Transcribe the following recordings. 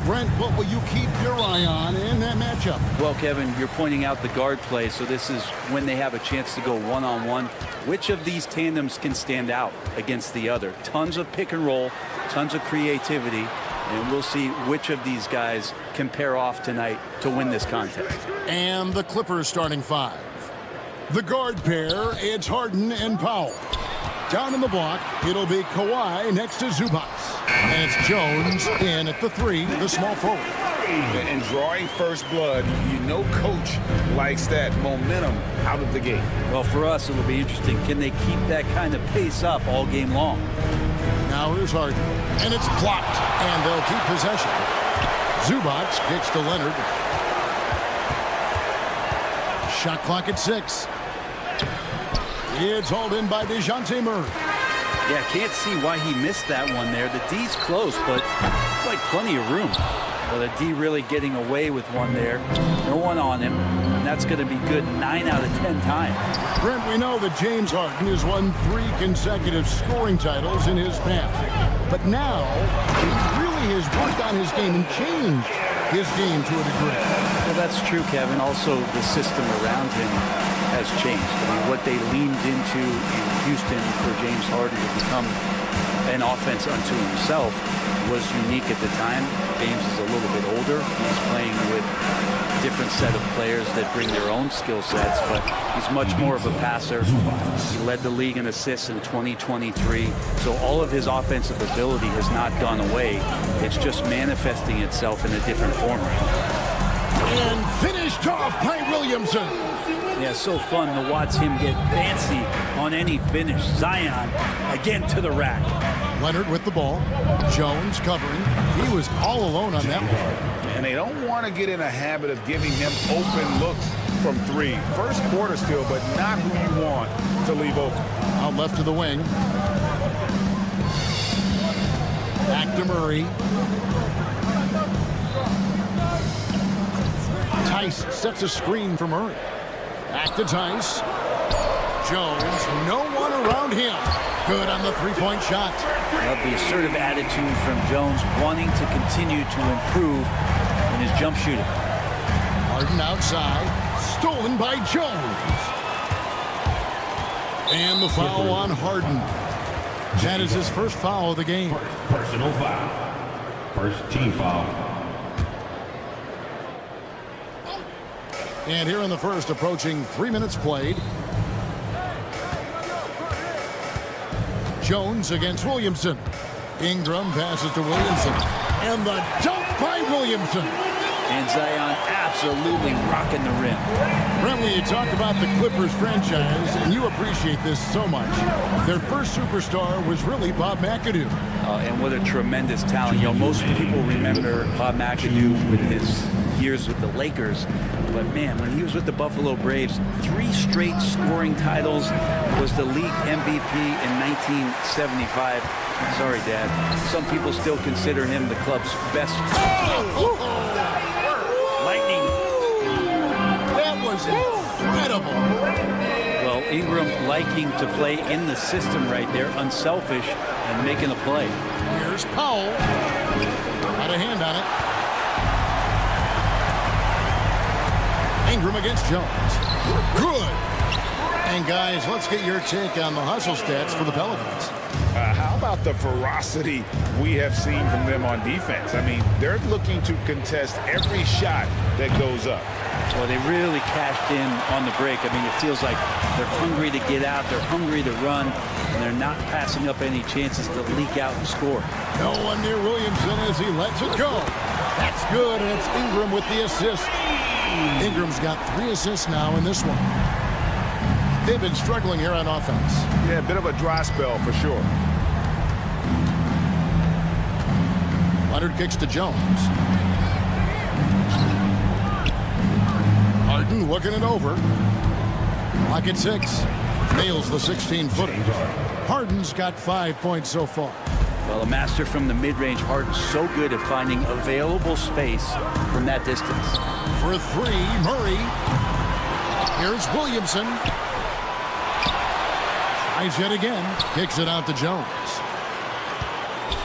Brent, what will you keep your eye on in that matchup? Well, Kevin, you're pointing out the guard play, so this is when they have a chance to go one-on-one. Which of these tandems can stand out against the other? Tons of pick and roll, tons of creativity, and we'll see which of these guys can pair off tonight to win this contest. And the Clippers starting five. The guard pair, it's Harden and Powell. Down in the block, it'll be Kawhi next to Zubac. And it's Jones in at the three, the small forward. And drawing first blood, you know coach likes that momentum out of the gate. Well, for us, it'll be interesting. Can they keep that kind of pace up all game long? Now here's Harden, and it's blocked, and they'll keep possession. Zubac kicks to Leonard. Shot clock at 6. It's hauled in by DeJounte Murray. Yeah, can't see why he missed that one there. The D's close, but like plenty of room. Well, the D really getting away with one there. No one on him. And that's going to be good 9 out of 10 times. Brent, we know that James Harden has won 3 consecutive scoring titles in his past. But now, he really has worked on his game and changed his game to a degree. Well, that's true, Kevin. Also, the system around him has changed. I mean, what they leaned into in Houston for James Harden to become an offense unto himself was unique at the time. James is a little bit older. He's playing with a different set of players that bring their own skill sets, but he's much more of a passer. He led the league in assists in 2023. So all of his offensive ability has not gone away. It's just manifesting itself in a different form right now. And finished off by Williamson. Yeah, so fun to watch him get fancy on any finish. Zion again to the rack. Leonard with the ball. Jones covering. He was all alone on that one. And they don't want to get in a habit of giving him open looks from 3. First quarter still, but not who you want to leave open. Out left to the wing. Back to Murray. Tice sets a screen for Murray. Back to Tice. Jones, no one around him. Good on the three-point shot. Love the assertive attitude from Jones, wanting to continue to improve in his jump shooting. Harden outside. Stolen by Jones. And the foul on Harden. That is his first foul of the game. Personal foul. First team foul. And here in the first, approaching 3 minutes played. Jones against Williamson. Ingram passes to Williamson. And the dunk by Williamson. And Zion absolutely rocking the rim. Brent, when you talk about the Clippers franchise, and you appreciate this so much, their first superstar was really Bob McAdoo. And what a tremendous talent. You know, most people remember Bob McAdoo with his years with the Lakers. But, man, when he was with the Buffalo Braves, 3 straight scoring titles, was the league MVP in 1975. Sorry, Dad. Some people still consider him the club's best. Lightning. That was incredible. Well, Ingram liking to play in the system right there, unselfish and making a play. Here's Powell. Got a hand on it. Ingram against Jones. Good. And guys, let's get your take on the hustle stats for the Pelicans. How about the ferocity we have seen from them on defense? I mean, they're looking to contest every shot that goes up. Well, they really cashed in on the break. I mean, it feels like they're hungry to get out, they're hungry to run, and they're not passing up any chances to leak out and score. No one near Williamson as he lets it go. That's good, and it's Ingram with the assist. Ingram's got 3 assists now in this one. They've been struggling here on offense. Yeah, a bit of a dry spell for sure. Leonard kicks to Jones. Harden looking it over. Lock at 6. Nails the 16-footer. Harden's got 5 points so far. Well, a master from the mid-range. Harden's so good at finding available space from that distance. For 3, Murray. Here's Williamson. Tries yet again. Kicks it out to Jones.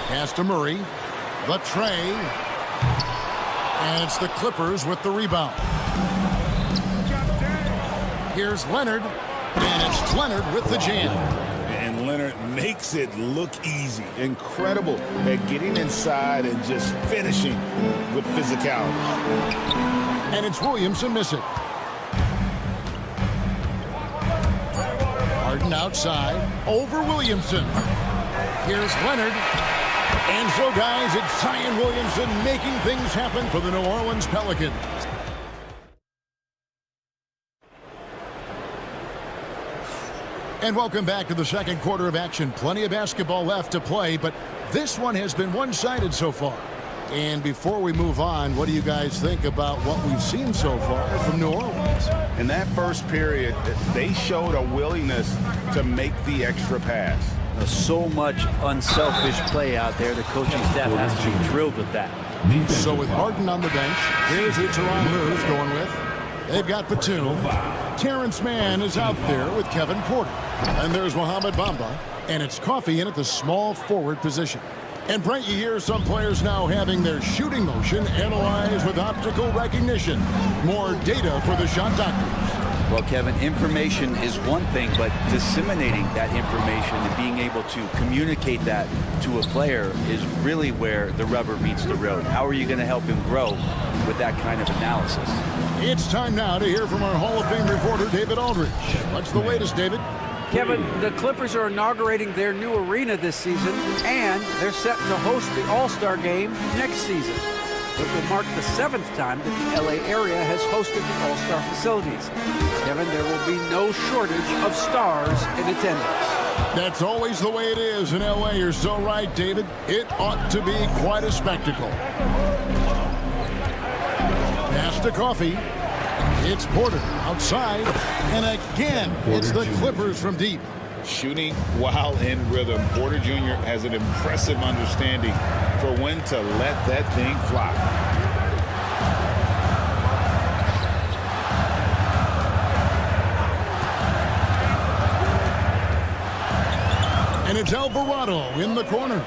Pass to Murray. The tray. And it's the Clippers with the rebound. Here's Leonard. And it's Leonard with the jam. And Leonard makes it look easy. Incredible at getting inside and just finishing with physicality. And it's Williamson missing. Harden outside. Over Williamson. Here's Leonard. And so, guys, it's Zion Williamson making things happen for the New Orleans Pelicans. And welcome back to the second quarter of action. Plenty of basketball left to play, but this one has been one-sided so far. And before we move on, what do you guys think about what we've seen so far from New Orleans? In that first period, they showed a willingness to make the extra pass. So much unselfish play out there. The coaching staff has to be thrilled with that. So with Harden on the bench, here's who Tyronn Lue's going with. They've got Batum. Terrence Mann is out there with Kevin Porter. And there's Mohamed Bamba. And it's Coffey in at the small forward position. And Brent, you hear some players now having their shooting motion analyzed with optical recognition. More data for the shot doctors. Well, Kevin, information is one thing, but disseminating that information and being able to communicate that to a player is really where the rubber meets the road. How are you going to help him grow with that kind of analysis? It's time now to hear from our Hall of Fame reporter, David Aldridge. What's the latest, David? Kevin, the Clippers are inaugurating their new arena this season, and they're set to host the All-Star Game next season. It will mark the 7th time that the LA area has hosted the All-Star facilities. Kevin, there will be no shortage of stars in attendance. That's always the way it is in LA. You're so right, David. It ought to be quite a spectacle. Pass to Coffey. It's Porter outside. And again, it's the Clippers from deep. Shooting while in rhythm. Porter Jr. has an impressive understanding for when to let that thing fly. And it's Alvarado in the corner.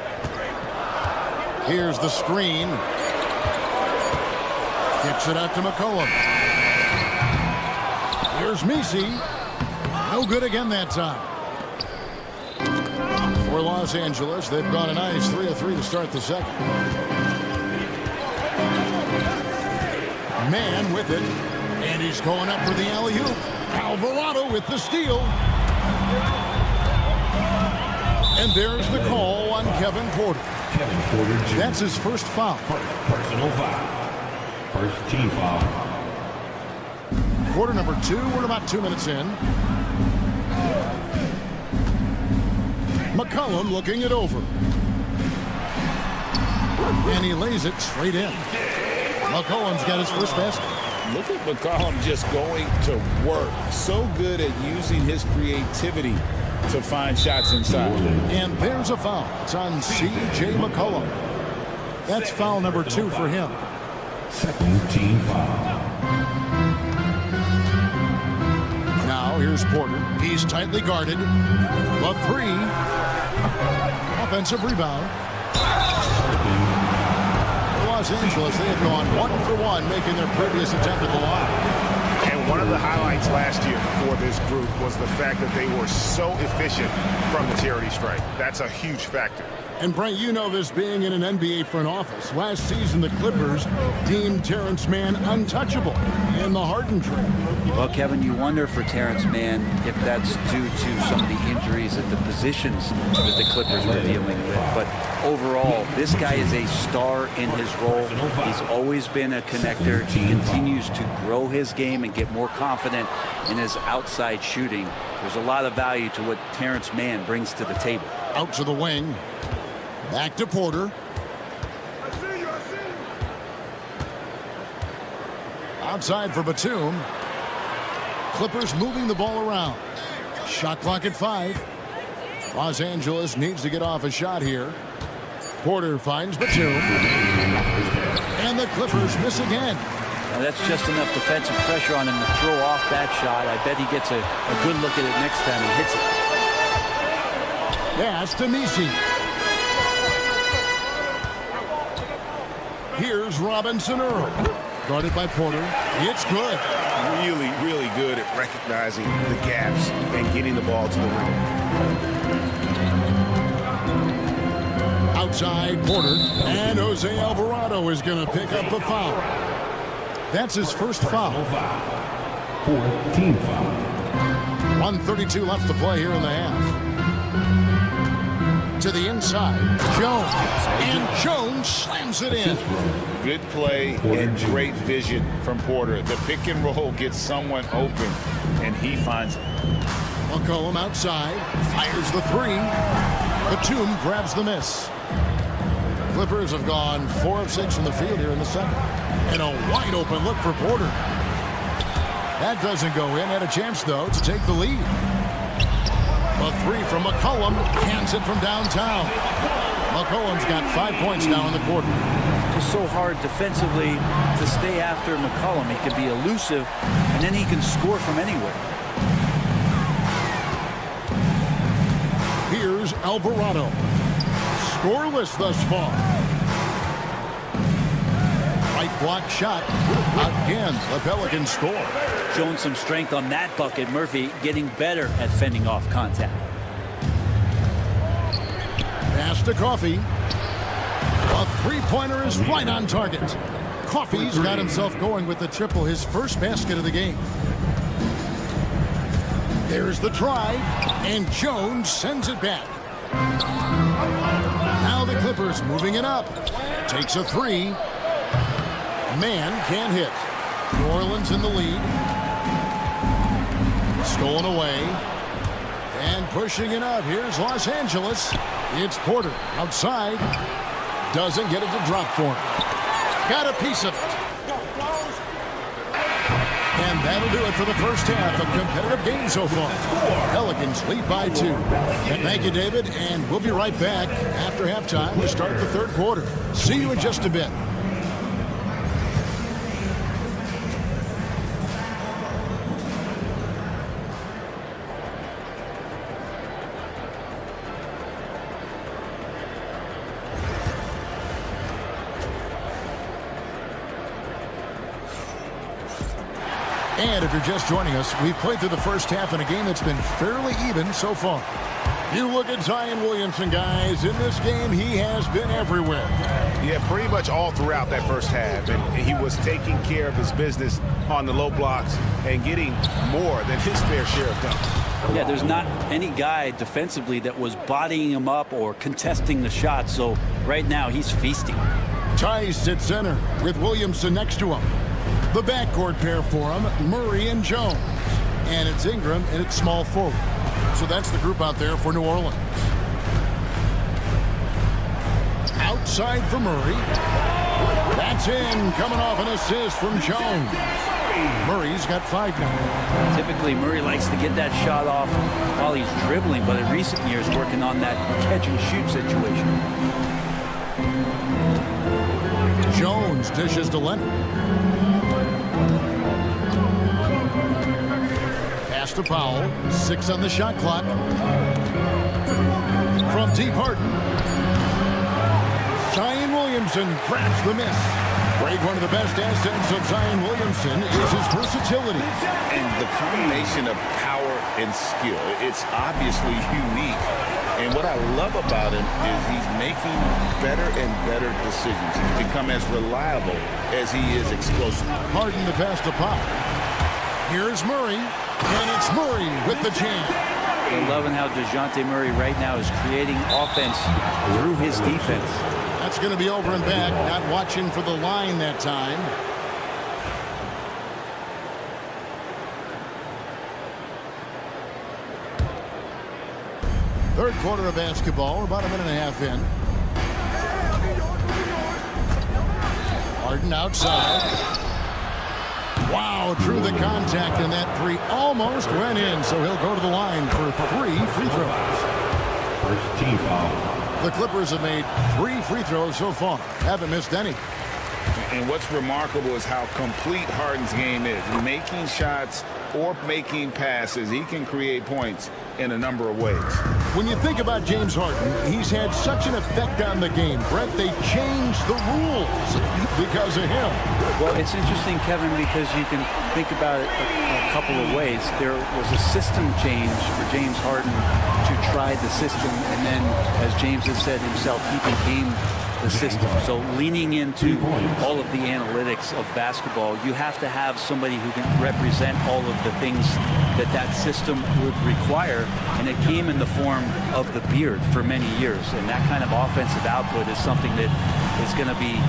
Here's the screen. Kicks it out to McCollum. Here's Messi. No good again that time. For Los Angeles, they've gone a nice 3 of 3 to start the second. Man with it. And he's going up for the alley-oop. Alvarado with the steal. And there's the call on Kevin Porter. Kevin Porter Jr. That's his first foul. Personal foul. First team foul. Quarter number 2. We're about 2 minutes in. McCollum looking it over. And he lays it straight in. McCollum's got his first basket. Look at McCollum just going to work. So good at using his creativity to find shots inside. And there's a foul. It's on C.J. McCollum. That's foul number 2 for him. Second team foul. Now here's Porter. He's tightly guarded. The 3. Offensive rebound. For Los Angeles, they have gone 1 for 1, making their previous attempt at the line. And one of the highlights last year for this group was the fact that they were so efficient from the charity stripe. That's a huge factor. And Brent, you know this being in an NBA front office. Last season, the Clippers deemed Terrence Mann untouchable in the Harden trade. Well, Kevin, you wonder for Terrence Mann if that's due to some of the injuries at the positions that the Clippers were dealing with. But overall, this guy is a star in his role. He's always been a connector. He continues to grow his game and get more confident in his outside shooting. There's a lot of value to what Terrence Mann brings to the table. Out to the wing. Back to Porter. Outside for Batum. Clippers moving the ball around. Shot clock at 5. Los Angeles needs to get off a shot here. Porter finds Batum. And the Clippers miss again. Now that's just enough defensive pressure on him to throw off that shot. I bet he gets a good look at it next time and hits it. Pass to Messi. Here's Robinson Earl. Guarded by Porter. It's good. Really, really good at recognizing the gaps and getting the ball to the rim. Outside Porter. And Jose Alvarado is going to pick up a foul. That's his first foul. 14 foul. 1:32 left to play here in the half. To the inside. Jones. And Jones slams it in. Good play and great vision from Porter. The pick and roll gets someone open, and he finds it. McCollum outside. Fires the three. Batum grabs the miss. Clippers have gone 4 of 6 from the field here in the second. And a wide open look for Porter. That doesn't go in. Had a chance, though, to take the lead. A three from McCollum. Cans it from downtown. McCollum's got 5 points now in the quarter. It's so hard defensively to stay after McCollum. He can be elusive, and then he can score from anywhere. Here's Alvarado. Scoreless thus far. Right block shot. Again, the Pelicans score. Showing some strength on that bucket. Murphy getting better at fending off contact. Pass to Coffee. A three-pointer is right on target. Coffee's got himself going with the triple, his first basket of the game. There's the drive, and Jones sends it back. Now the Clippers moving it up. Takes a three. Man can't hit. New Orleans in the lead. Stolen away. And pushing it up. Here's Los Angeles. It's Porter outside. Doesn't get it to drop for him. Got a piece of it. And that'll do it for the first half. A competitive game so far. Pelicans lead by 2. And thank you, David. And we'll be right back after halftime to start the third quarter. See you in just a bit. And if you're just joining us, we've played through the first half in a game that's been fairly even so far. You look at Zion Williamson, guys. In this game, he has been everywhere. Yeah, pretty much all throughout that first half. And he was taking care of his business on the low blocks and getting more than his fair share of dunks. Yeah, there's not any guy defensively that was bodying him up or contesting the shot. So right now, he's feasting. Tice at center with Williamson next to him. The backcourt pair for him, Murray and Jones. And it's Ingram and it's small forward. So that's the group out there for New Orleans. Outside for Murray. That's in, coming off an assist from Jones. Murray's got 5 now. Typically, Murray likes to get that shot off while he's dribbling, but in recent years, working on that catch-and-shoot situation. Jones dishes to Leonard. Pass to Powell. 6 on the shot clock. From deep Harden. Zion Williamson grabs the miss. Greg, one of the best assets of Zion Williamson is his versatility. And the combination of power and skill, it's obviously unique. And what I love about him is he's making better and better decisions. He's become as reliable as he is explosive. Harden to pass to Powell. Here's Murray, and it's Murray with the jam. I'm loving how DeJounte Murray right now is creating offense through his defense. That's going to be over and back. Not watching for the line that time. Third quarter of basketball. We're about a minute and a half in. Harden outside. Wow, drew the contact, and that three almost went in, so he'll go to the line for 3 free throws. First team foul. The Clippers have made 3 free throws so far. Haven't missed any. And what's remarkable is how complete Harden's game is. Making shots or making passes. He can create points in a number of ways. When you think about James Harden, he's had such an effect on the game. Brett, they changed the rules because of him. Well, it's interesting, Kevin, because you can think about it a couple of ways. There was a system change for James Harden to try the system, and then, as James has said himself, he became the system. So leaning into all of the analytics of basketball, you have to have somebody who can represent all of the things that system would require, and it came in the form of the beard for many years. And that kind of offensive output is something that is going to be,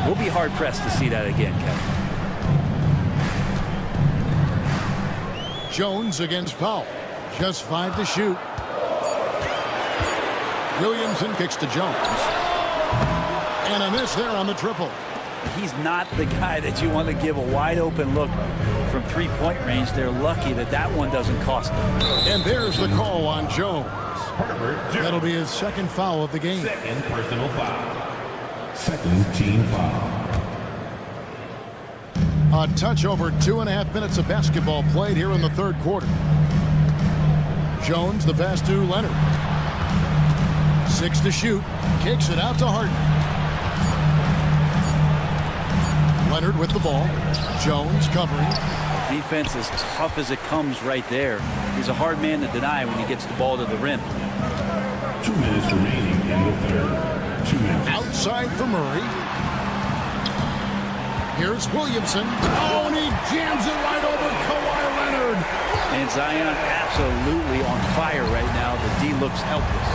we'll be hard-pressed to see that again, Kevin. Jones against Powell. Just 5 to shoot. Williamson kicks to Jones. And a miss there on the triple. He's not the guy that you want to give a wide-open look from three-point range. They're lucky that that one doesn't cost them. And there's the call on Jones. That'll be his second foul of the game. Second personal foul. Second team foul. A touch over 2.5 minutes of basketball played here in the third quarter. Jones, the pass to Leonard. 6 to shoot. Kicks it out to Harden. Leonard with the ball. Jones covering. Defense is tough as it comes right there. He's a hard man to deny when he gets the ball to the rim. 2 minutes remaining in the third. 2 minutes. Outside for Murray. Here's Williamson. Oh, and he jams it right over Kawhi Leonard. And Zion absolutely on fire right now. The D looks helpless.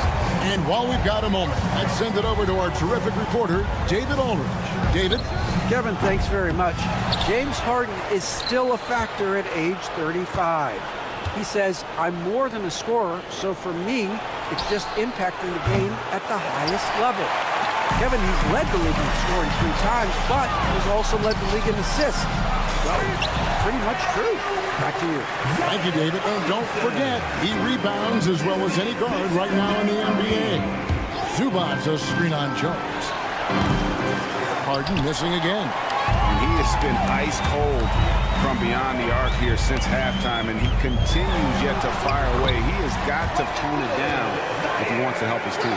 And while we've got a moment, let's send it over to our terrific reporter, David Aldridge. David? Kevin, thanks very much. James Harden is still a factor at age 35. He says, I'm more than a scorer, so for me, it's just impacting the game at the highest level. Kevin, he's led the league in scoring 3 times, but he's also led the league in assists. Well, pretty much true. Back to you. Thank you, David. And don't forget, he rebounds as well as any guard right now in the NBA. Zubac, a screen on Jones. Harden missing again. And he has been ice cold from beyond the arc here since halftime, and he continues yet to fire away. He has got to tone it down if he wants to help his team.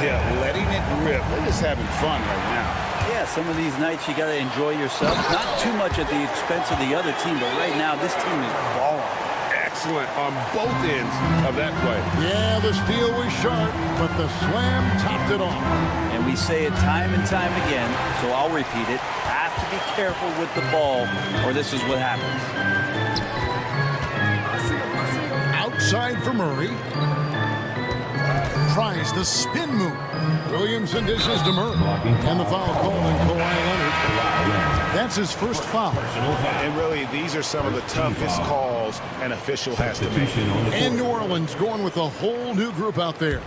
Yeah, letting it rip. They're just having fun right now. Yeah, some of these nights you got to enjoy yourself. Not too much at the expense of the other team, but right now this team is balling. Excellent on both ends of that play. Yeah, the steal was sharp, but the slam topped it off. And we say it time and time again, so I'll repeat it. Have to be careful with the ball, or this is what happens. Outside for Murray. Tries the spin move. Williamson dishes to Murray. And the foul called on Kawhi Leonard. That's his first foul. And really, these are some of the toughest calls an official has to make. And New Orleans going with a whole new group out there.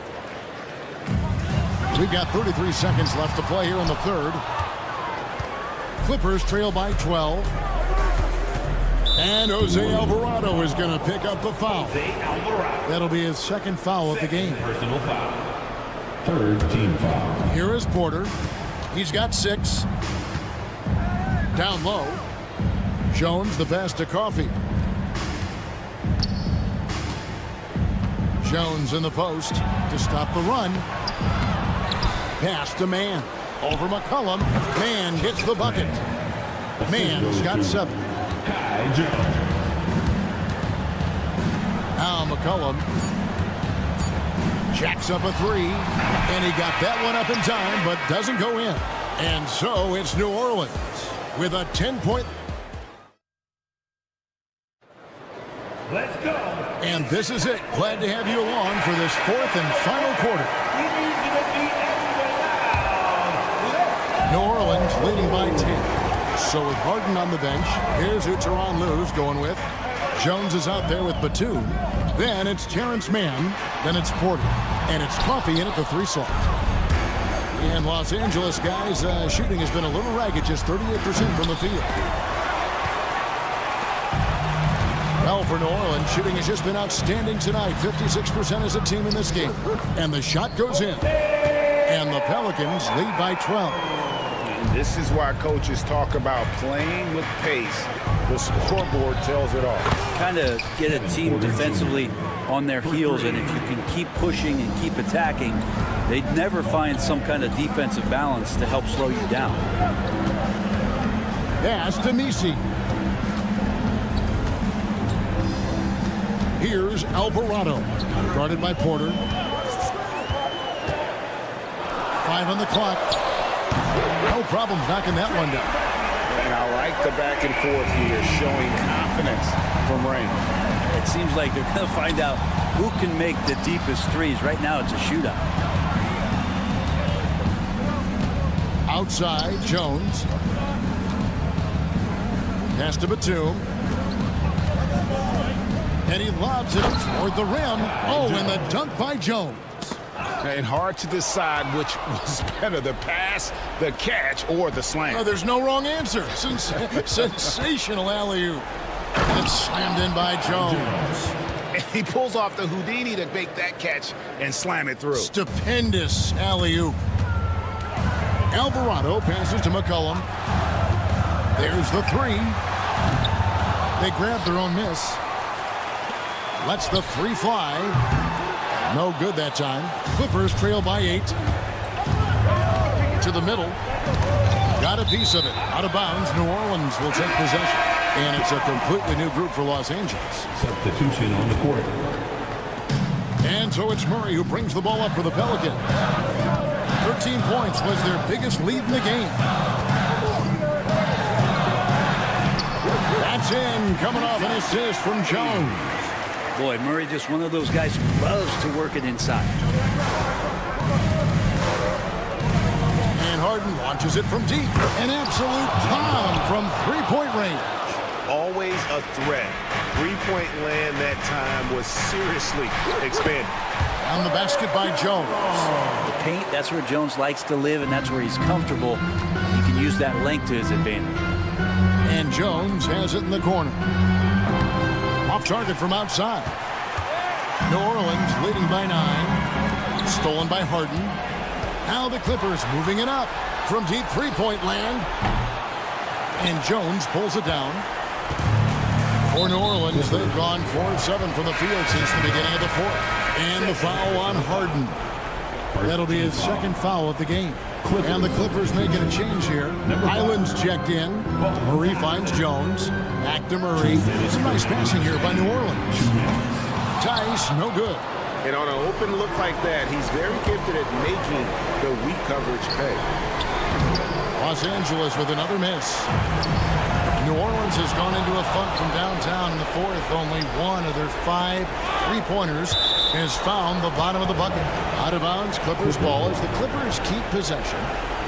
We've got 33 seconds left to play here in the third. Clippers trail by 12. And Jose Alvarado is going to pick up the foul. That'll be his second foul of the game. Personal foul. Third team foul. Here is Porter. He's got 6. Down low. Jones, the pass to Coffey. Jones in the post to stop the run. Pass to Mann. Over McCollum. Mann gets the bucket. Mann's got 7. Now McCollum jacks up a 3, and he got that one up in time, but doesn't go in. And so it's New Orleans with a 10-point. Let's go. And this is it. Glad to have you along for this 4th and final quarter. New Orleans leading by 10. So with Harden on the bench, here's who Tyronn Lue's going with. Jones is out there with Batum. Then it's Terrence Mann. Then it's Porter. And it's Coffey in at the 3 slot. And Los Angeles guys, shooting has been a little ragged, just 38% from the field. Well, for New Orleans, shooting has just been outstanding tonight. 56% as a team in this game. And the shot goes in. And the Pelicans lead by 12. And this is why coaches talk about playing with pace. The scoreboard tells it all. Kind of get a team defensively on their heels, and if you can keep pushing and keep attacking, they'd never find some kind of defensive balance to help slow you down. Pass to Misi. Here's Alvarado, guarded by Porter. 5 on the clock. No problems knocking that one down. And I like the back and forth here, showing confidence from Rain. It seems like they're going to find out who can make the deepest threes. Right now, it's a shootout. Outside, Jones. Pass to Batum. And he lobs it toward the rim. Oh, and the dunk by Jones. And hard to decide which was better, the pass, the catch, or the slam. Oh, there's no wrong answer. Sensational alley-oop. And slammed in by Jones. And he pulls off the Houdini to make that catch and slam it through. Stupendous alley-oop. Alvarado passes to McCollum. There's the 3. They grab their own miss. Lets the 3 fly. No good that time. Clippers trail by 8. To the middle. Got a piece of it. Out of bounds. New Orleans will take possession. And it's a completely new group for Los Angeles. Substitution on the court. And so it's Murray who brings the ball up for the Pelicans. 13 points was their biggest lead in the game. That's in. Coming off an assist from Jones. Boy, Murray just one of those guys who loves to work it inside. And Harden launches it from deep. An absolute bomb from three-point range. Always a threat. Three-point land that time was seriously expanded. On the basket by Jones. The paint, that's where Jones likes to live, and that's where he's comfortable. He can use that length to his advantage. And Jones has it in the corner. Off target from outside. New Orleans leading by 9. Stolen by Harden. Now the Clippers moving it up from deep three-point land. And Jones pulls it down. For New Orleans, they've gone 4-7 from the field since the beginning of the 4th. And the foul on Harden. That'll be his second foul of the game. And the Clippers making a change here. Island's checked in. Murray finds Jones. Back to Murray. Some nice passing here by New Orleans. Tice, no good. And on an open look like that, he's very gifted at making the weak coverage pay. Los Angeles with another miss. New Orleans has gone into a funk from downtown in the 4th. Only one of their 5 three-pointers has found the bottom of the bucket. Out of bounds, Clippers ball as the Clippers keep possession.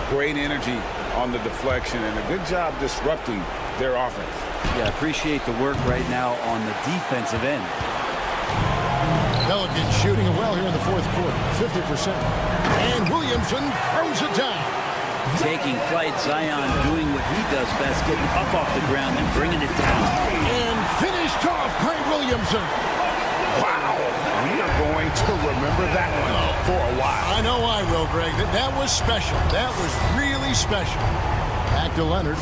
Great energy on the deflection and a good job disrupting their offense. Yeah, appreciate the work right now on the defensive end. Pelicans shooting it well here in the 4th quarter, 50%. And Williamson throws it down. Taking flight, Zion doing what he does best, getting up off the ground and bringing it down. And finished off by Williamson. Wow. We are going to remember that one for a while. I know I will, Greg. That was special. That was really special. Back to Leonard.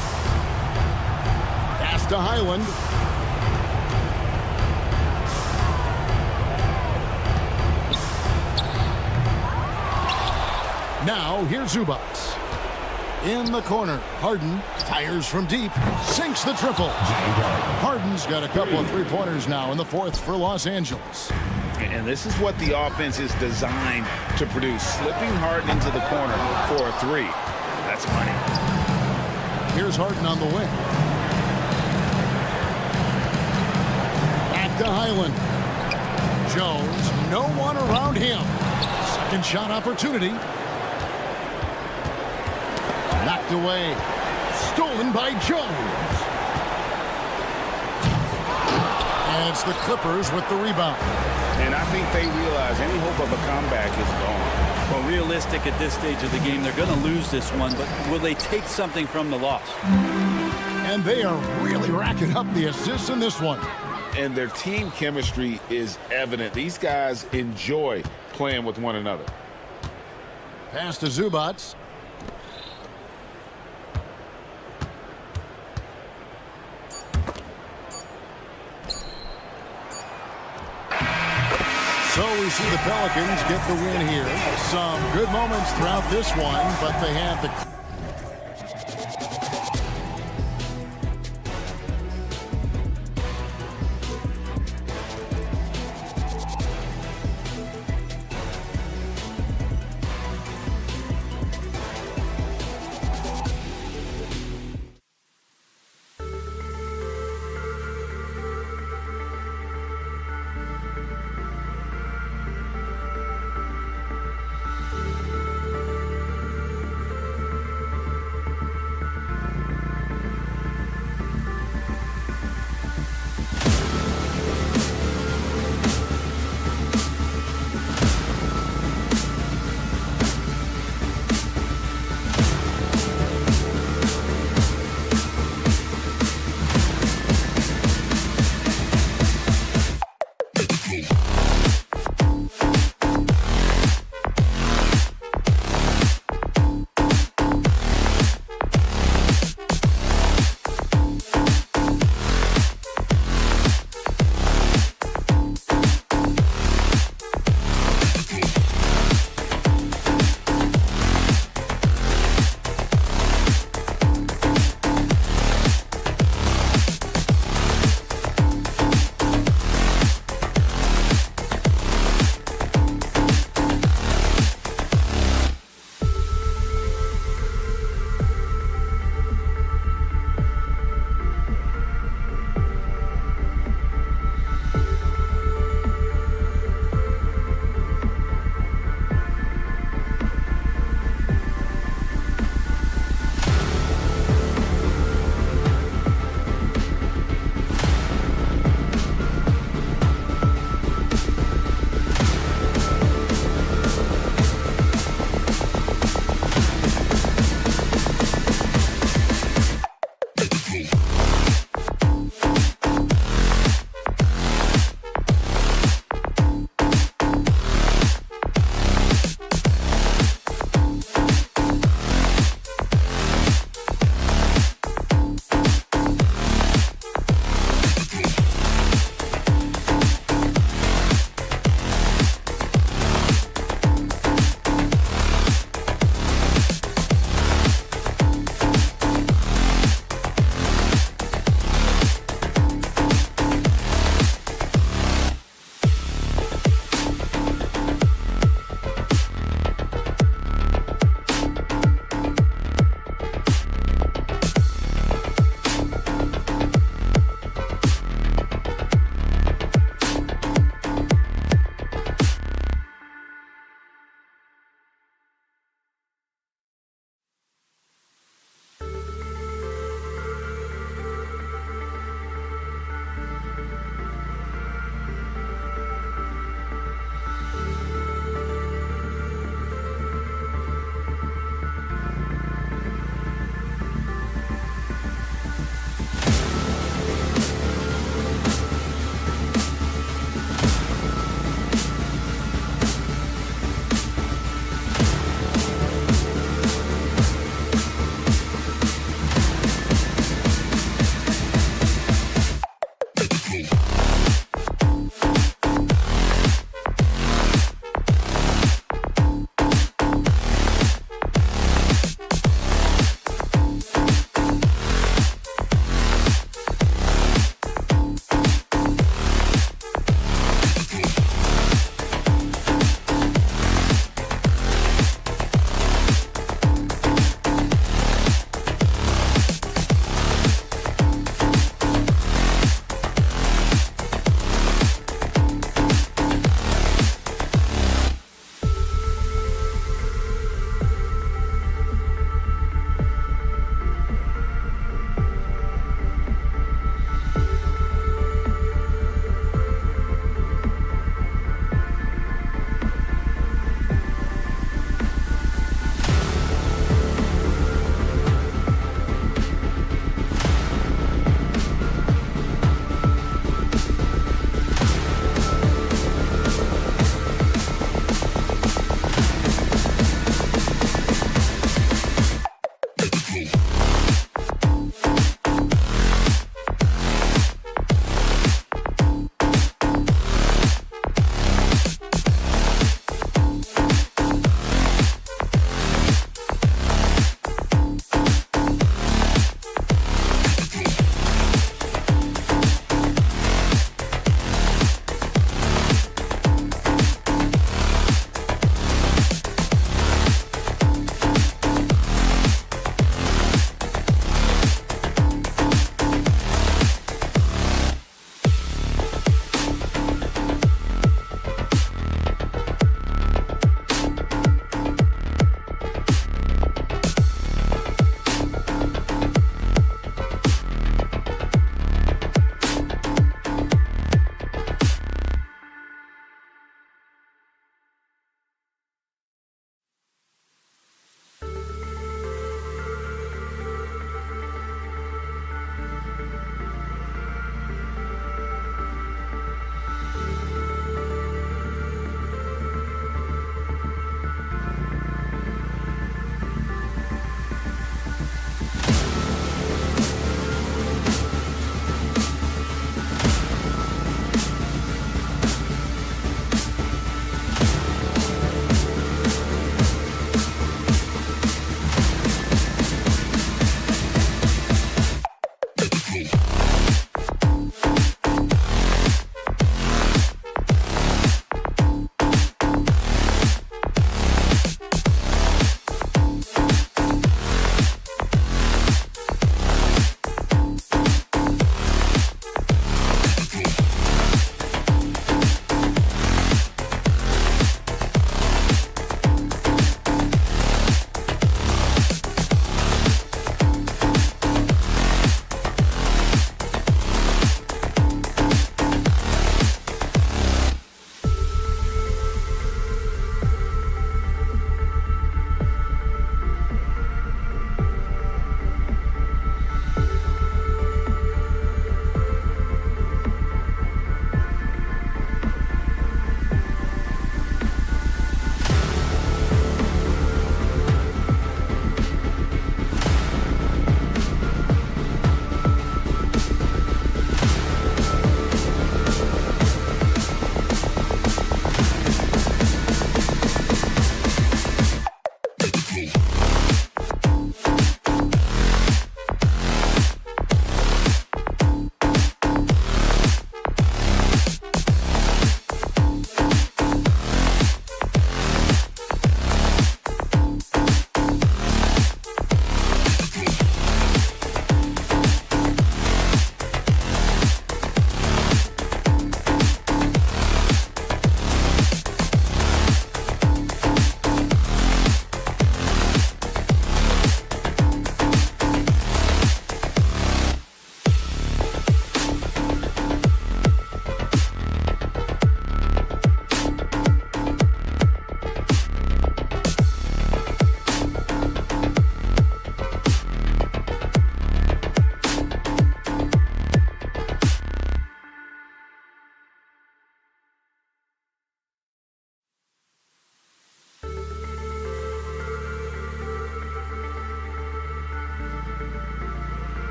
Pass to Highland. Now, here's Zubac. In the corner, Harden fires from deep, sinks the triple. Harden's got a couple of three-pointers now in the 4th for Los Angeles. And this is what the offense is designed to produce. Slipping Harden into the corner for a 3. That's money. Here's Harden on the wing. Back to Highland. Jones, no one around him. Second shot opportunity. Knocked away. Stolen by Jones. And it's the Clippers with the rebound. And I think they realize any hope of a comeback is gone. Well, realistic at this stage of the game, they're going to lose this one, but will they take something from the loss? And they are really racking up the assists in this one. And their team chemistry is evident. These guys enjoy playing with one another. Pass to Zubac. to see the Pelicans get the win here. Some good moments throughout this one, but they had the...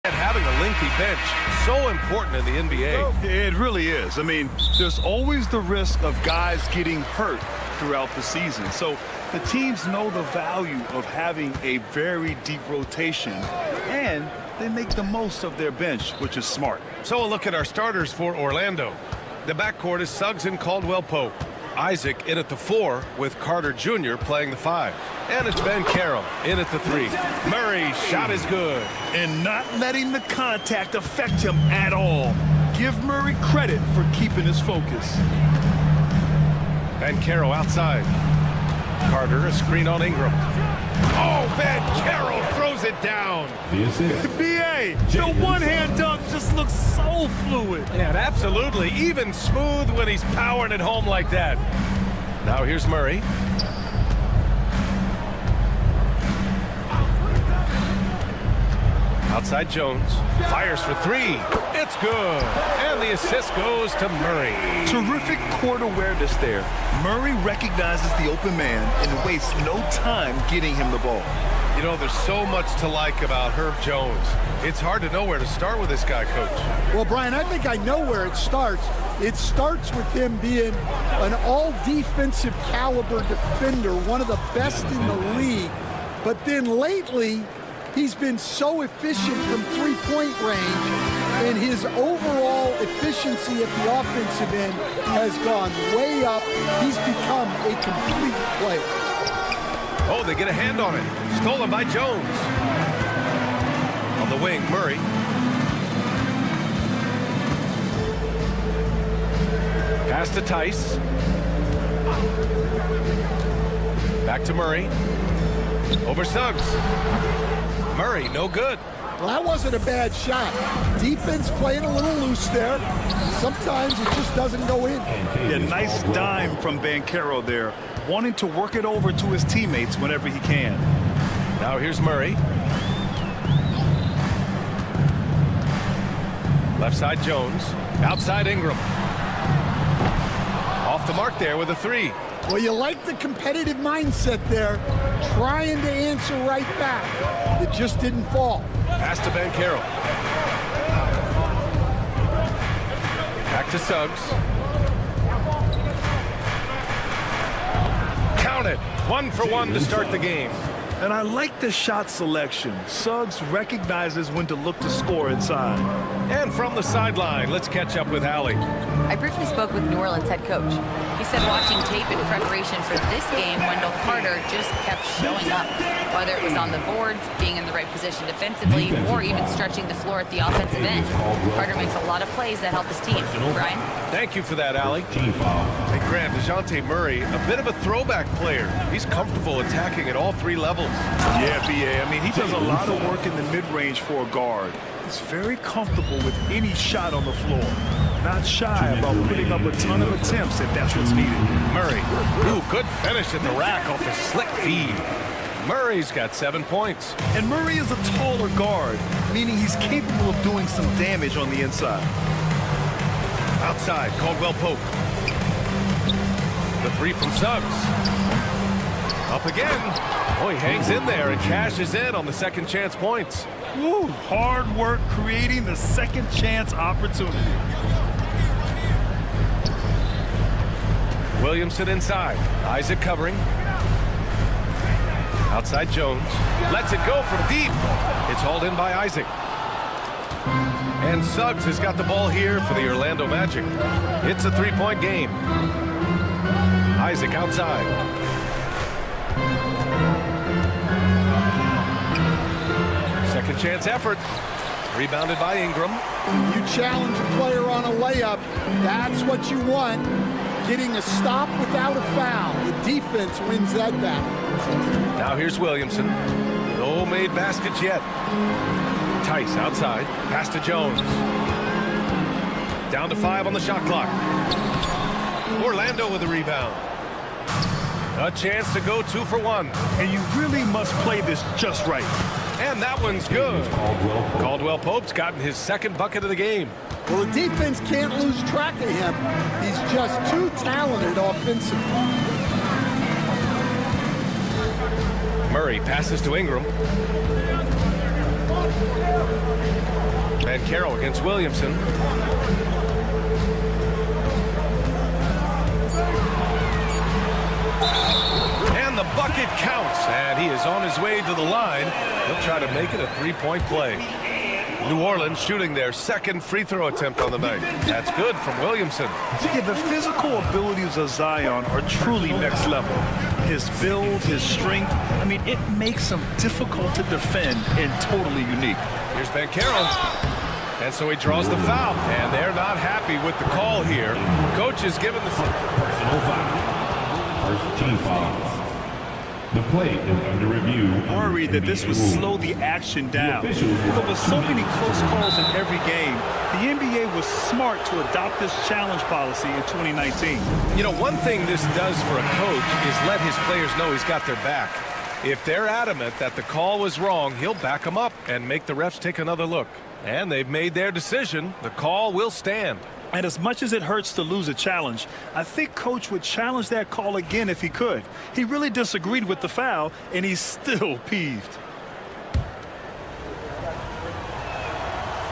And having a lengthy bench, so important in the NBA. It really is. I mean, there's always the risk of guys getting hurt throughout the season. So the teams know the value of having a very deep rotation, and they make the most of their bench, which is smart. So a look at our starters for Orlando. The backcourt is Suggs and Caldwell-Pope. Isaac in at the 4 with Carter Jr. playing the 5. And it's Ben Carroll in at the 3. Murray's shot is good. And not letting the contact affect him at all. Give Murray credit for keeping his focus. Ben Carroll outside. Carter a screen on Ingram. Oh, Ben Carroll throws it down. The assist. B.A., the one-hand dunk just looks so fluid. Yeah, absolutely. Even smooth when he's powering it home like that. Now here's Murray. Outside Jones. Fires for 3. It's good. And the assist goes to Murray. Terrific court awareness there. Murray recognizes the open man and wastes no time getting him the ball. You know, there's so much to like about Herb Jones. It's hard to know where to start with this guy, Coach. Well, Brian, I think I know where it starts. It starts with him being an all-defensive caliber defender, one of the best in the league. But then lately, he's been so efficient from three-point range, and his overall efficiency at the offensive end has gone way up. He's become a complete player. Oh, they get a hand on it. Stolen by Jones. On the wing, Murray. Pass to Tice. Back to Murray. Over Suggs. Murray, no good. Well, that wasn't a bad shot. Defense playing a little loose there. Sometimes it just doesn't go in. Yeah, nice dime from Banchero there, wanting to work it over to his teammates whenever he can. Now here's Murray. Left side Jones. Outside Ingram. Off the mark there with a 3. Well, you like the competitive mindset there, trying to answer right back. It just didn't fall. Pass to Ben Carroll. Back to Suggs. Count it. 1 for 1 to start the game. And I like the shot selection. Suggs recognizes when to look to score inside. And from the sideline, let's catch up with Allie. I briefly spoke with New Orleans head coach. He said watching tape in preparation for this game, Wendell Carter just kept showing up. Whether it was on the boards, being in the right position defensively, or even stretching the floor at the offensive end. Carter makes a lot of plays that help his team. Brian? Thank you for that, Allie. Team foul. Hey, Grant, DeJounte Murray, a bit of a throwback player. He's comfortable attacking at all 3 levels. Yeah, B.A., I mean, he does a lot of work in the mid-range for a guard. He's very comfortable with any shot on the floor. Not shy about putting up a ton of attempts if that's what's needed. Murray, ooh, good finish at the rack off the slick feed. Murray's got 7 points. And Murray is a taller guard, meaning he's capable of doing some damage on the inside. Outside, Caldwell-Pope. The 3 from Suggs. Up again. Oh, he hangs in there and cashes in on the second chance points. Woo, hard work creating the second chance opportunity. Williamson inside. Isaac covering. Outside Jones. Lets it go from deep. It's hauled in by Isaac. And Suggs has got the ball here for the Orlando Magic. It's a 3-point game. Isaac outside. Second chance effort. Rebounded by Ingram. You challenge a player on a layup, that's what you want. Getting a stop without a foul. The defense wins that battle. Now here's Williamson. No made baskets yet. Tice outside. Pass to Jones. Down to 5 on the shot clock. Orlando with the rebound. A chance to go 2 for 1. And you really must play this just right. And that one's good. Caldwell-Pope's gotten his second bucket of the game. Well, the defense can't lose track of him. He's just too talented offensively. Murray passes to Ingram. And Carroll against Williamson. And the bucket counts, and he is on his way to the line. He'll try to make it a three-point play. New Orleans shooting their second free throw attempt on the night. That's good from Williamson. Yeah, the physical abilities of Zion are truly next level. His build, his strength, I mean, it makes him difficult to defend and totally unique. Here's Banchero. And so he draws the foul. And they're not happy with the call here. Coach is given the... Personal foul. First team foul. The play is under review. Worried that this would slow the action down. But with so many close calls in every game, the NBA was smart to adopt this challenge policy in 2019. You know, one thing this does for a coach is let his players know he's got their back. If they're adamant that the call was wrong, he'll back them up and make the refs take another look. And they've made their decision. The call will stand. And as much as it hurts to lose a challenge, I think Coach would challenge that call again if he could. He really disagreed with the foul, and he's still peeved.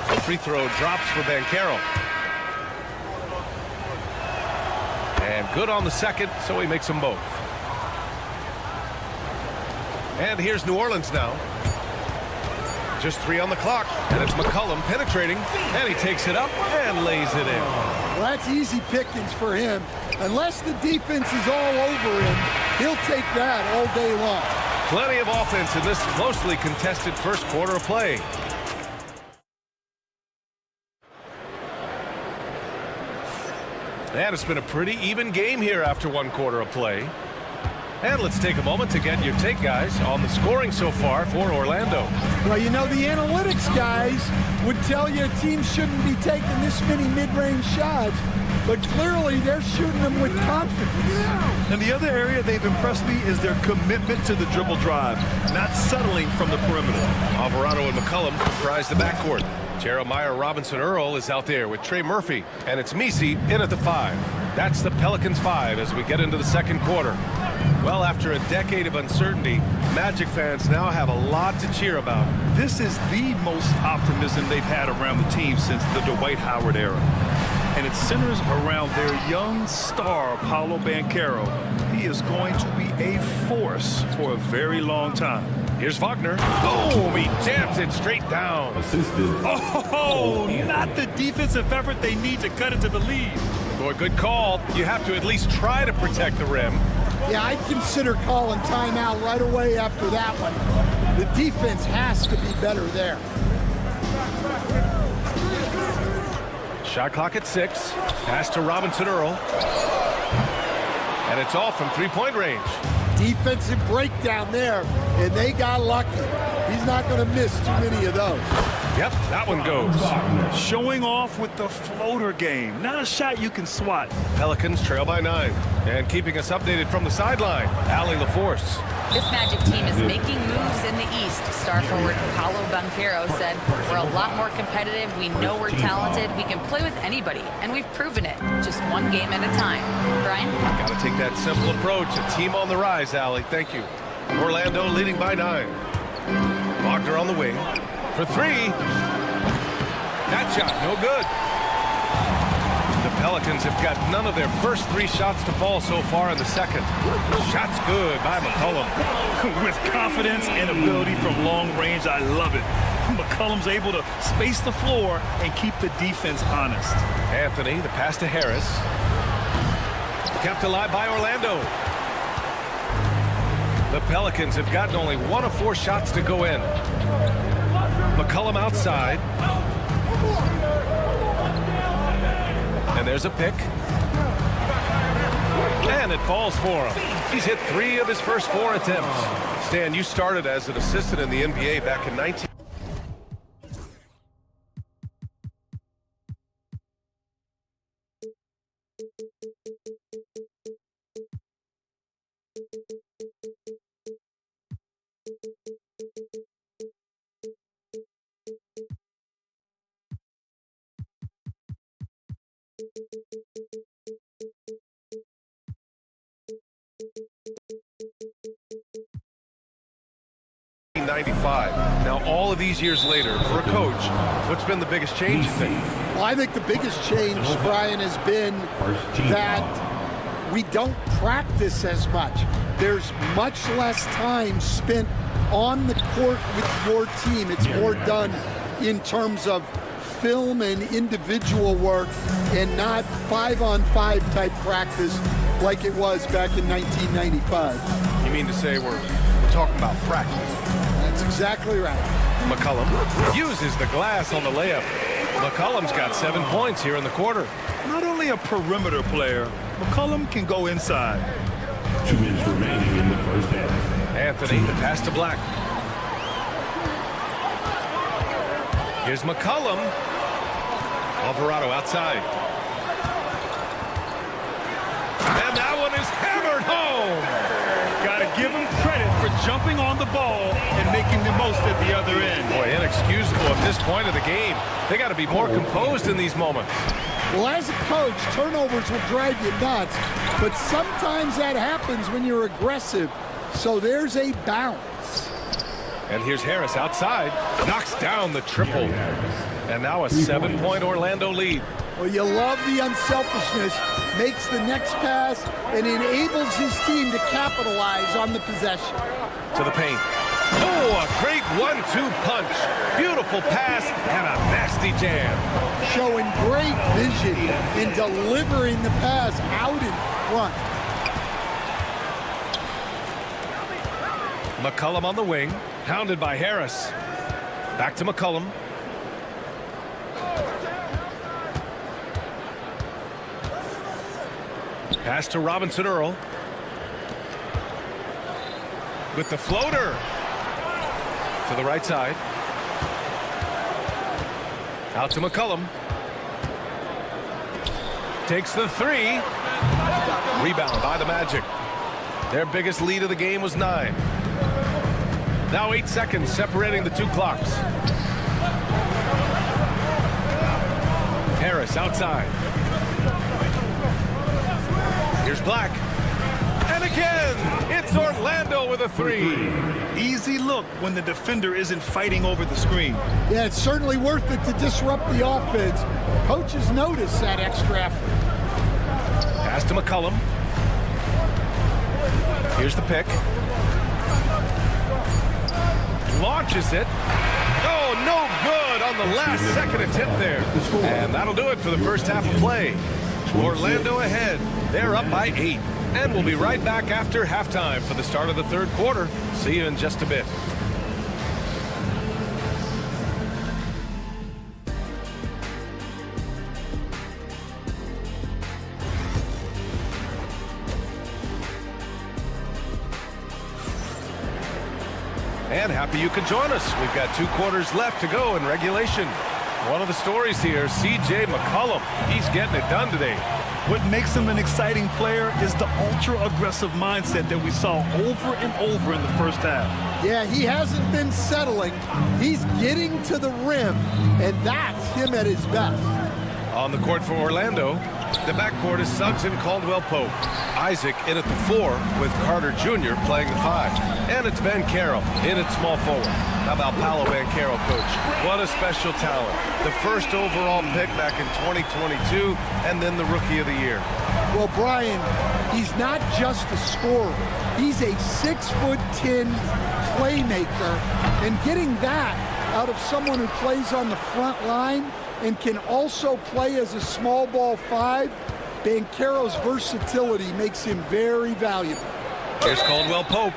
The free throw drops for Banchero. And good on the second, so he makes them both. And here's New Orleans now. Just 3 on the clock, and it's McCollum penetrating, and he takes it up and lays it in. Well, that's easy pickings for him. Unless the defense is all over him, he'll take that all day long. Plenty of offense in this closely contested first quarter of play. And it's been a pretty even game here after 1 quarter of play. And let's take a moment to get your take, guys, on the scoring so far for Orlando. Well, you know, the analytics guys would tell you a team shouldn't be taking this many mid-range shots, but clearly they're shooting them with confidence. And the other area they've impressed me is their commitment to the dribble drive, not settling from the perimeter. Alvarado and McCollum comprise the backcourt. Jeremiah Robinson-Earl is out there with Trey Murphy, and it's Messi in at the 5. That's the Pelicans 5 as we get into the second quarter. Well, after a decade of uncertainty, Magic fans now have a lot to cheer about. This is the most optimism they've had around the team since the Dwight Howard era. And it centers around their young star, Paolo Banchero. He is going to be a force for a very long time. Here's Wagner. Boom! He jams it straight down. Assisted. Oh, not the defensive effort they need to cut into the lead. Boy, good call. You have to at least try to protect the rim. Yeah, I'd consider calling timeout right away after that one. The defense has to be better there. Shot clock at 6. Pass to Robinson-Earl. And it's off from three-point range. Defensive breakdown there, and they got lucky. He's not going to miss too many of those. Yep, that one goes. Showing off with the floater game. Not a shot you can swat. Pelicans trail by 9. And keeping us updated from the sideline, Allie LaForce. This Magic team is making moves in the East. Star forward Paolo Banchero said, "We're a lot more competitive. We know we're talented. We can play with anybody, and we've proven it. Just one game at a time." Brian? Got to take that simple approach. A team on the rise, Allie. Thank you. Orlando leading by 9. Wagner on the wing for 3. That shot, no good. The Pelicans have got none of their first 3 shots to fall so far in the second. Shot's good by McCollum. With confidence and ability from long range, I love it. McCollum's able to space the floor and keep the defense honest. Anthony, the pass to Harris. Kept alive by Orlando. The Pelicans have gotten only 1 of 4 shots to go in. McCollum outside. And there's a pick. And it falls for him. He's hit 3 of his first 4 attempts. Stan, you started as an assistant in the NBA back in 19... '95. Now, all of these years later, for a coach, what's been the biggest change, you think? Well, I think the biggest change, Brian, has been that we don't practice as much. There's much less time spent on the court with your team. It's more done in terms of film and individual work and not 5-on-5 type practice like it was back in 1995. You mean to say we're talking about practice? That's exactly right. McCollum uses the glass on the layup. McCollum's got 7 points here in the quarter. Not only a perimeter player, McCollum can go inside. 2 minutes remaining in the first half. Anthony, the pass to Black. Here's McCollum. Alvarado outside. And that one is hammered home. Got to give him credit for jumping on the ball and making the most at the other end. Boy, inexcusable at this point of the game. They got to be more composed in these moments. Well, as a coach, turnovers will drive you nuts, but sometimes that happens when you're aggressive. So there's a balance. And here's Harris outside. Knocks down the triple. And now a 7-point Orlando lead. Well, you love the unselfishness, makes the next pass, and enables his team to capitalize on the possession. To the paint. Oh, a great 1-2 punch. Beautiful pass and a nasty jam. Showing great vision in delivering the pass out in front. McCollum on the wing, hounded by Harris. Back to McCollum. Pass to Robinson Earl. With the floater. To the right side. Out to McCollum. Takes the three. Rebound by the Magic. Their biggest lead of the game was 9. Now 8 seconds separating the two clocks. Harris outside. Here's Black. And again, it's Orlando with a 3. Easy look when the defender isn't fighting over the screen. Yeah, it's certainly worth it to disrupt the offense. Coaches notice that extra effort. Pass to McCollum. Here's the pick. Launches it. Oh, no good on the last second attempt there. And that'll do it for the first half of play. Orlando ahead. They're up by 8. And we'll be right back after halftime for the start of the third quarter. See you in just a bit. And happy you could join us. We've got 2 quarters left to go in regulation. One of the stories here, C.J. McCollum. He's getting it done today. What makes him an exciting player is the ultra-aggressive mindset that we saw over and over in the first half. Yeah, he hasn't been settling. He's getting to the rim, and that's him at his best. On the court for Orlando, the backcourt is Suggs and Caldwell-Pope. Isaac in at the 4 with Carter Jr. playing the 5. And it's Ben Carroll in at small forward. How about Paolo Banchero, coach? What a special talent. The first overall pick back in 2022, and then the Rookie of the Year. Well, Brian, he's not just a scorer. He's a 6'10" playmaker, and getting that out of someone who plays on the front line and can also play as a small ball 5, Banchero's versatility makes him very valuable. Here's Caldwell-Pope.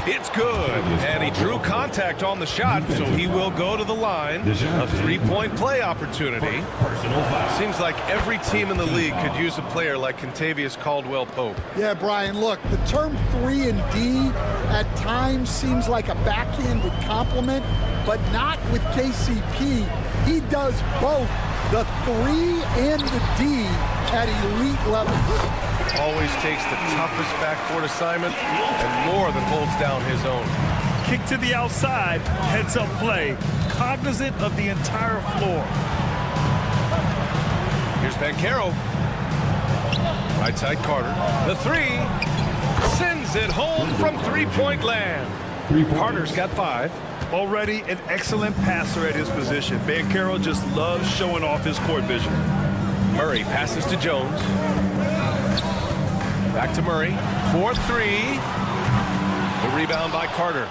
It's good. And he drew contact on the shot, so he will go to the line. A 3-point play opportunity. Seems like every team in the league could use a player like Kentavious Caldwell-Pope. Yeah, Brian, look, the term 3 and D at times seems like a backhanded compliment, but not with KCP. He does both the 3 and the D at elite levels. Always takes the toughest backcourt assignment and more than holds down his own. Kick to the outside, heads-up play, cognizant of the entire floor. Here's Banchero. Right side Carter. The 3 sends it home from 3-point land. Carter's got 5. Already an excellent passer at his position. Banchero just loves showing off his court vision. Murray passes to Jones. Back to Murray. 4-3. The rebound by Carter.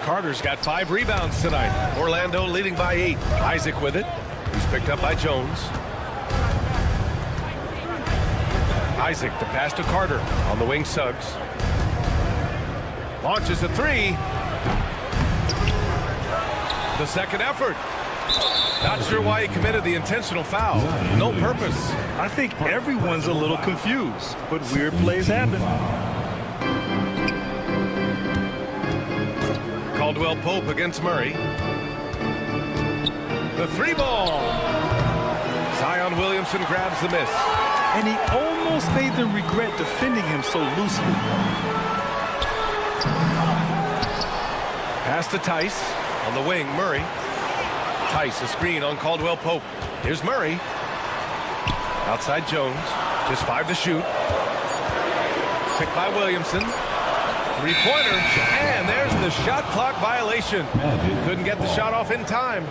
Carter's got 5 rebounds tonight. Orlando leading by 8. Isaac with it. He's picked up by Jones. Isaac, the pass to Carter. On the wing, Suggs. Launches a 3. The second effort. Not sure why he committed the intentional foul. No purpose. I think everyone's a little confused, but weird plays happen. Caldwell Pope against Murray. The 3-ball. Zion Williamson grabs the miss. And he almost made them regret defending him so loosely. Pass to Tice. On the wing, Murray. Tice, a screen on Caldwell Pope. Here's Murray. Outside Jones. Just 5 to shoot. Picked by Williamson. 3-pointer. And there's the shot clock violation. Couldn't get the shot off in time.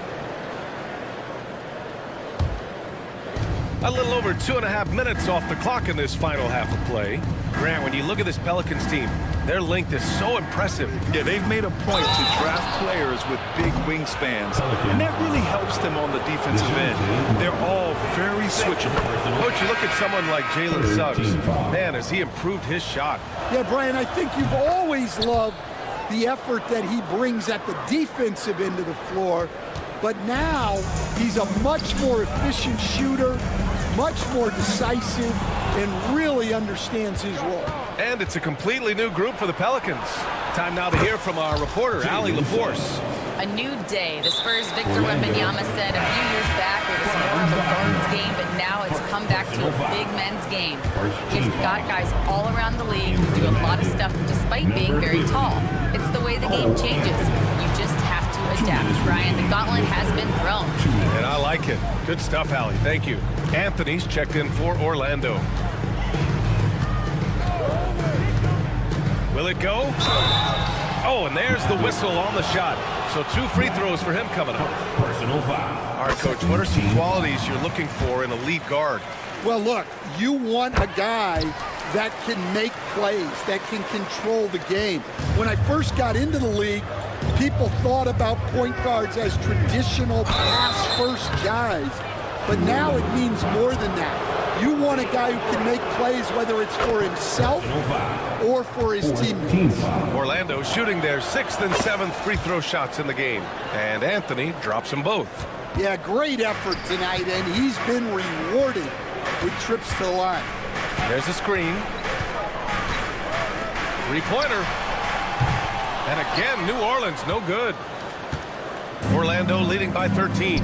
A little over 2.5 minutes off the clock in this final half of play. Grant, when you look at this Pelicans team, their length is so impressive. Yeah, they've made a point to draft players with big wingspans, and that really helps them on the defensive end. They're all very switchable. Coach, you look at someone like Jalen Suggs. Man, has he improved his shot. Yeah, Brian, I think you've always loved the effort that he brings at the defensive end of the floor, but now he's a much more efficient shooter, much more decisive, and really understands his role. And it's a completely new group for the Pelicans. Time now to hear from our reporter, Allie LaForce. A new day. The Spurs' Victor Wembanyama said a few years back it was more of a guards game, but now it's come back to a big men's game. You've got guys all around the league who do a lot of stuff despite being very tall. It's the way the game changes. You just have to adapt. Brian, the gauntlet has been thrown. And I like it. Good stuff, Allie. Thank you. Anthony's checked in for Orlando. Will it go? Oh, and there's the whistle on the shot. So 2 free throws for him coming up. Personal foul. All right, Coach, what are some qualities you're looking for in a lead guard? Well, look, you want a guy that can make plays, that can control the game. When I first got into the league, people thought about point guards as traditional pass-first guys, but now it means more than that. You want a guy who can make plays, whether it's for himself or for his teammates. Orlando shooting their 6th and 7th free throw shots in the game, and Anthony drops them both. Yeah, great effort tonight, and he's been rewarded with trips to the line. There's a screen. 3-pointer. And again, New Orleans, no good. Orlando leading by 13.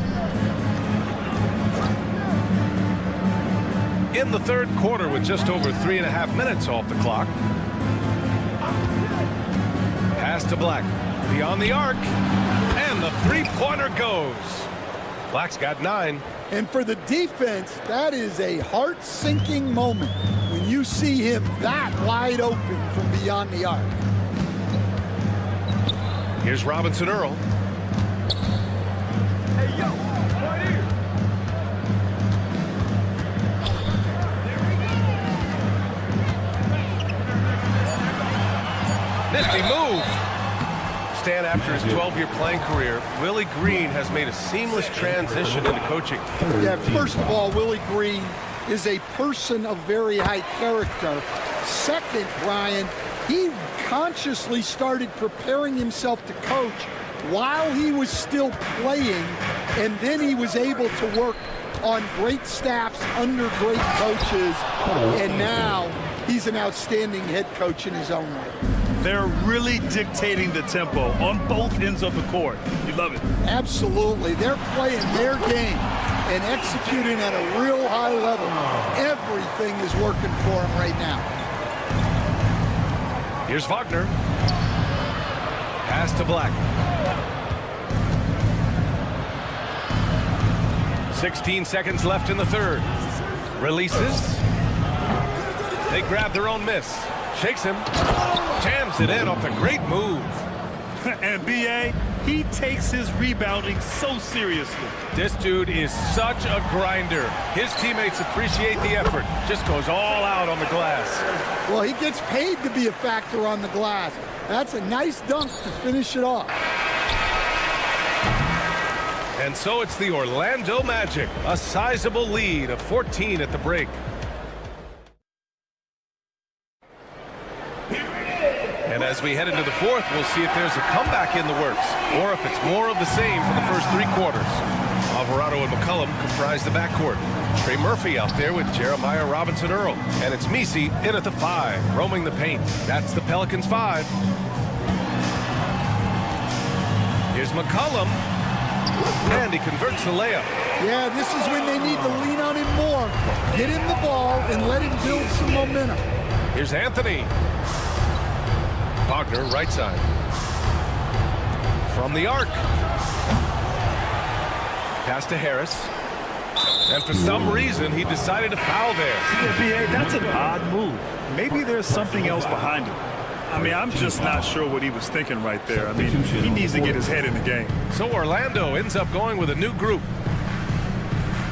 In the third quarter with just over 3.5 minutes off the clock. Pass to Black. Beyond the arc. And the 3-pointer goes. Black's got 9. And for the defense, that is a heart-sinking moment when you see him that wide open from beyond the arc. Here's Robinson Earl. Hey, yo, right here. Nifty move. Stan, after his 12-year playing career, Willie Green has made a seamless transition into coaching. Yeah, first of all, Willie Green is a person of very high character. Second, Brian, he consciously started preparing himself to coach while he was still playing, and then he was able to work on great staffs under great coaches, and now he's an outstanding head coach in his own right. They're really dictating the tempo on both ends of the court. You love it. Absolutely. They're playing their game and executing at a real high level. Everything is working for them right now. Here's Wagner. Pass to Black. 16 seconds left in the third. Releases. They grab their own miss. Shakes him. Jams it in off a great move. And B.A., He takes his rebounding so seriously. This dude is such a grinder. His teammates appreciate the effort. Just goes all out on the glass. Well, he gets paid to be a factor on the glass. That's a nice dunk to finish it off. And so it's the Orlando Magic, a sizable lead of 14 at the break. And as we head into the fourth, we'll see if there's a comeback in the works, or if it's more of the same for the first three quarters. Alvarado and McCollum comprise the backcourt. Trey Murphy out there with Jeremiah Robinson-Earl. And it's Messi in at the 5, roaming the paint. That's the Pelicans 5. Here's McCollum. And he converts the layup. Yeah, this is when they need to lean on him more. Get him the ball and let him build some momentum. Here's Anthony. Wagner, right side. From the arc. Pass to Harris. And for some reason, he decided to foul there. Yeah, that's an odd move. Maybe there's something else behind it. I mean, I'm just not sure what he was thinking right there. I mean, he needs to get his head in the game. So Orlando ends up going with a new group.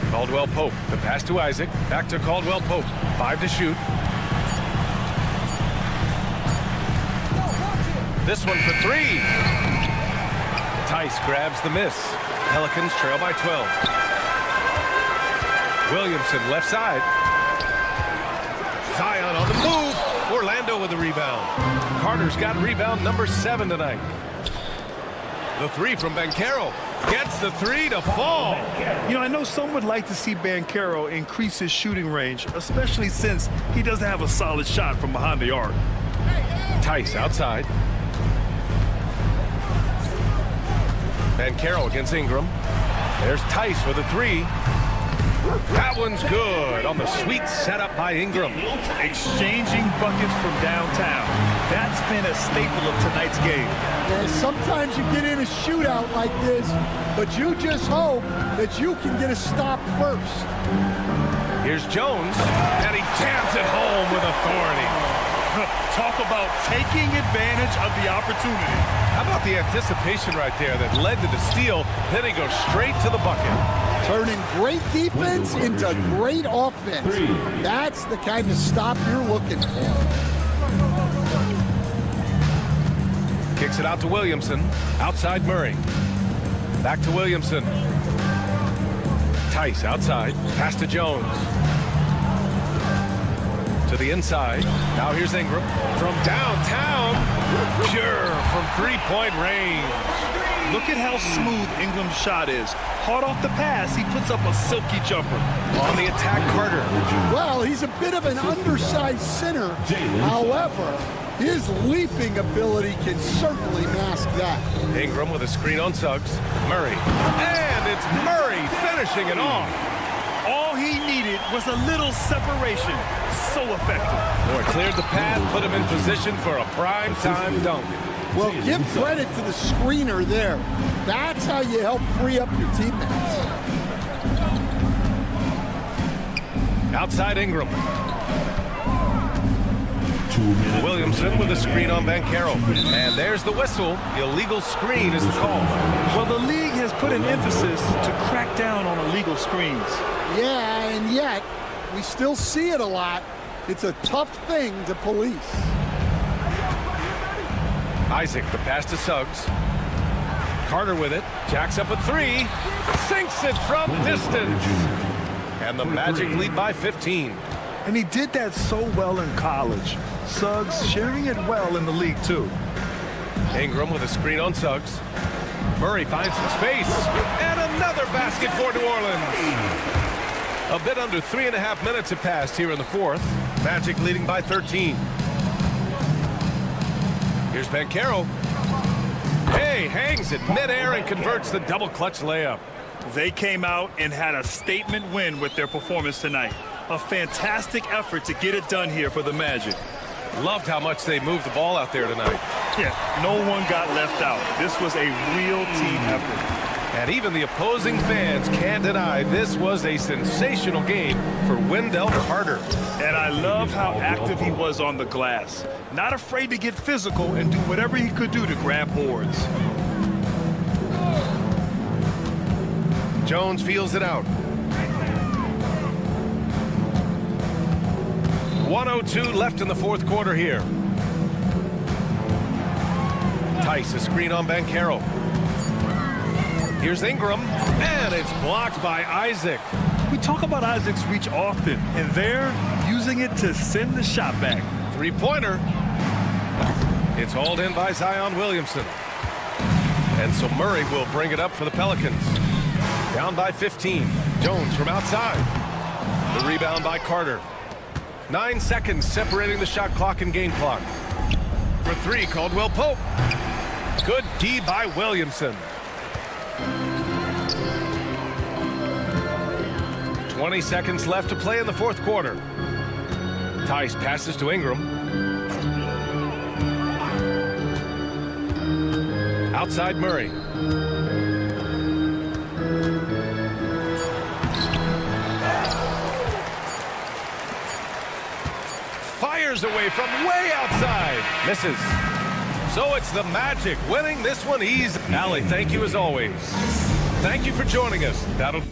Caldwell Pope, the pass to Isaac. Back to Caldwell Pope. 5 to shoot. This one for 3. Tice grabs the miss. Pelicans trail by 12. Williamson left side. Zion on the move. Orlando with the rebound. Carter's got rebound number 7 tonight. The 3 from Banchero. Gets the 3 to fall. You know, I know some would like to see Banchero increase his shooting range, especially since he doesn't have a solid shot from behind the arc. Tice outside. Banchero against Ingram. There's Tice with a 3. That one's good on the sweet setup by Ingram. Exchanging buckets from downtown. That's been a staple of tonight's game. And sometimes you get in a shootout like this, but you just hope that you can get a stop first. Here's Jones, and he jams it home with authority. Talk about taking advantage of the opportunity. How about the anticipation right there that led to the steal, then he goes straight to the bucket. Turning great defense into great offense. That's the kind of stop you're looking for. Kicks it out to Williamson. Outside Murray. Back to Williamson. Tice outside. Pass to Jones. To the inside. Now here's Ingram. From downtown. Pure from three-point range. Look at how smooth Ingram's shot is. Hard off the pass, he puts up a silky jumper. On the attack, Carter. Well, he's a bit of an undersized center. However, his leaping ability can certainly mask that. Ingram with a screen on Suggs. Murray. And it's Murray finishing it off. All he needed was a little separation. So effective. Boy, cleared the path, put him in position for a prime-time dunk. Well, give credit to the screener there. That's how you help free up your teammates. Outside Ingram. Williamson with a screen on Banchero. And there's the whistle. Illegal screen is the call. Well, the league has put an emphasis to crack down on illegal screens. Yeah, and yet, we still see it a lot. It's a tough thing to police. Isaac, the pass to Suggs. Carter with it. Jacks up a 3. Sinks it from distance. And the Magic lead by 15. And he did that so well in college. Suggs sharing it well in the league, too. Ingram with a screen on Suggs. Murray finds some space. And another basket for New Orleans. A bit under 3.5 minutes have passed here in the fourth. Magic leading by 13. Here's Banchero. Hey, hangs it midair and converts the double clutch layup. They came out and had a statement win with their performance tonight. A fantastic effort to get it done here for the Magic. Loved how much they moved the ball out there tonight. Yeah, no one got left out. This was a real team effort. And even the opposing fans can't deny this was a sensational game for Wendell Carter. And I love how active he was on the glass. Not afraid to get physical and do whatever he could do to grab boards. Jones feels it out. 1:02 left in the fourth quarter here. Tice, a screen on Banchero. Here's Ingram, and it's blocked by Isaac. We talk about Isaac's reach often, and they're using it to send the shot back. Three-pointer. It's hauled in by Zion Williamson. And so Murray will bring it up for the Pelicans. Down by 15. Jones from outside. The rebound by Carter. 9 seconds separating the shot clock and game clock. For three, Caldwell Pope. Good D by Williamson. 20 seconds left to play in the fourth quarter. Tice passes to Ingram. Outside Murray. Fires away from way outside. Misses. So it's the Magic winning this one easy. Allie, thank you as always. Thank you for joining us. That'll...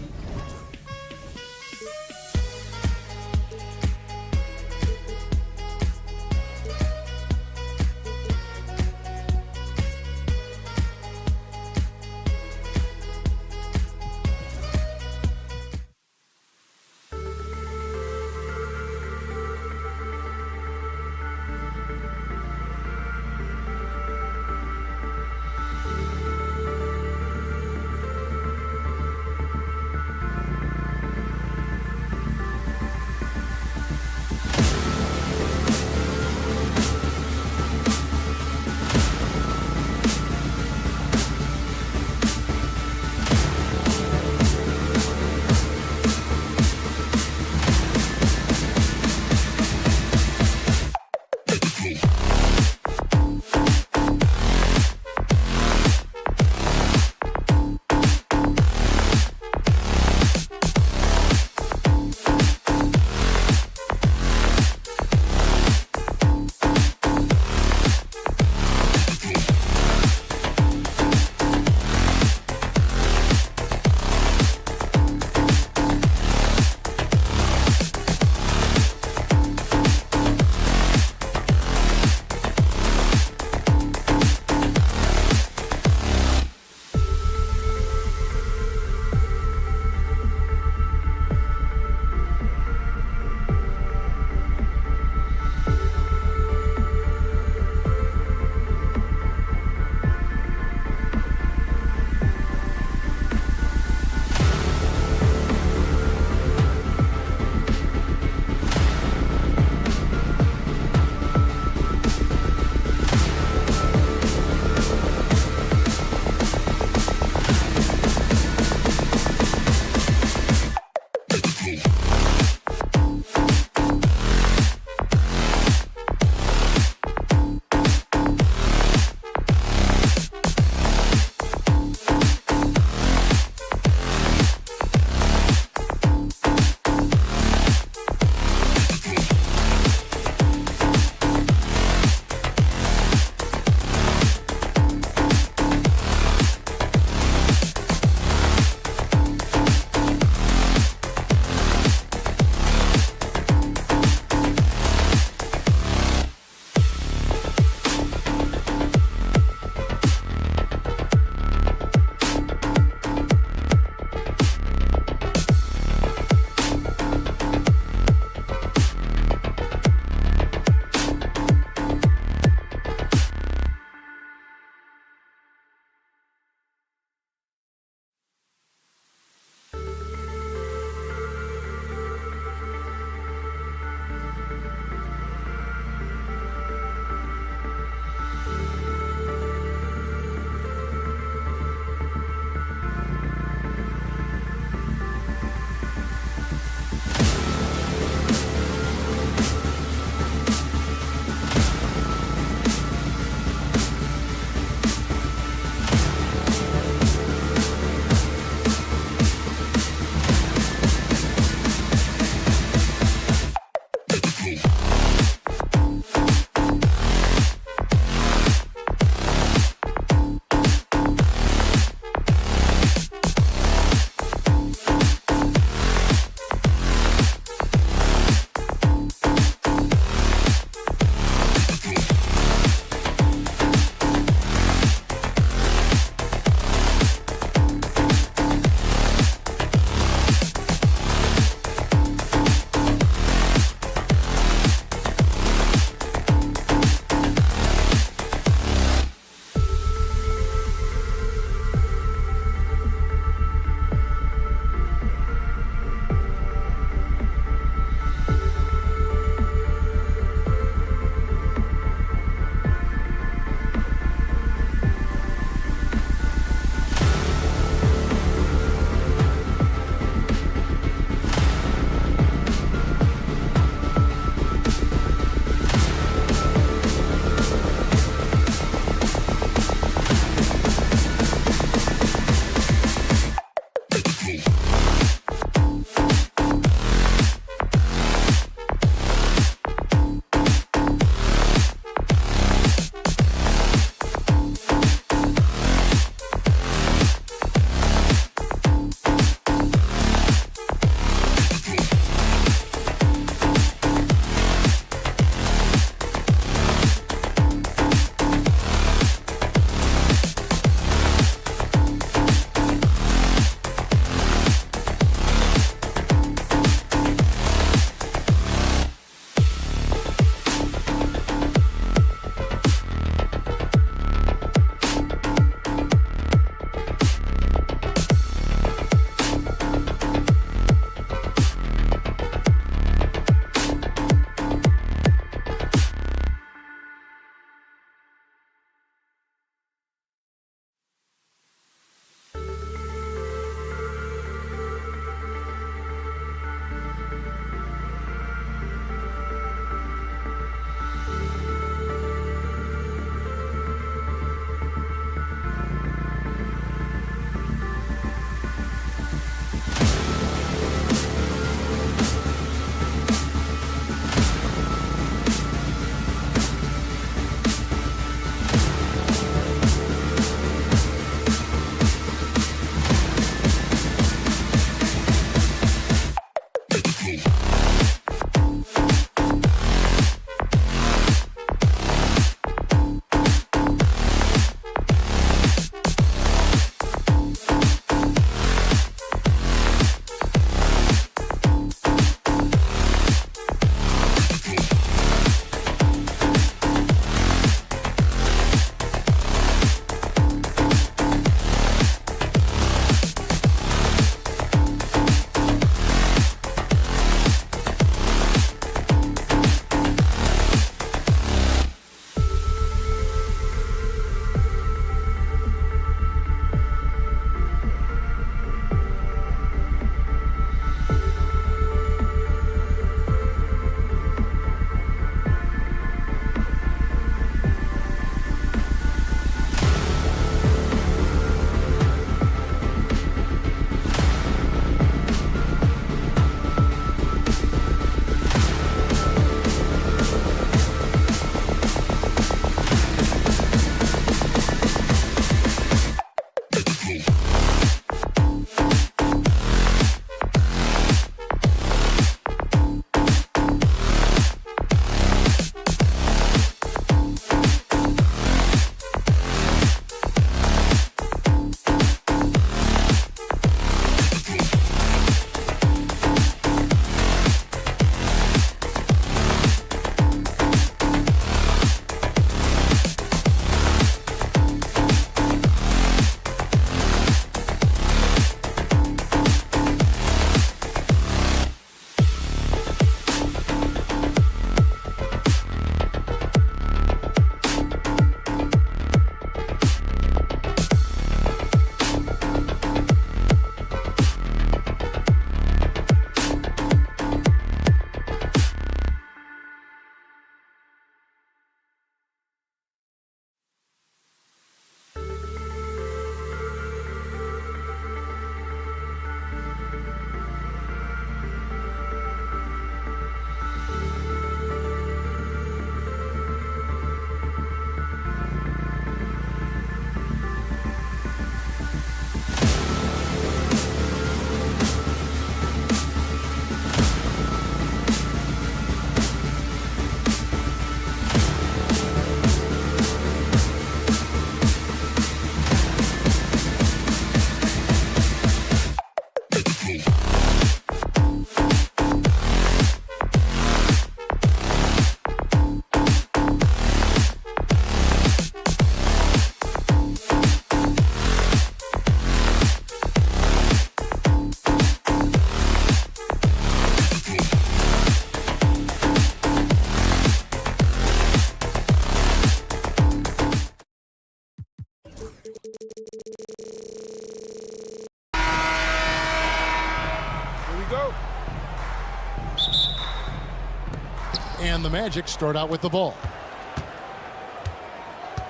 And the Magic start out with the ball.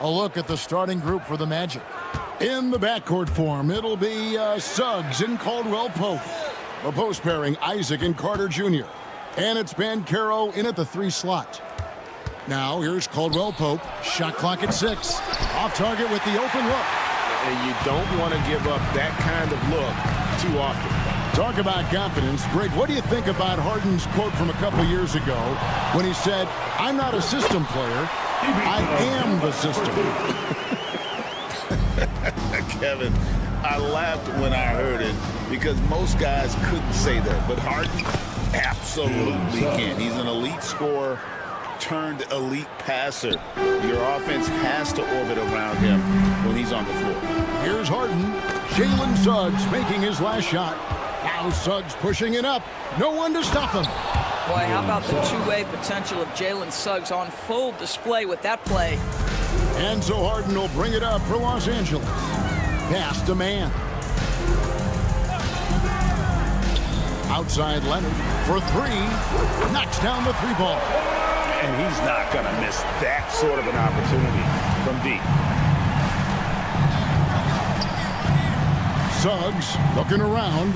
A look at the starting group for the Magic. In the backcourt form, it'll be Suggs and Caldwell Pope. The post pairing, Isaac and Carter Jr. And it's Banchero in at the 3 slot. Now here's Caldwell Pope. Shot clock at 6. Off target with the open look. And you don't want to give up that kind of look too often. Talk about confidence. Greg, what do you think about Harden's quote from a couple years ago when he said, "I'm not a system player, I am the system"? Kevin, I laughed when I heard it because most guys couldn't say that, but Harden absolutely can. He's an elite scorer turned elite passer. Your offense has to orbit around him when he's on the floor. Here's Harden. Jalen Suggs making his last shot. Now Suggs pushing it up. No one to stop him. Boy, how about the two-way potential of Jalen Suggs on full display with that play. And so Harden will bring it up for Los Angeles. Pass to Man. Outside Leonard for 3. Knocks down the 3 ball. And he's not going to miss that sort of an opportunity from deep. Suggs looking around.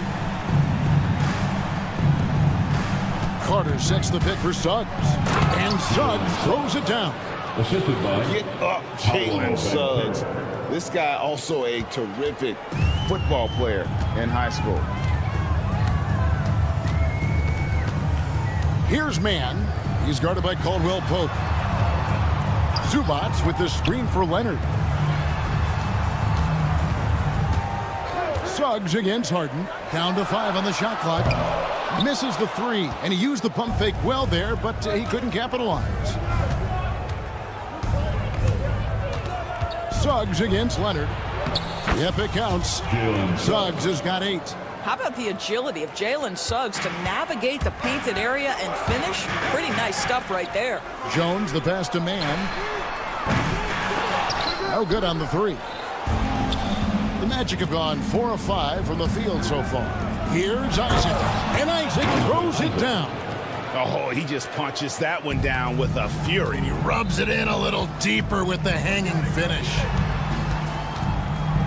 Carter sets the pick for Suggs. And Suggs throws it down. Assisted by Get up, Jalen Suggs. This guy also a terrific football player in high school. Here's Man. He's guarded by Caldwell Pope. Zubats with the screen for Leonard. Suggs against Harden. Down to 5 on the shot clock. Misses the 3, and he used the pump fake well there, but he couldn't capitalize. Suggs against Leonard. Yep, it counts. Suggs has got 8. How about the agility of Jalen Suggs to navigate the painted area and finish? Pretty nice stuff right there. Jones, the pass to Man. No good on the 3. The Magic have gone 4 of 5 from the field so far. Here's Isaac, and Isaac throws it down. Oh, he just punches that one down with a fury. He rubs it in a little deeper with the hanging finish.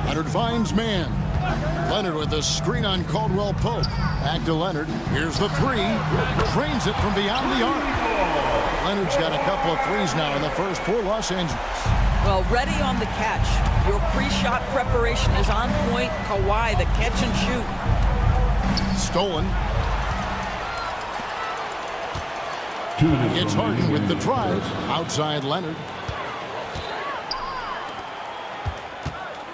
Leonard finds Man. Leonard with a screen on Caldwell Pope. Back to Leonard. Here's the 3. Trains it from beyond the arc. Leonard's got a couple of threes now in the first for Los Angeles. Well, ready on the catch. Your pre-shot preparation is on point. Kawhi, the catch and shoot. Stolen. Gets Harden with the drive. Outside Leonard.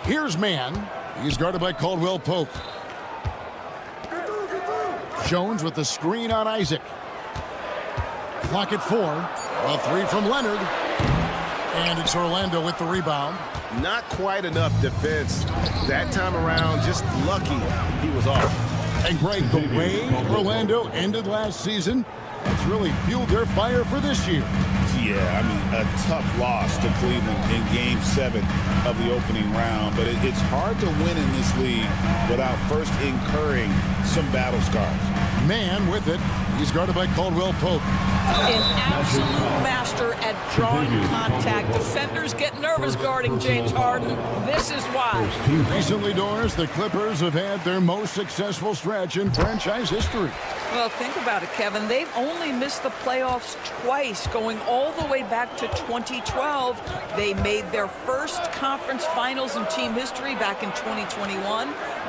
Here's Man. He's guarded by Caldwell Pope. Jones with the screen on Isaac. Clock at 4. A 3 from Leonard. And it's Orlando with the rebound. Not quite enough defense that time around. Just lucky he was off. And Greg, the way Orlando ended last season, it's really fueled their fire for this year. Yeah, I mean, a tough loss to Cleveland in Game 7 of the opening round. But it's hard to win in this league without first incurring some battle scars. Man with it. He's guarded by Caldwell Pope. An absolute master at drawing contact. Defenders get nervous guarding James Harden. This is why. Recently, Doris, the Clippers have had their most successful stretch in franchise history. Well, think about it, Kevin. They've only missed the playoffs twice, going all the way back to 2012. They made their first conference finals in team history back in 2021.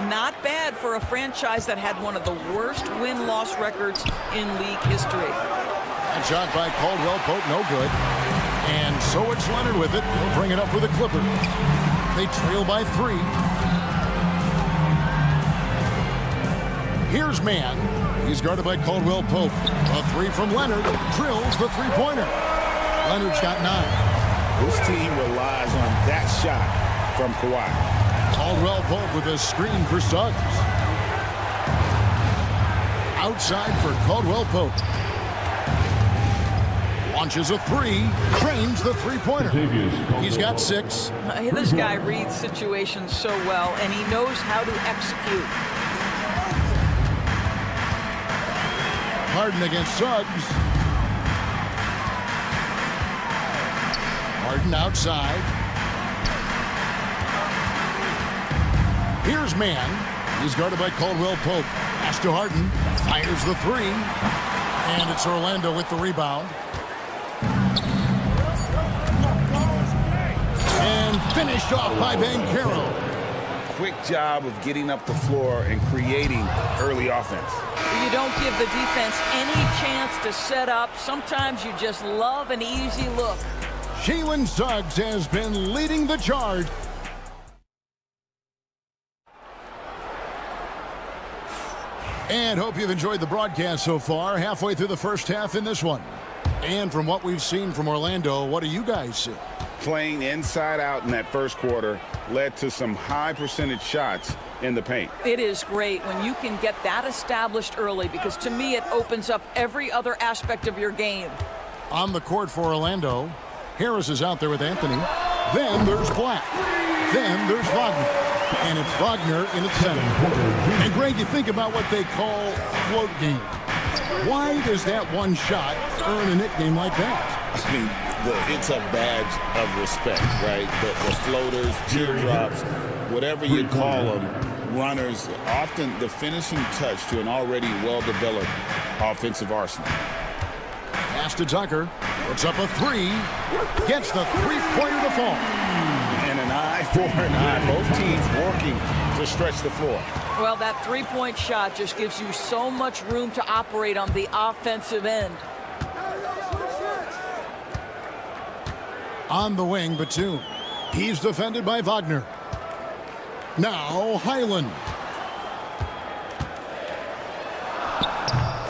Not bad for a franchise that had one of the worst win-loss records in league history. And shot by Caldwell Pope, no good. And so it's Leonard with it. He'll bring it up for the Clippers. They trail by 3. Here's Man. He's guarded by Caldwell Pope. A 3 from Leonard. Drills the 3-pointer. Leonard's got 9. This team relies on that shot from Kawhi. Caldwell Pope with a screen for Suggs. Outside for Caldwell Pope. Launches a 3. Trains the 3-pointer. He's got 6. This guy reads situations so well, and he knows how to execute. Harden against Suggs. Harden outside. Here's Mann. He's guarded by Caldwell Pope. Pass to Harden. Fires the three. And it's Orlando with the rebound. And finished off by Banchero. Quick job of getting up the floor and creating early offense. You don't give the defense any chance to set up. Sometimes you just love an easy look. Jalen Suggs has been leading the charge. And hope you've enjoyed the broadcast so far. Halfway through the first half in this one. And from what we've seen from Orlando, what do you guys see? Playing inside out in that first quarter led to some high percentage shots in the paint. It is great when you can get that established early, because to me it opens up every other aspect of your game. On the court for Orlando, Harris is out there with Anthony. Then there's Black. Then there's Wagner. And it's Wagner in its center. And Greg, you think about what they call float game. Why does that one shot earn a nickname like that? I mean, it's a badge of respect, right? The floaters, teardrops, whatever you call them, runners, often the finishing touch to an already well-developed offensive arsenal. Pass to Tucker. Puts up a three. Gets the three-pointer to fall. And an eye for an eye. Both teams working to stretch the floor. Well, that three-point shot just gives you so much room to operate on the offensive end. On the wing, Batum. He's defended by Wagner. Now Highland.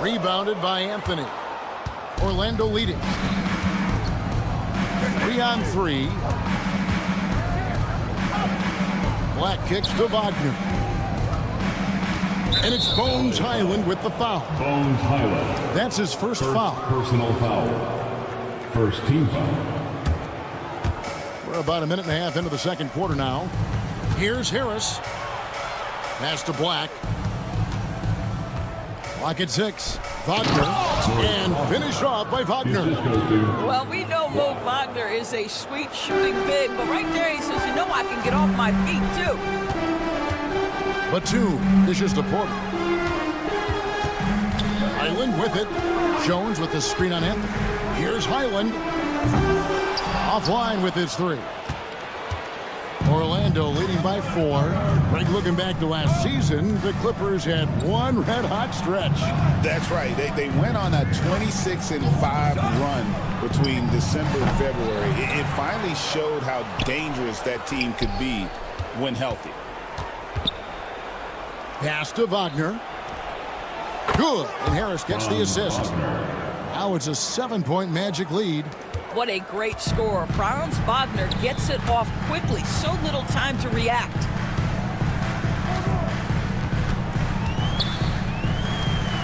Rebounded by Anthony. Orlando leading. 3-on-3. Black kicks to Wagner. And it's Bones Highland with the foul. Bones Highland. That's his first foul. Personal foul. First team foul. We're about a minute and a half into the second quarter now. Here's Harris. Pass to Black. Black at 6. Wagner. And finished off by Wagner. Well, we know Mo Wagner is a sweet shooting big, but right there he says, you know, I can get off my feet too. Batum dishes to Porter. Highland with it. Jones with the screen on Anthony. Here's Highland. Offline with his three. Orlando leading by 4. Greg, looking back to last season, the Clippers had one red-hot stretch. That's right. They went on a 26-5 run between December and February. It finally showed how dangerous that team could be when healthy. Pass to Wagner. Good. And Harris gets the assist. Now it's a 7-point Magic lead. What a great score. Franz Wagner gets it off quickly. So little time to react.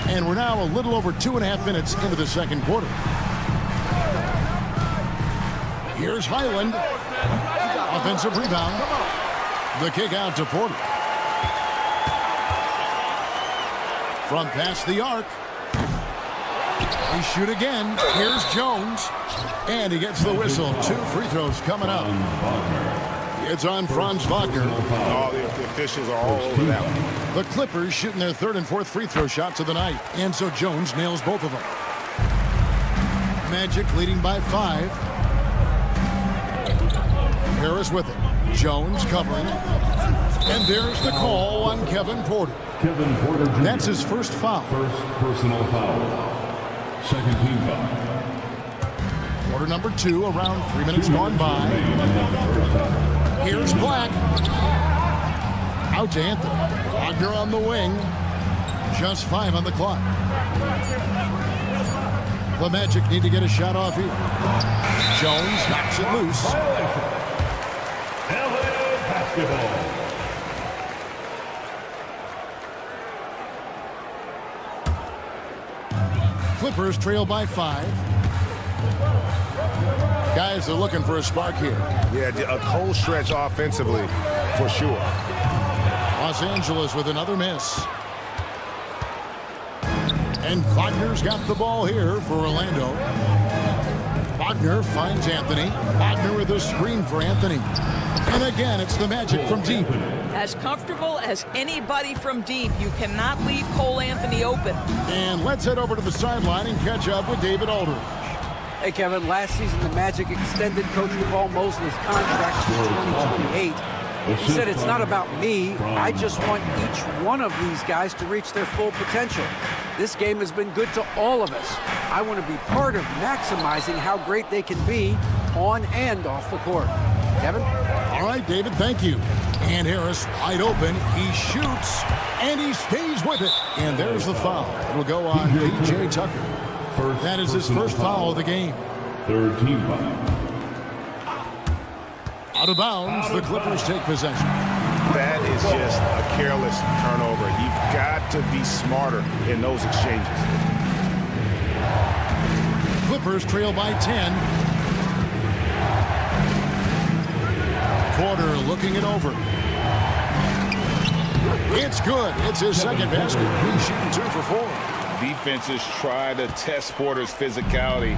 And we're now a little over 2.5 minutes into the second quarter. Here's Highland. Offensive rebound. The kick out to Porter. From past the arc. He shoot again. Here's Jones. And he gets the whistle. 2 free throws coming up. It's on Franz Wagner. All the officials are all over that one. The Clippers shooting their 3rd and 4th free throw shots of the night. And so Jones nails both of them. Magic leading by 5. Harris with it. Jones covering. And there's the call on Kevin Porter. Kevin Porter Jr. That's his first foul. First personal foul. Second team foul. Quarter number 2, around 3 minutes gone by. Here's Black. Out to Anthony. Wagner on the wing. Just 5 on the clock. The Magic need to get a shot off here. Jones knocks it loose. LA basketball. Clippers trail by 5. Guys are looking for a spark here. Yeah, a cold stretch offensively, for sure. Los Angeles with another miss. And Wagner's got the ball here for Orlando. Wagner finds Anthony. Wagner with a screen for Anthony. And again, it's the Magic from deep. As comfortable as anybody from deep. You cannot leave Cole Anthony open. And let's head over to the sideline and catch up with David Aldridge. Hey, Kevin, last season the Magic extended Coach Paul Mosley's contract to 2028. He said, it's not about me. I just want each one of these guys to reach their full potential. This game has been good to all of us. I want to be part of maximizing how great they can be on and off the court. Kevin? All right, David, thank you. And Harris wide open. He shoots, and he stays with it. And there's the foul. It'll go on P.J. Tucker. That is his first foul of the game. Third team foul. Out of bounds, the Clippers take possession. That is just a careless turnover. You've got to be smarter in those exchanges. Clippers trail by 10. Porter looking it over. It's good. It's his second basket. He's shooting 2 for 4. Defenses try to test Porter's physicality,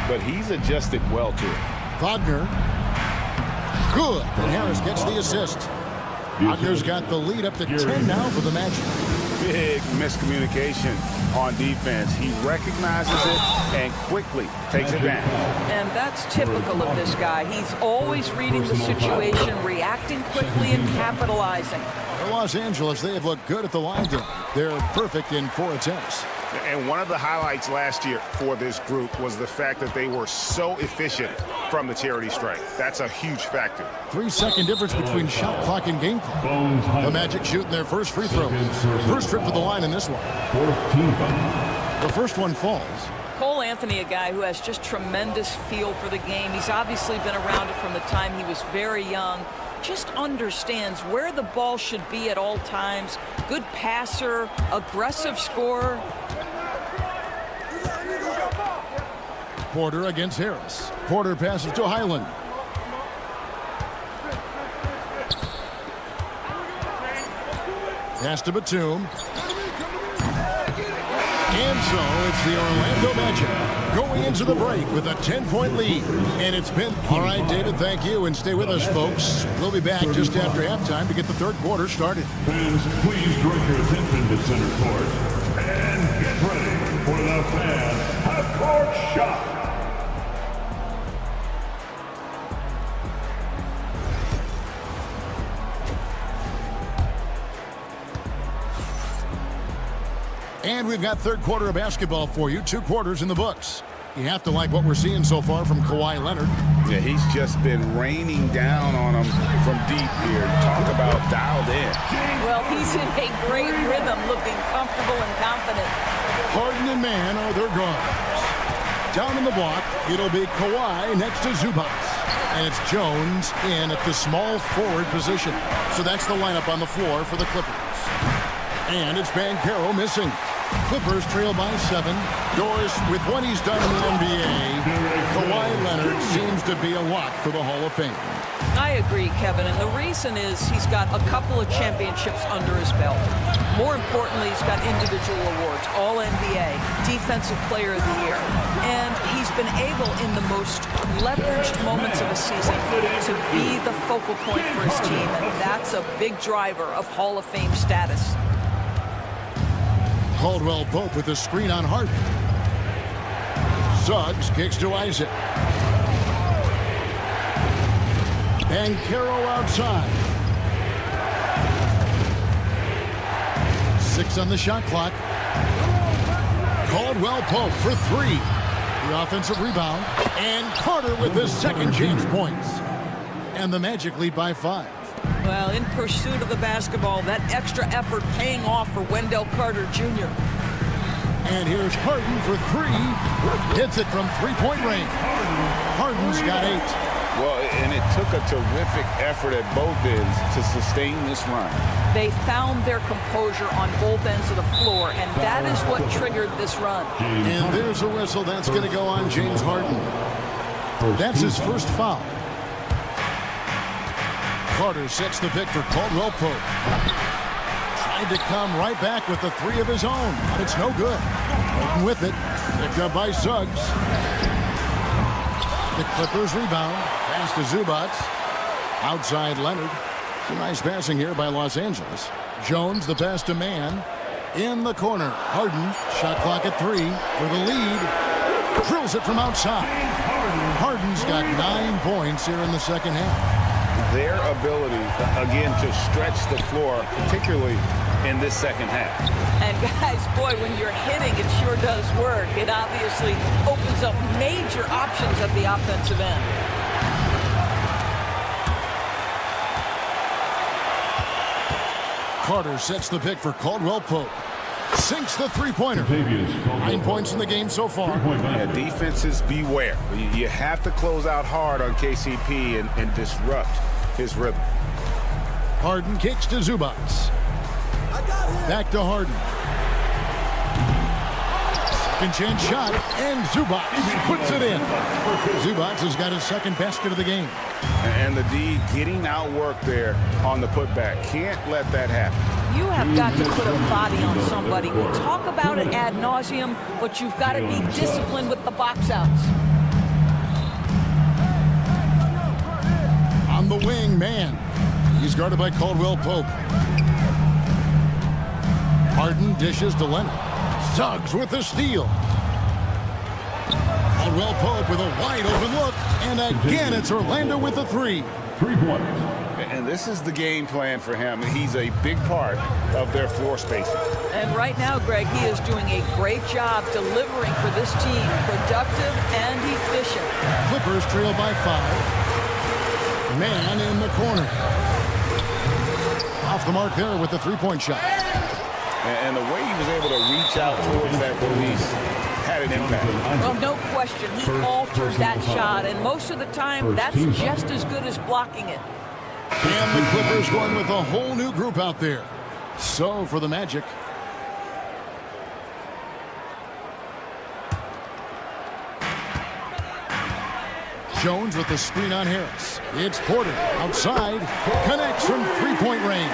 but he's adjusted well to it. Wagner. Good. And Harris gets the assist. Wagner's got the lead up to 10 now for the Magic. Big miscommunication on defense. He recognizes it and quickly takes advantage. And that's typical of this guy. He's always reading the situation, reacting quickly, and capitalizing. For Los Angeles, they have looked good at the line tonight. They're perfect in 4 attempts. And one of the highlights last year for this group was the fact that they were so efficient from the charity stripe. That's a huge factor. 3-second difference between shot clock and game clock. The Magic shooting their first free throw. First trip to the line in this one. The first one falls. Cole Anthony, a guy who has just tremendous feel for the game. He's obviously been around it from the time he was very young. Just understands where the ball should be at all times. Good passer, aggressive scorer. Porter against Harris. Porter passes to Highland. Pass to Batum. And so it's the Orlando Magic going into the break with a 10-point lead. And it's been... All right, David, thank you. And stay with us, folks. We'll be back just after halftime to get the third quarter started. Fans, please direct your attention to center court. And get ready for the fan half-court shot. And we've got third quarter of basketball for you. 2 quarters in the books. You have to like what we're seeing so far from Kawhi Leonard. Yeah, he's just been raining down on him from deep here. Talk about dialed in. Well, he's in a great rhythm, looking comfortable and confident. Harden and Man are their guards. Down in the block, it'll be Kawhi next to Zubac. And it's Jones in at the small forward position. So that's the lineup on the floor for the Clippers. And it's Banchero missing. Clippers trail by 7. Doris, with what he's done in the NBA, Kawhi Leonard seems to be a lock for the Hall of Fame. I agree, Kevin, and the reason is he's got a couple of championships under his belt. More importantly, he's got individual awards, All-NBA, Defensive Player of the Year, and he's been able in the most leveraged moments of a season to be the focal point for his team, and that's a big driver of Hall of Fame status. Caldwell Pope with the screen on Harden. Suggs kicks to Isaac. Banchero outside. 6 on the shot clock. Caldwell Pope for 3. The offensive rebound. And Carter with his second chance points. And the Magic lead by 5. Well, in pursuit of the basketball, that extra effort paying off for Wendell Carter Jr. And here's Harden for 3. Hits it from 3-point range. Harden's got 8. Well, and it took a terrific effort at both ends to sustain this run. They found their composure on both ends of the floor, and that is what triggered this run. And there's a whistle. That's going to go on James Harden. That's his first foul. Carter sets the pick for Caldwell Pope. Tried to come right back with the 3 of his own, but it's no good. Harden with it. Picked up by Suggs. The Clippers rebound. Pass to Zubats. Outside Leonard. Some nice passing here by Los Angeles. Jones, the pass to Mann. In the corner. Harden. Shot clock at 3 for the lead. Drills it from outside. Harden's got 9 points here in the second half. Their ability, again, to stretch the floor, particularly in this second half. And guys, boy, when you're hitting, it sure does work. It obviously opens up major options at the offensive end. Carter sets the pick for Caldwell Pope. Sinks the three-pointer. 9 points in the game so far. Yeah, defenses, beware. You have to close out hard on KCP and disrupt his rhythm. Harden kicks to Zubats. Back to Harden. Second chance shot, and Zubats puts it in. Zubats has got his second basket of the game. And the D getting outworked there on the putback. Can't let that happen. You have got to put a body on somebody. We talk about it ad nauseum, but you've got to be disciplined with the box outs. On the wing, man. He's guarded by Caldwell Pope. Harden dishes to Leonard. Suggs with the steal. Caldwell Pope with a wide open look. And again, it's Orlando with the 3. 3 points. And this is the game plan for him. He's a big part of their floor spacing. And right now, Greg, he is doing a great job delivering for this team. Productive and efficient. Clippers trail by 5. Man in the corner. Off the mark there with the three-point shot. And the way he was able to reach out towards that release had an impact. Well, no question. He altered that shot, and most of the time, that's just as good as blocking it. And the Clippers going with a whole new group out there. So for the Magic. Jones with the screen on Harris. It's Porter outside. Connects from three-point range.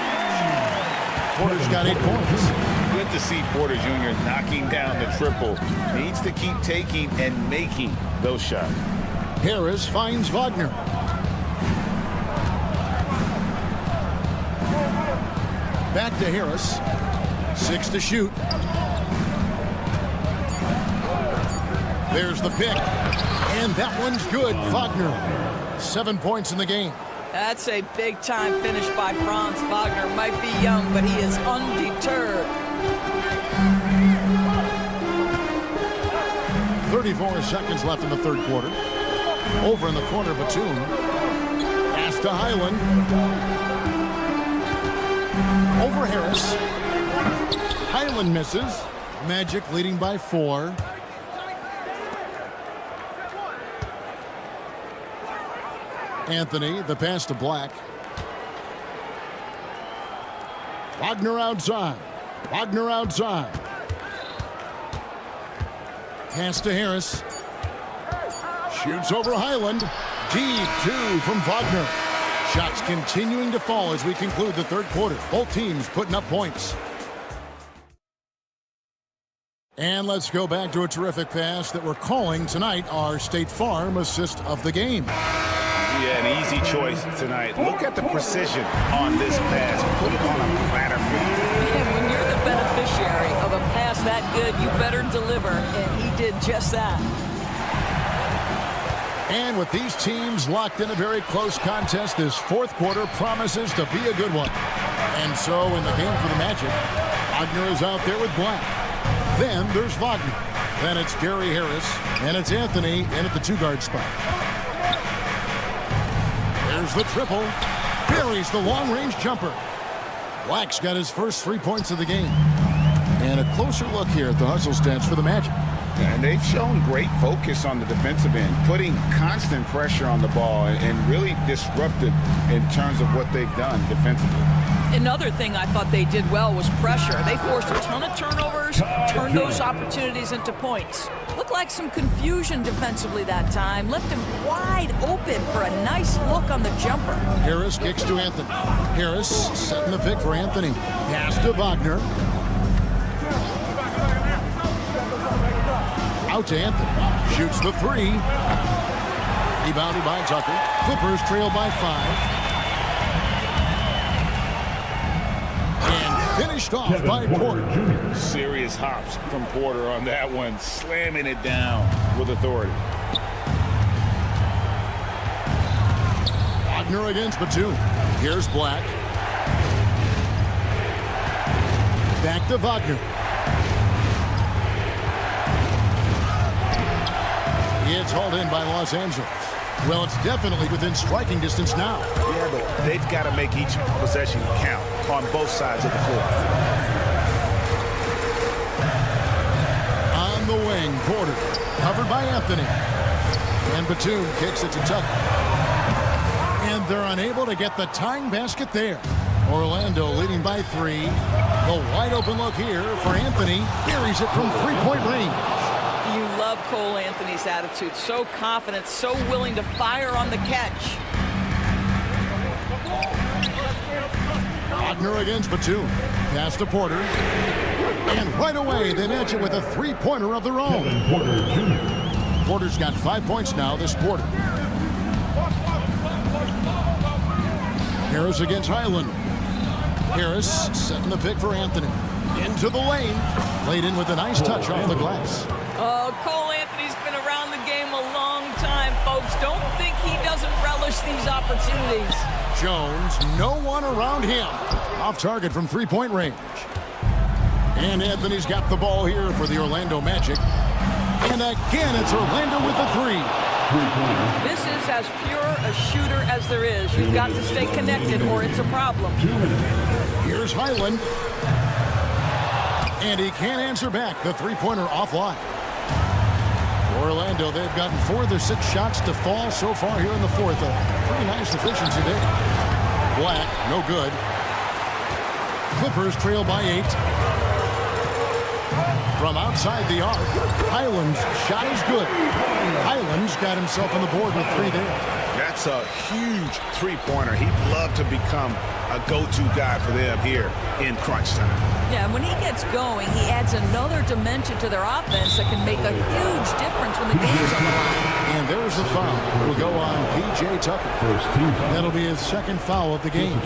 Porter's got 8 points. Good to see Porter Jr. knocking down the triple. Needs to keep taking and making those shots. Harris finds Wagner. Back to Harris. 6 to shoot. There's the pick. And that one's good. Wagner. 7 points in the game. That's a big-time finish by Franz Wagner. Might be young, but he is undeterred. 34 seconds left in the third quarter. Over in the corner, Batum. Pass to Highland. Over Harris. Highland misses. Magic leading by 4. Anthony, the pass to Black. Wagner outside. Wagner outside. Pass to Harris. Shoots over Highland. Deep 2 from Wagner. Shots continuing to fall as we conclude the third quarter. Both teams putting up points. And let's go back to a terrific pass that we're calling tonight our State Farm assist of the game. Yeah, an easy choice tonight. Look at the precision on this pass. Put it on a platter. And when you're the beneficiary of a pass that good, you better deliver, and he did just that. And with these teams locked in a very close contest, this fourth quarter promises to be a good one. And so in the game for the Magic, Wagner is out there with Black. Then there's Wagner. Then it's Gary Harris, and it's Anthony in at the 2-guard spot. There's the triple. Buries the long-range jumper. Black's got his first 3 points of the game. And a closer look here at the hustle stats for the Magic. And they've shown great focus on the defensive end, putting constant pressure on the ball and really disruptive in terms of what they've done defensively. Another thing I thought they did well was pressure. They forced a ton of turnovers, turned those opportunities into points. Looked like some confusion defensively that time. Left him wide open for a nice look on the jumper. Harris kicks to Anthony. Harris setting the pick for Anthony. Pass to Wagner. Out to Anthony. Shoots the 3. Rebounded by Tucker. Clippers trail by 5. And finished off by Porter. Serious hops from Porter on that one, slamming it down with authority. Wagner against Batum. Here's Black. Back to Wagner. It's hauled in by Los Angeles. Well, it's definitely within striking distance now. Yeah, but they've got to make each possession count on both sides of the floor. On the wing, Porter. Covered by Anthony. And Batum kicks it to Tucker. And they're unable to get the tying basket there. Orlando leading by 3. The wide open look here for Anthony. Buries it from three-point range. You love Cole Anthony's attitude. So confident, so willing to fire on the catch. Wagner against Batum. Pass to Porter. And right away, they match it with a three-pointer of their own. Porter's got 5 points now this quarter. Harris against Highland. Harris setting the pick for Anthony. Into the lane. Laid in with a nice touch off the glass. Oh, Cole Anthony's been around the game a long time, folks. Don't think he doesn't relish these opportunities. Jones, no one around him. Off target from three-point range. And Anthony's got the ball here for the Orlando Magic. And again, it's Orlando with the 3. This is as pure a shooter as there is. You've got to stay connected or it's a problem. Here's Highland. And he can't answer back. The three-pointer offline. Orlando, they've gotten 4 of their 6 shots to fall so far here in the fourth. A pretty nice efficiency there. Black, no good. Clippers trail by 8. From outside the arc, Highland's shot is good. Highland's got himself on the board with 3 there. That's a huge three-pointer. He'd love to become a go-to guy for them here in crunch time. Yeah, when he gets going, he adds another dimension to their offense that can make a huge difference when the game's on the line. And there's the foul. Will go on P.J. Tucker. That'll be his second foul of the game.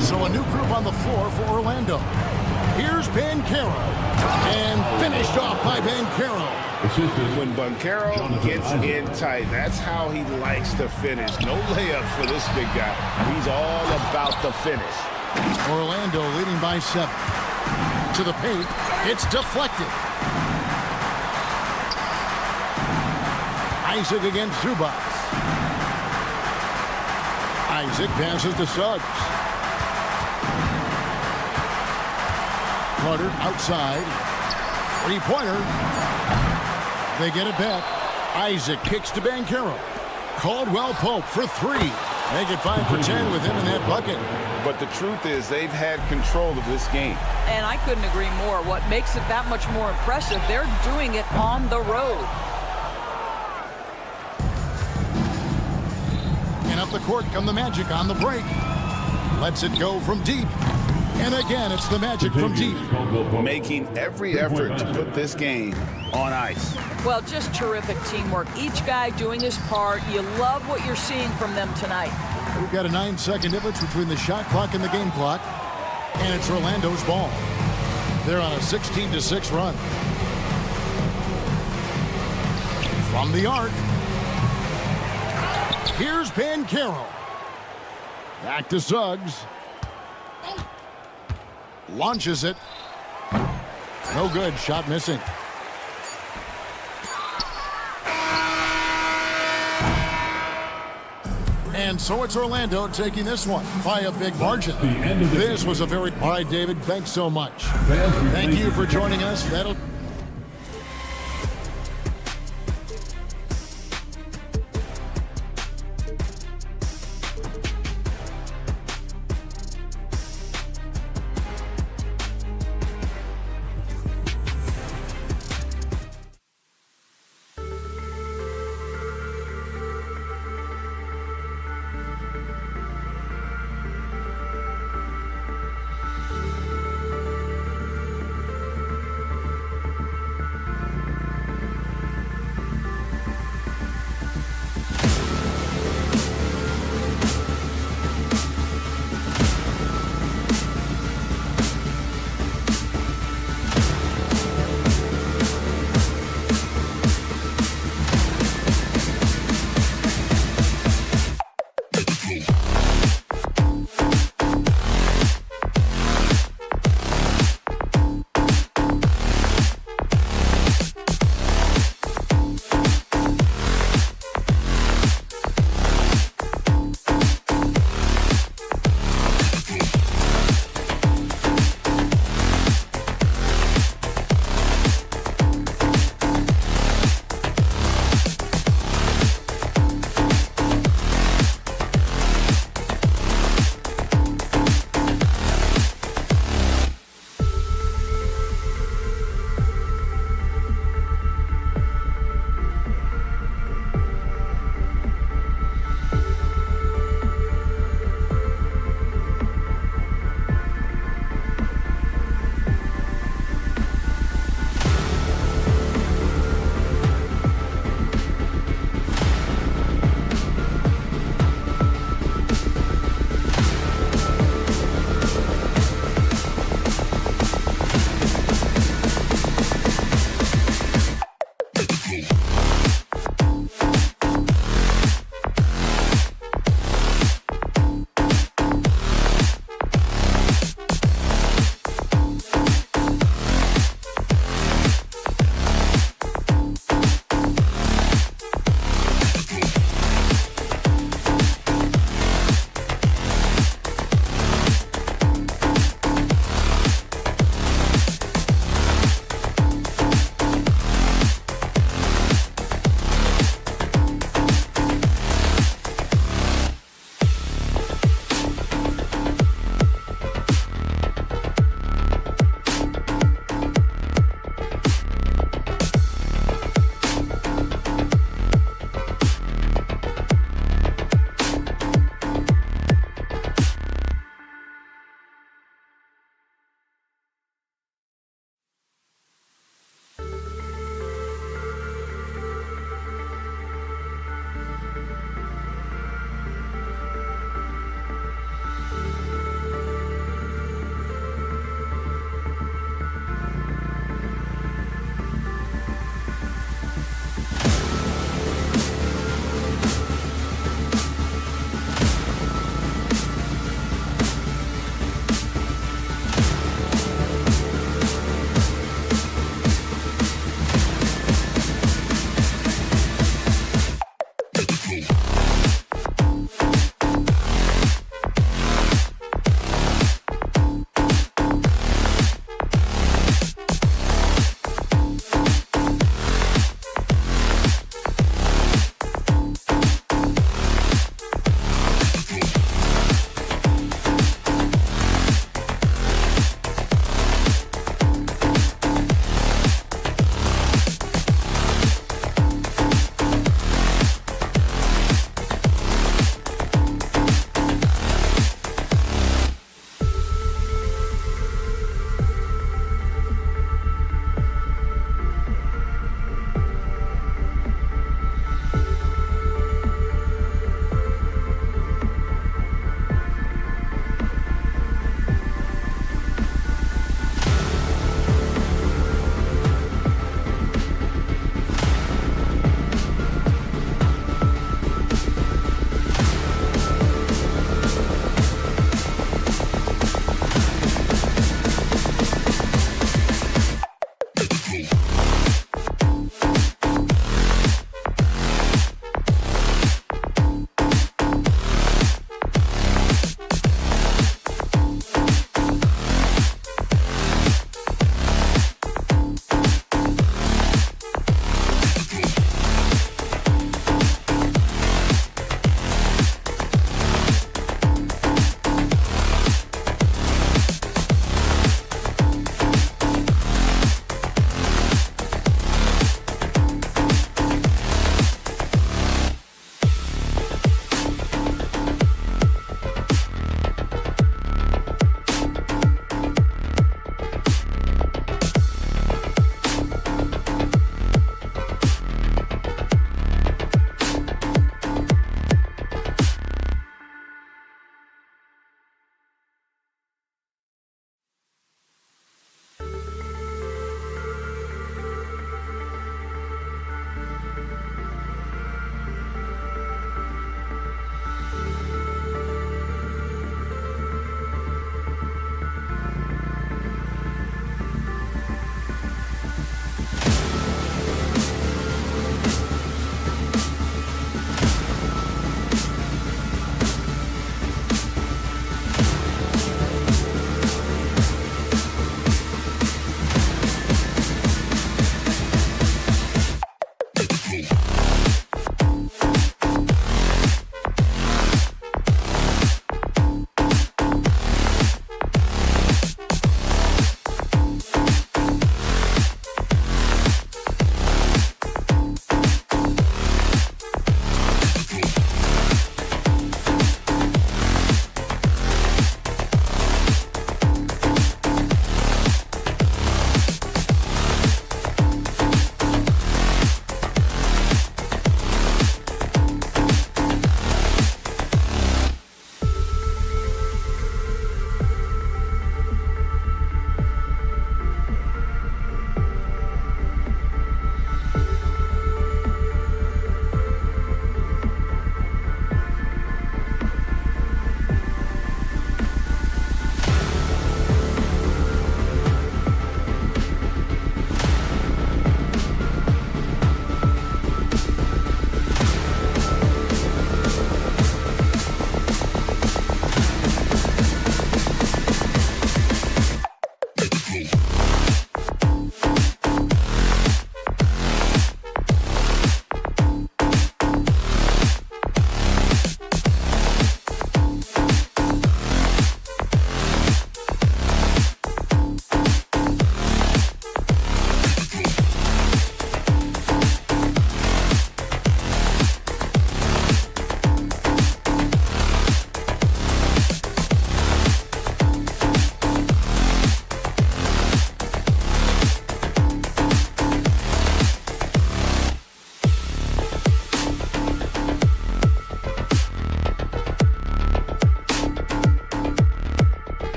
So a new group on the floor for Orlando. Here's Banchero. And finished off by Banchero. When Banchero gets in tight, that's how he likes to finish. No layups for this big guy. He's all about the finish. Orlando leading by 7. To the paint. It's deflected. Isaac against Zubac. Isaac passes to Suggs. Carter outside. Three-pointer. They get it back. Isaac kicks to Banchero. Caldwell Pope for 3. Make it 5 for 10 with him in that bucket. But the truth is they've had control of this game. And I couldn't agree more. What makes it that much more impressive, they're doing it on the road. And up the court come the Magic on the break. Lets it go from deep. And again, it's the Magic from deep. Making every effort to put this game on ice. Well, just terrific teamwork. Each guy doing his part. You love what you're seeing from them tonight. We've got a 9-second difference between the shot clock and the game clock. And it's Orlando's ball. They're on a 16-6 run. From the arc. Here's Banchero. Back to Suggs. Launches it. No good. Shot missing. And so it's Orlando taking this one by a big margin. This was a very... All right, David, thanks so much. Thank you for joining us. That'll...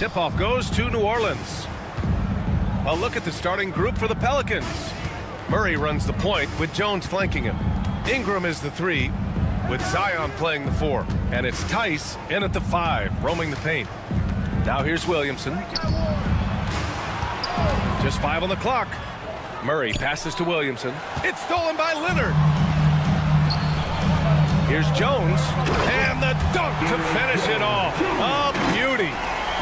Tip-off goes to New Orleans. A look at the starting group for the Pelicans. Murray runs the point with Jones flanking him. Ingram is the 3, with Zion playing the 4. And it's Tice in at the 5, roaming the paint. Now here's Williamson. Just 5 on the clock. Murray passes to Williamson. It's stolen by Leonard. Here's Jones, and the dunk to finish it off. A beauty.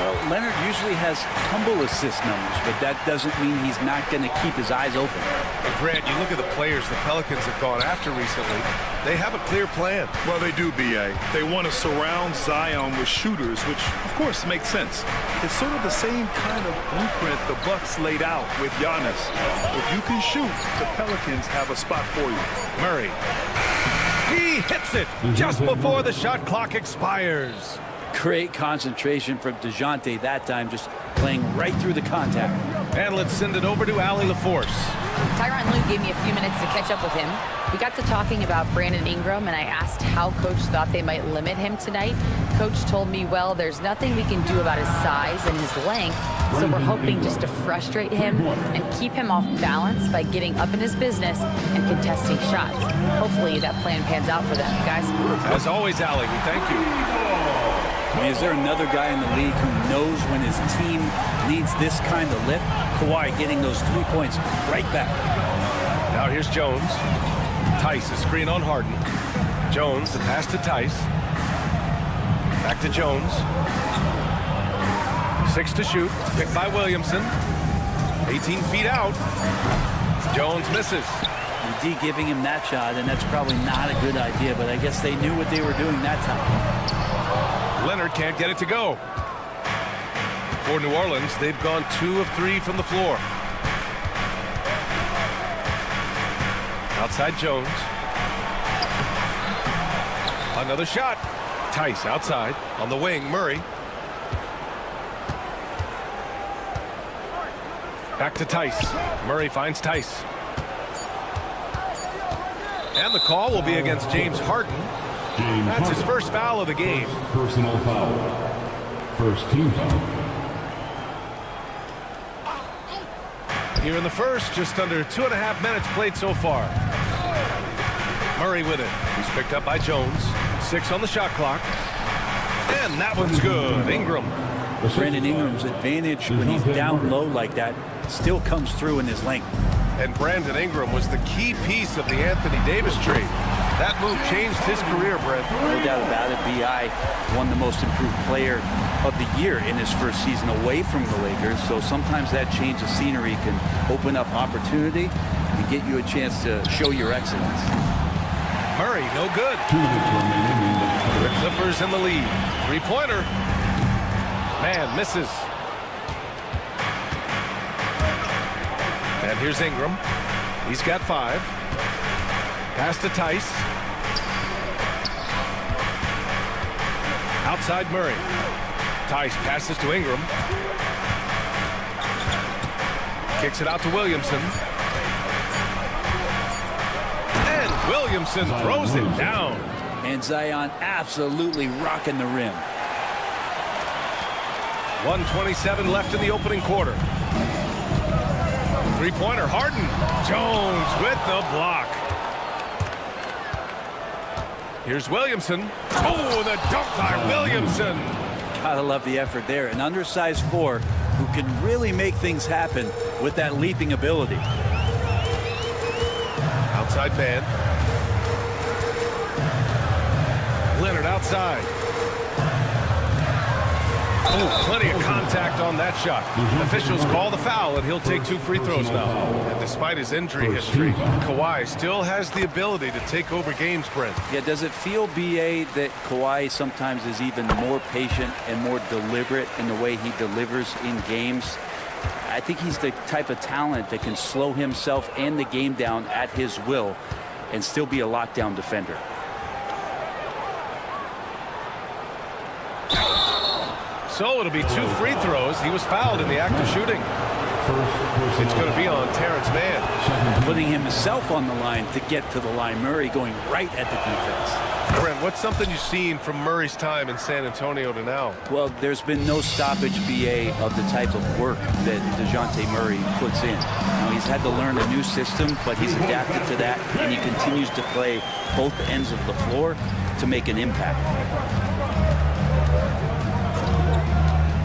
Well, Leonard usually has humble assist numbers, but that doesn't mean he's not going to keep his eyes open. But Grant, you look at the players the Pelicans have gone after recently. They have a clear plan. Well, they do, B.A. They want to surround Zion with shooters, which, of course, makes sense. It's sort of the same kind of blueprint the Bucks laid out with Giannis. If you can shoot, the Pelicans have a spot for you. Murray. He hits it just before the shot clock expires. Great concentration from DeJounte that time, just playing right through the contact. And let's send it over to Allie LaForce. Tyronn Lue gave me a few minutes to catch up with him. We got to talking about Brandon Ingram, and I asked how Coach thought they might limit him tonight. Coach told me, well, there's nothing we can do about his size and his length, so we're hoping just to frustrate him and keep him off balance by getting up in his business and contesting shots. Hopefully that plan pans out for them, guys. As always, Allie, we thank you. I mean, is there another guy in the league who knows when his team needs this kind of lift? Kawhi getting those 3 points right back. Now here's Jones. Tice, a screen on Harden. Jones, the pass to Tice. Back to Jones. 6 to shoot. Picked by Williamson. 18 feet out. Jones misses. D giving him that shot, and that's probably not a good idea, but I guess they knew what they were doing that time. Leonard can't get it to go. For New Orleans, they've gone 2 of 3 from the floor. Outside Jones. Another shot. Tice outside. On the wing, Murray. Back to Tice. Murray finds Tice. And the call will be against James Harden. That's his first foul of the game. Personal foul. First team foul. Here in the first, just under 2.5 minutes played so far. Murray with it. He's picked up by Jones. 6 on the shot clock. And that one's good. Ingram. Brandon Ingram's advantage when he's down low like that still comes through in his length. And Brandon Ingram was the key piece of the Anthony Davis trade. That move changed his career, Brent. No doubt about it. B.I. won the most improved player of the year in his first season away from the Lakers. So sometimes that change of scenery can open up opportunity and get you a chance to show your excellence. Murray, no good. 2 minutes remaining. The Clippers in the lead. 3-pointer. Man, misses. And here's Ingram. He's got 5. Pass to Tice. Outside Murray. Tice passes to Ingram. Kicks it out to Williamson. And Williamson throws it down. And Zion absolutely rocking the rim. 1:27 left in the opening quarter. 3-pointer, Harden. Jones with the block. Here's Williamson. Oh, the dunk by Williamson. Gotta love the effort there. An undersized 4 who can really make things happen with that leaping ability. Outside man. Leonard outside. Oh, plenty of contact on that shot. Officials call the foul, and he'll take 2 free throws now. And despite his injury history, Kawhi still has the ability to take over games, Brent. Yeah, does it feel, B.A., that Kawhi sometimes is even more patient and more deliberate in the way he delivers in games? I think he's the type of talent that can slow himself and the game down at his will and still be a lockdown defender. So it'll be 2 free throws. He was fouled in the act of shooting. It's going to be on Terrence Mann. Putting himself on the line to get to the line. Murray going right at the defense. Brent, what's something you've seen from Murray's time in San Antonio to now? Well, there's been no stoppage, BA, of the type of work that DeJounte Murray puts in. Now, he's had to learn a new system, but he's adapted to that, and he continues to play both ends of the floor to make an impact.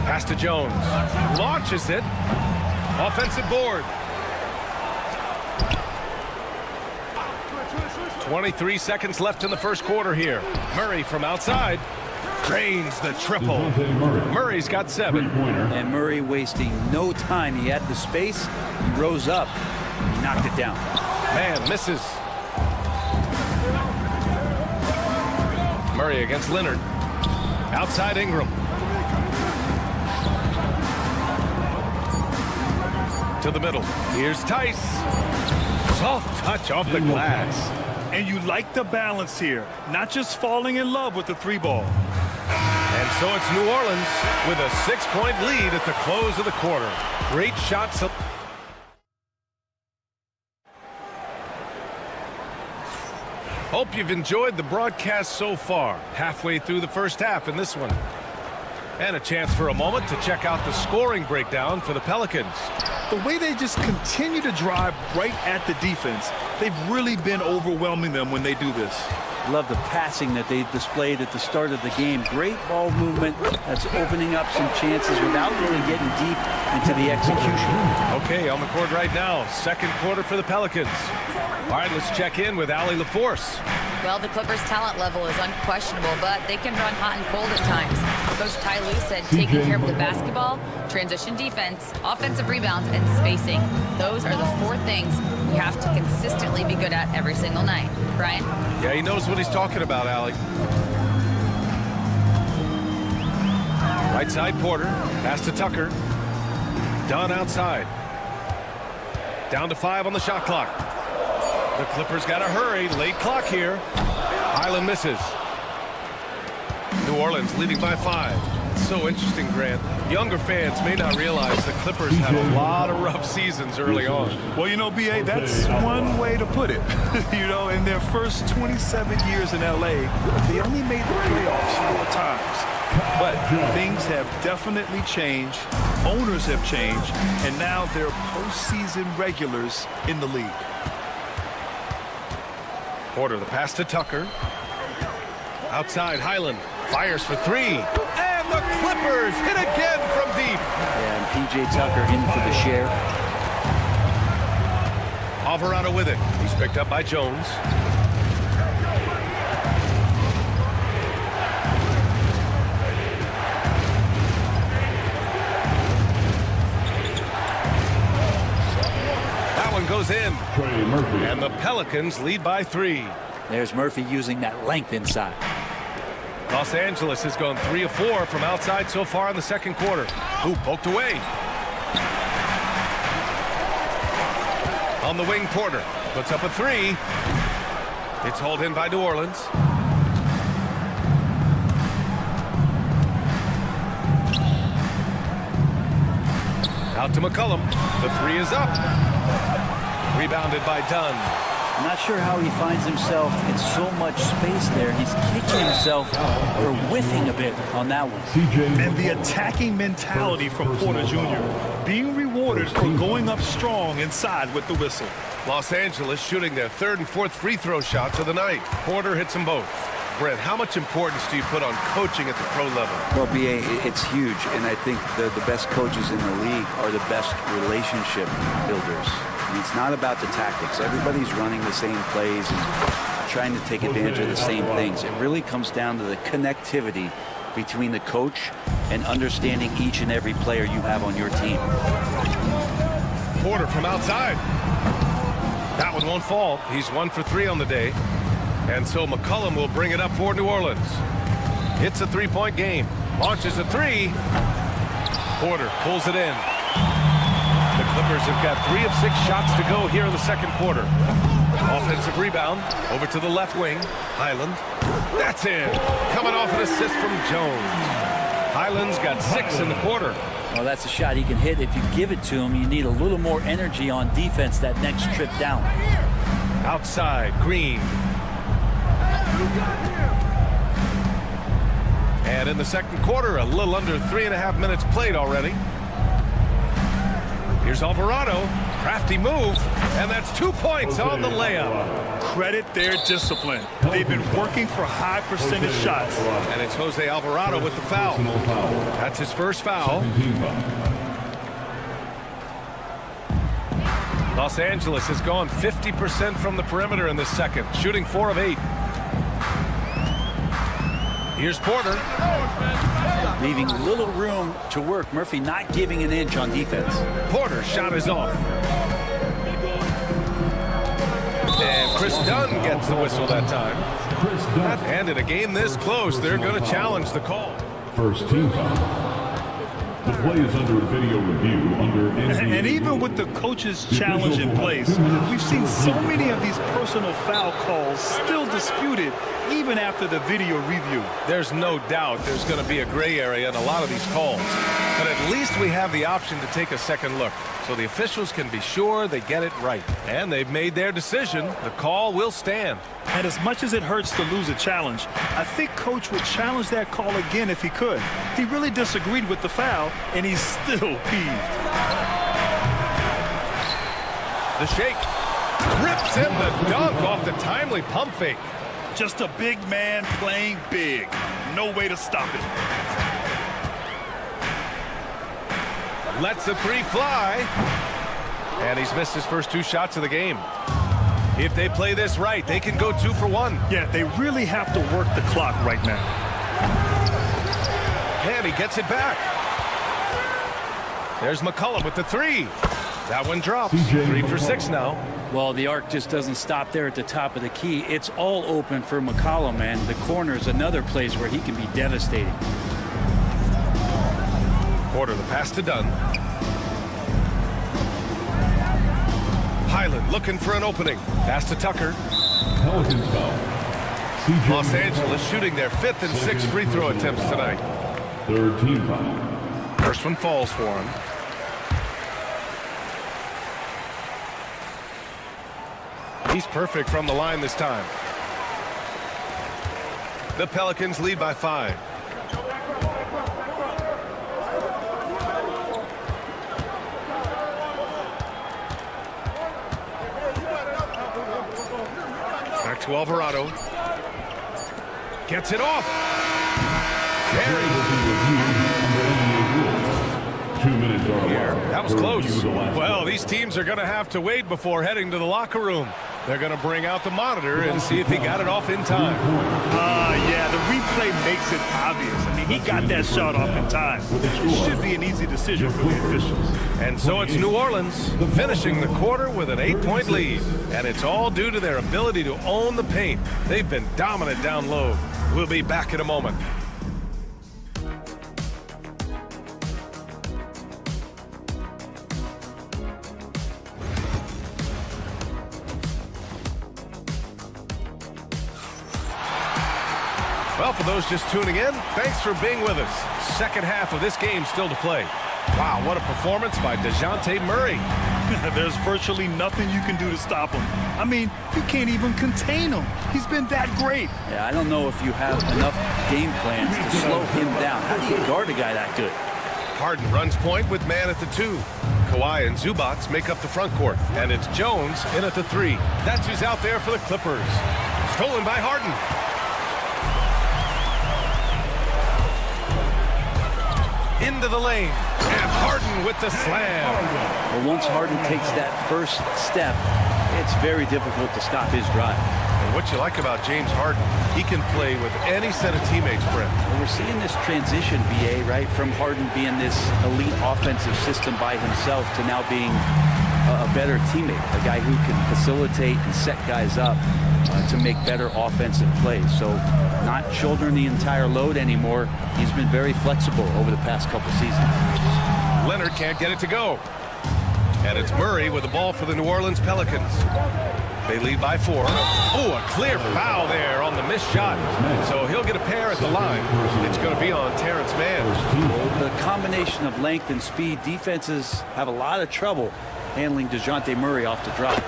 Pass to Jones. Launches it. Offensive board. 23 seconds left in the first quarter here. Murray from outside drains the triple. Murray's got 7. And Murray wasting no time. He had the space. He rose up. He knocked it down. Man misses. Murray against Leonard. Outside Ingram. To the middle. Here's Tice. Soft touch off the glass. And you like the balance here, not just falling in love with the 3-ball. And so it's New Orleans with a 6-point lead at the close of the quarter. Great shots. Hope you've enjoyed the broadcast so far. Halfway through the first half in this one. And a chance for a moment to check out the scoring breakdown for the Pelicans. The way they just continue to drive right at the defense, they've really been overwhelming them when they do this. Love the passing that they displayed at the start of the game. Great ball movement that's opening up some chances without really getting deep into the execution. Okay, on the court right now, second quarter for the Pelicans. All right, let's check in with Allie LaForce. Well, the Clippers' talent level is unquestionable, but they can run hot and cold at times. Coach Ty Lue said taking care of the basketball, transition defense, offensive rebounds, and spacing. Those are the 4 things we have to consistently be good at every single night. Brian? Yeah, he knows what he's talking about, Allie. Right side, Porter. Pass to Tucker. Dunn outside. Down to 5 on the shot clock. The Clippers got to hurry. Late clock here. Highland misses. New Orleans leading by 5. It's so interesting, Grant. Younger fans may not realize the Clippers had a lot of rough seasons early on. Well, you know, B.A., that's one way to put it. You know, in their first 27 years in L.A., they only made the playoffs 4 times. But things have definitely changed. Owners have changed. And now they're postseason regulars in the league. Porter, the pass to Tucker. Outside, Highland fires for 3. And the Clippers hit again from deep. And P.J. Tucker in for the share. Alvarado with it. He's picked up by Jones. That one goes in. And the Pelicans lead by 3. There's Murphy using that length inside. Los Angeles has gone 3 of 4 from outside so far in the second quarter. Ooh, poked away. On the wing, Porter puts up a 3. It's hauled in by New Orleans. Out to McCollum. The 3 is up. Rebounded by Dunn. I'm not sure how he finds himself in so much space there. He's kicking himself for whiffing a bit on that one. And the attacking mentality from Porter Jr. being rewarded for going up strong inside with the whistle. Los Angeles shooting their 3rd and 4th free throw shots of the night. Porter hits them both. Brent, how much importance do you put on coaching at the pro level? Well, B.A., it's huge, and I think the best coaches in the league are the best relationship builders. And it's not about the tactics. Everybody's running the same plays and trying to take advantage of the same things. It really comes down to the connectivity between the coach and understanding each and every player you have on your team. Porter from outside. That one won't fall. He's 1 for 3 on the day. And so McCollum will bring it up for New Orleans. It's a 3-point game. Launches a 3. Porter pulls it in. The Clippers have got 3 of 6 shots to go here in the second quarter. Offensive rebound over to the left wing. Highland. That's in. Coming off an assist from Jones. Highland's got 6 in the quarter. Well, that's a shot he can hit. If you give it to him, you need a little more energy on defense that next trip down. Outside, Green. And in the second quarter, a little under 3.5 minutes played already. Here's Alvarado. Crafty move. And that's 2 points on the layup. Credit their discipline. They've been working for high percentage shots. And it's Jose Alvarado with the foul. That's his first foul. Los Angeles has gone 50% from the perimeter in this second, shooting 4 of 8. Here's Porter. Leaving little room to work. Murphy not giving an inch on defense. Porter's shot is off. And Chris Dunn gets the whistle that time. And in a game this close, they're going to challenge the call. First team foul. The play is under video review under NBA. And even with the coach's challenge in place, we've seen so many of these personal foul calls still disputed even after the video review. There's no doubt there's going to be a gray area in a lot of these calls. But at least we have the option to take a second look, so the officials can be sure they get it right. And they've made their decision. The call will stand. And as much as it hurts to lose a challenge, I think Coach would challenge that call again if he could. He really disagreed with the foul, and he's still peeved. The shake. Rips in the dunk off the timely pump fake. Just a big man playing big. No way to stop it. Lets the 3 fly. And he's missed his first 2 shots of the game. If they play this right, they can go 2 for 1. Yeah, they really have to work the clock right now. And he gets it back. There's McCullough with the 3. That one drops. 3 for 6 now. Well, the arc just doesn't stop there at the top of the key. It's all open for McCollum, and the corner is another place where he can be devastating. Porter, the pass to Dunn. Highland looking for an opening. Pass to Tucker. Pelicans foul. Los Angeles shooting their 5th and 6th free throw attempts tonight. Third team foul. First one falls for him. He's perfect from the line this time. The Pelicans lead by 5. Back to Alvarado. Gets it off. That was close. Well, these teams are going to have to wait before heading to the locker room. They're going to bring out the monitor and see if he got it off in time. Yeah, the replay makes it obvious. I mean, he got that shot off in time. It should be an easy decision for the officials. And so it's New Orleans finishing the quarter with an 8-point lead. And it's all due to their ability to own the paint. They've been dominant down low. We'll be back in a moment. Well, for those just tuning in, thanks for being with us. Second half of this game still to play. Wow, what a performance by DeJounte Murray. There's virtually nothing you can do to stop him. I mean, you can't even contain him. He's been that great. Yeah, I don't know if you have enough game plans to slow him down. How do you guard a guy that good? Harden runs point with man at the 2. Kawhi and Zubac make up the front court. And it's Jones in at the 3. That's who's out there for the Clippers. Stolen by Harden. Into the lane. And Harden with the slam. Well, once Harden takes that first step, it's very difficult to stop his drive. And what you like about James Harden, he can play with any set of teammates, Brent. Well, we're seeing this transition, BA, right, from Harden being this elite offensive system by himself to now being a better teammate, a guy who can facilitate and set guys up to make better offensive plays. So not shouldering the entire load anymore. He's been very flexible over the past couple seasons. Leonard can't get it to go. And it's Murray with the ball for the New Orleans Pelicans. They lead by 4. Oh, a clear foul there on the missed shot. So he'll get a pair at the line. It's going to be on Terrence Mann. The combination of length and speed, defenses have a lot of trouble handling DeJounte Murray off the drop.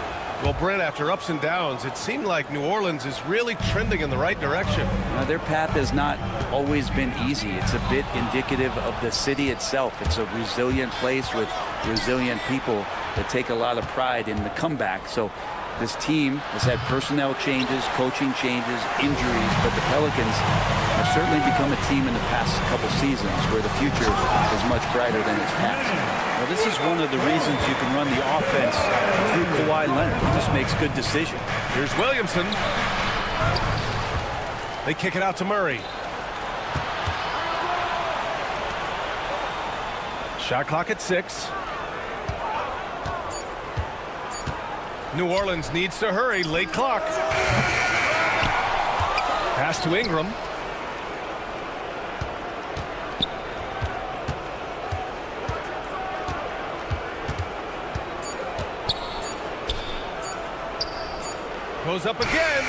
Well, Brent, after ups and downs, it seemed like New Orleans is really trending in the right direction. Their path has not always been easy. It's a bit indicative of the city itself. It's a resilient place with resilient people that take a lot of pride in the comeback. So this team has had personnel changes, coaching changes, injuries, but the Pelicans have certainly become a team in the past couple seasons where the future is much brighter than its past. Well, this is one of the reasons you can run the offense through Kawhi Leonard. He just makes good decisions. Here's Williamson. They kick it out to Murray. Shot clock at 6. New Orleans needs to hurry. Late clock. Pass to Ingram. Goes up again.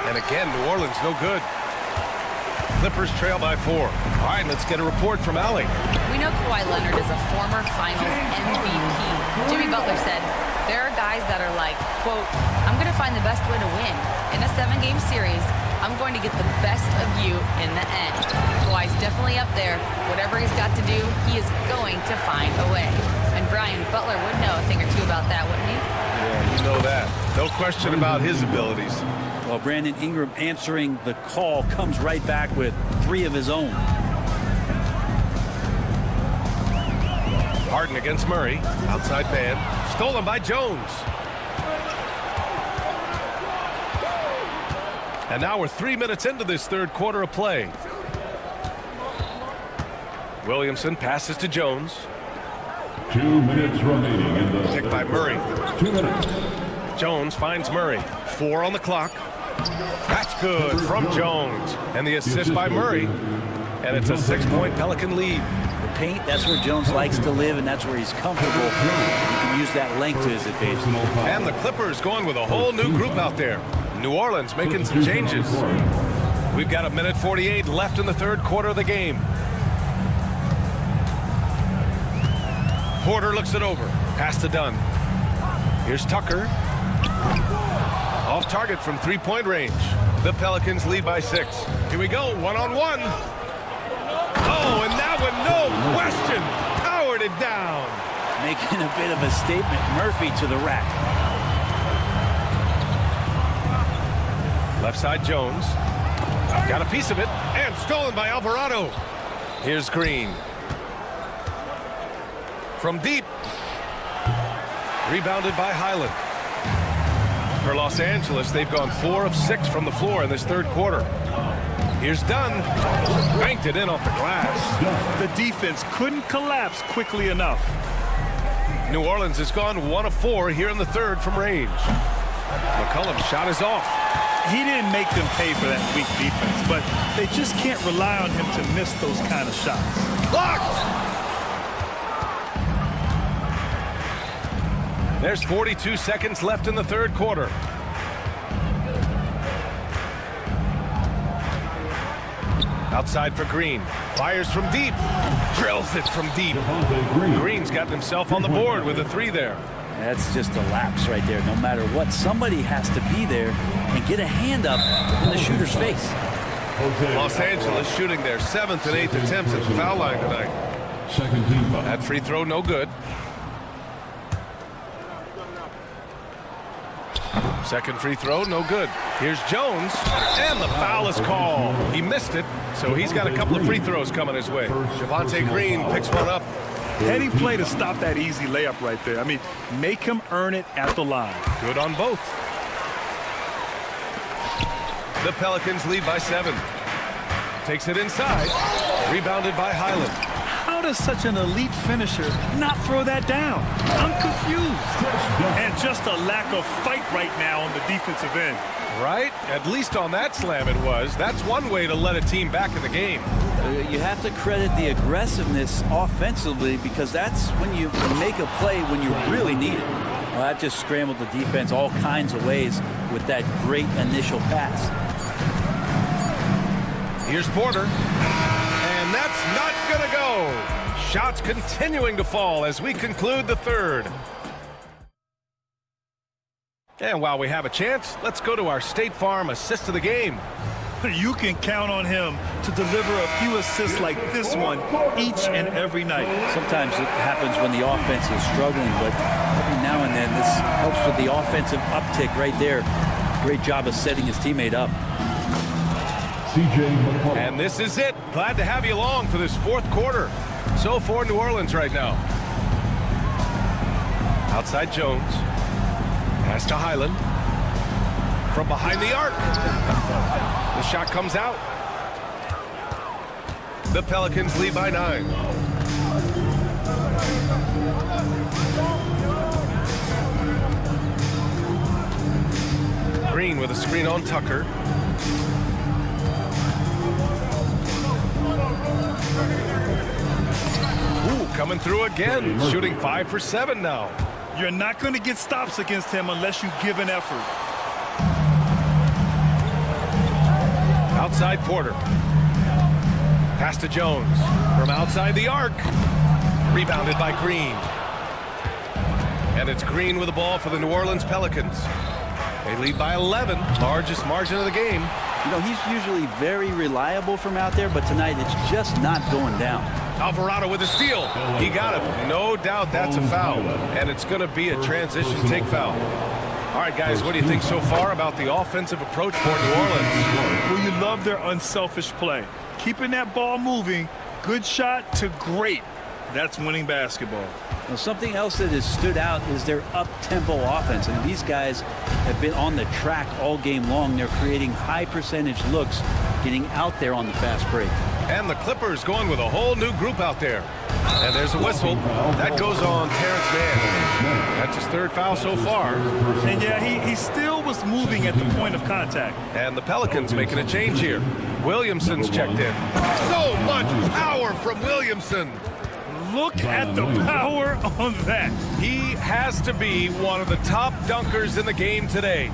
And again, New Orleans no good. Clippers trail by 4. All right, let's get a report from Allie. We know Kawhi Leonard is a former Finals MVP. Jimmy Butler said, there are guys that are like, quote, I'm going to find the best way to win. In a 7-game series, I'm going to get the best of you in the end. Kawhi's definitely up there. Whatever he's got to do, he is going to find a way. And Brian Butler would know a thing or two about that, wouldn't he? Yeah, you know that. No question about his abilities. Well, Brandon Ingram answering the call comes right back with 3 of his own. Harden against Murray. Outside man. Stolen by Jones. And now we're 3 minutes into this third quarter of play. Williamson passes to Jones. 2 minutes remaining in the Picked by Murray. 2 minutes. Jones finds Murray. 4 on the clock. That's good from Jones. And the assist by Murray. And it's a 6-point Pelican lead. The paint, that's where Jones likes to live, and that's where he's comfortable. He can use that length to his advantage. And the Clippers going with a whole new group out there. New Orleans making some changes. We've got 1:48 left in the third quarter of the game. Porter looks it over. Pass to Dunn. Here's Tucker. Off target from 3-point range. The Pelicans lead by 6. Here we go, 1-on-1. Oh, and that one, no question, powered it down. Making a bit of a statement. Murphy to the rack. Left side Jones. Got a piece of it, and stolen by Alvarado. Here's Green. From deep. Rebounded by Highland. For Los Angeles, they've gone 4 of 6 from the floor in this third quarter. Here's Dunn. Banked it in off the glass. The defense couldn't collapse quickly enough. New Orleans has gone 1 of 4 here in the third from range. McCollum's shot is off. He didn't make them pay for that weak defense, but they just can't rely on him to miss those kind of shots. Blocked! There's 42 seconds left in the third quarter. Outside for Green. Fires from deep. Drills it from deep. Green's got himself on the board with a 3 there. That's just a lapse right there. No matter what, somebody has to be there and get a hand up in the shooter's face. Los Angeles shooting their 7th and 8th attempts at the foul line tonight. That free throw no good. Second free throw, no good. Here's Jones, and the foul is called. He missed it, so he's got a couple of free throws coming his way. Javonte Green picks one up. Heady play to stop that easy layup right there. I mean, make him earn it at the line. Good on both. The Pelicans lead by 7. Takes it inside. Rebounded by Highland. How does such an elite finisher not throw that down? I'm confused. And just a lack of fight right now on the defensive end. Right? At least on that slam it was. That's one way to let a team back in the game. You have to credit the aggressiveness offensively because that's when you make a play when you really need it. Well, that just scrambled the defense all kinds of ways with that great initial pass. Here's Porter. And that's not going to go. Shots continuing to fall as we conclude the third. And while we have a chance, let's go to our State Farm assist of the game. You can count on him to deliver a few assists like this one each and every night. Sometimes it happens when the offense is struggling, but every now and then this helps with the offensive uptick right there. Great job of setting his teammate up. And this is it. Glad to have you along for this fourth quarter. So for New Orleans right now. Outside Jones. Pass to Highland. From behind the arc. The shot comes out. The Pelicans lead by 9. Green with a screen on Tucker. Ooh, coming through again. Shooting 5 for 7 now. You're not going to get stops against him unless you give an effort. Outside Porter. Pass to Jones. From outside the arc. Rebounded by Green. And it's Green with the ball for the New Orleans Pelicans. They lead by 11. Largest margin of the game. You know, he's usually very reliable from out there, but tonight it's just not going down. Alvarado with a steal. He got it. No doubt that's a foul. And it's going to be a transition take foul. All right, guys, what do you think so far about the offensive approach for New Orleans? Well, you love their unselfish play. Keeping that ball moving, good shot to great. That's winning basketball. Well, something else that has stood out is their up-tempo offense. And these guys have been on the track all game long. They're creating high-percentage looks, getting out there on the fast break. And the Clippers going with a whole new group out there. And there's a whistle. That goes on Terrence Mann. That's his third foul so far. And yeah, he still was moving at the point of contact. And the Pelicans making a change here. Williamson's checked in. So much power from Williamson. Look at the power on that. He has to be one of the top dunkers in the game today.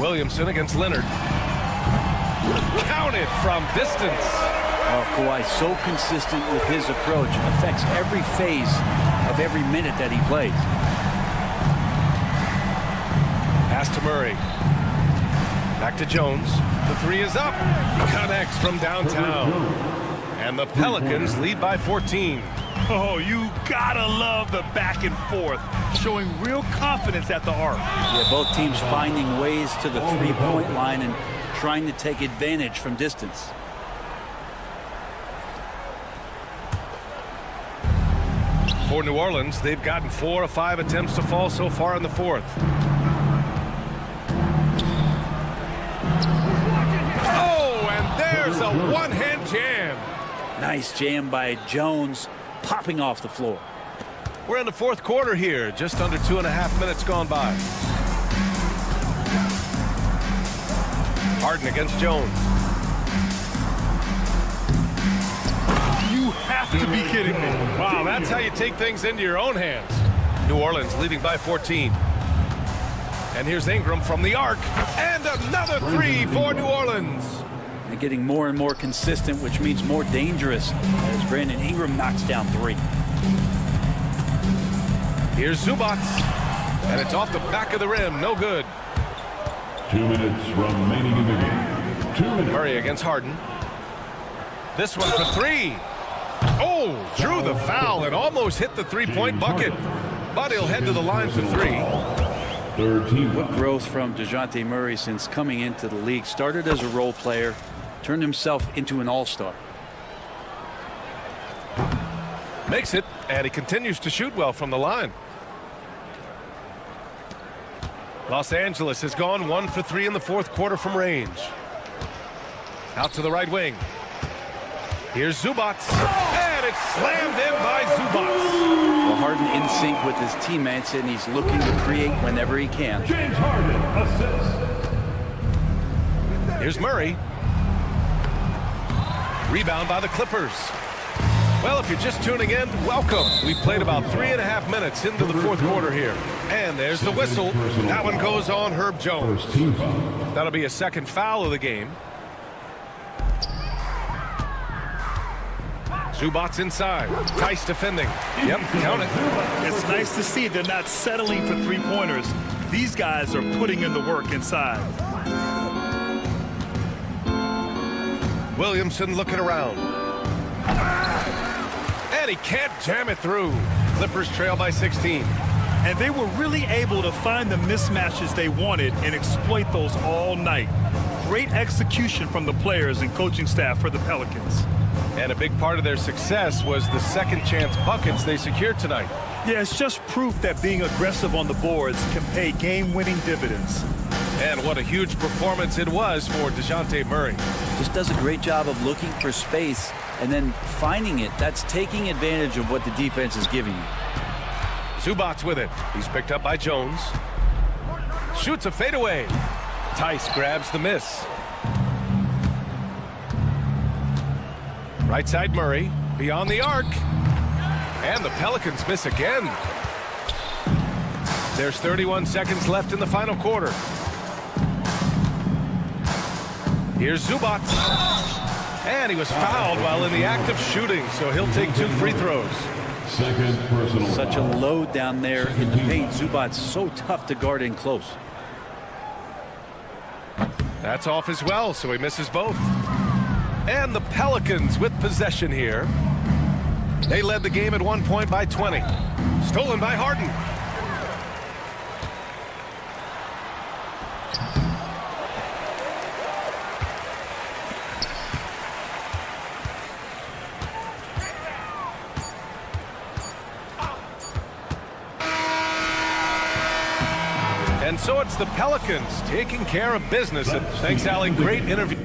Williamson against Leonard. Counted from distance. Oh, Kawhi so consistent with his approach. Affects every phase of every minute that he plays. Pass to Murray. Back to Jones. The three is up. Connects from downtown. And the Pelicans lead by 14. Oh, you gotta love the back and forth. Showing real confidence at the arc. Yeah, both teams finding ways to the three-point line and trying to take advantage from distance. For New Orleans, they've gotten 4 of 5 attempts to fall so far in the fourth. Oh, and there's a one-hand jam. Nice jam by Jones, popping off the floor. We're in the fourth quarter here, just under 2.5 minutes gone by. Harden against Jones. You have to be kidding me. Wow, that's how you take things into your own hands. New Orleans leading by 14. And here's Ingram from the arc. And another three for New Orleans. And getting more and more consistent, which means more dangerous as Brandon Ingram knocks down 3. Here's Zubac. And it's off the back of the rim. No good. 2 minutes remaining in the game. 2 minutes. Murray against Harden. This one for 3. Oh, drew the foul and almost hit the three-point bucket. But he'll head to the line for 3. 13. What growth from DeJounte Murray since coming into the league. Started as a role player, turned himself into an all-star. Makes it, and he continues to shoot well from the line. Los Angeles has gone 1 for 3 in the fourth quarter from range. Out to the right wing. Here's Zubac. And it's slammed in by Zubac. Well, Harden in sync with his teammates, and he's looking to create whenever he can. James Harden assists. Here's Murray. Rebound by the Clippers. Well, if you're just tuning in, welcome. We've played about 3.5 minutes into the fourth quarter here. And there's the whistle. That one goes on Herb Jones. That'll be a second foul of the game. Zubac's inside. Tice defending. Yep, count it. It's nice to see they're not settling for three-pointers. These guys are putting in the work inside. Williamson looking around. And he can't jam it through. Clippers trail by 16. And they were really able to find the mismatches they wanted and exploit those all night. Great execution from the players and coaching staff for the Pelicans. And a big part of their success was the second chance buckets they secured tonight. Yeah, it's just proof that being aggressive on the boards can pay game-winning dividends. And what a huge performance it was for DeJounte Murray. Just does a great job of looking for space and then finding it. That's taking advantage of what the defense is giving you. Zubac's with it. He's picked up by Jones. Shoots a fadeaway. Tice grabs the miss. Right side Murray. Beyond the arc. And the Pelicans miss again. There's 31 seconds left in the final quarter. Here's Zubac. And he was fouled while in the act of shooting, so he'll take 2 free throws. Second personal Such a load down there in the paint. Zubac's so tough to guard in close. That's off as well, so he misses both. And the Pelicans with possession here. They led the game at one point by 20. Stolen by Harden. And so it's the Pelicans taking care of business. And thanks, Allie. Great interview.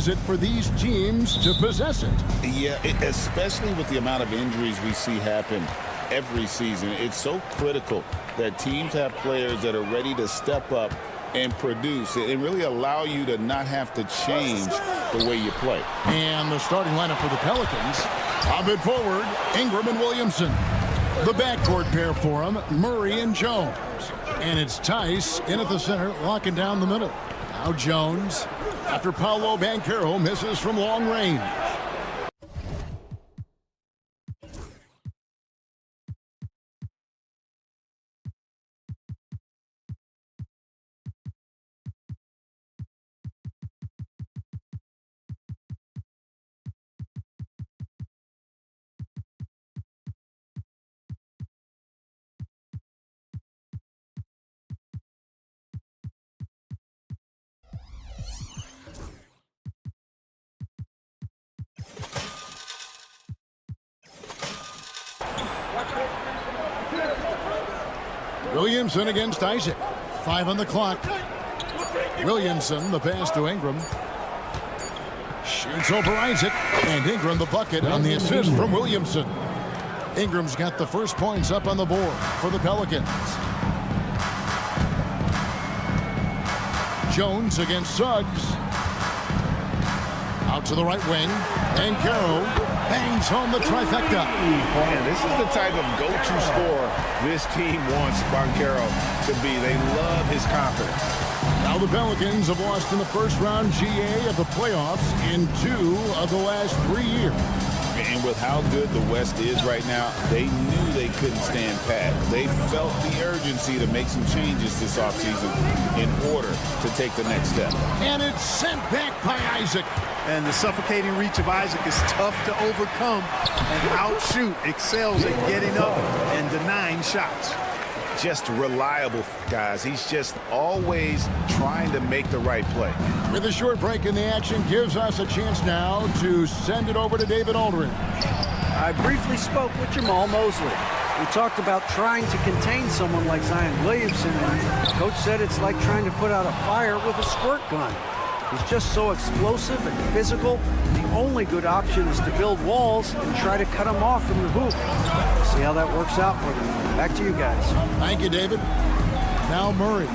is it for these teams to possess it? Yeah, especially with the amount of injuries we see happen every season. It's so critical that teams have players that are ready to step up and produce and really allow you to not have to change the way you play. And the starting lineup for the Pelicans. Lob it forward, Ingram and Williamson. The backcourt pair for him, Murray and Jones. And it's Tice in at the center, locking down the middle. Now Jones, after Paolo Banchero misses from long range. Williamson against Isaac. 5 on the clock. Williamson, the pass to Ingram. Shoots over Isaac. And Ingram the bucket on the assist from Williamson. Ingram's got the first points up on the board for the Pelicans. Jones against Suggs. Out to the right wing. Banchero bangs home the trifecta. Man, this is the type of go-to scorer this team wants Banchero to be. They love his confidence. Now the Pelicans have lost in the first round GA of the playoffs in 2 of the last 3 years. And with how good the West is right now, they knew they couldn't stand pat. They felt the urgency to make some changes this offseason in order to take the next step. And it's sent back by Isaac. And the suffocating reach of Isaac is tough to overcome, and outshoot excels at getting up and denying shots. Just reliable, guys. He's just always trying to make the right play. With a short break in the action, gives us a chance now to send it over to David Aldridge. I briefly spoke with Jamal Mosley. We talked about trying to contain someone like Zion Williamson, and Coach said it's like trying to put out a fire with a squirt gun. He's just so explosive and physical. The only good option is to build walls and try to cut him off from the hoop. See how that works out for them. Back to you guys. Thank you, David. Now Murray.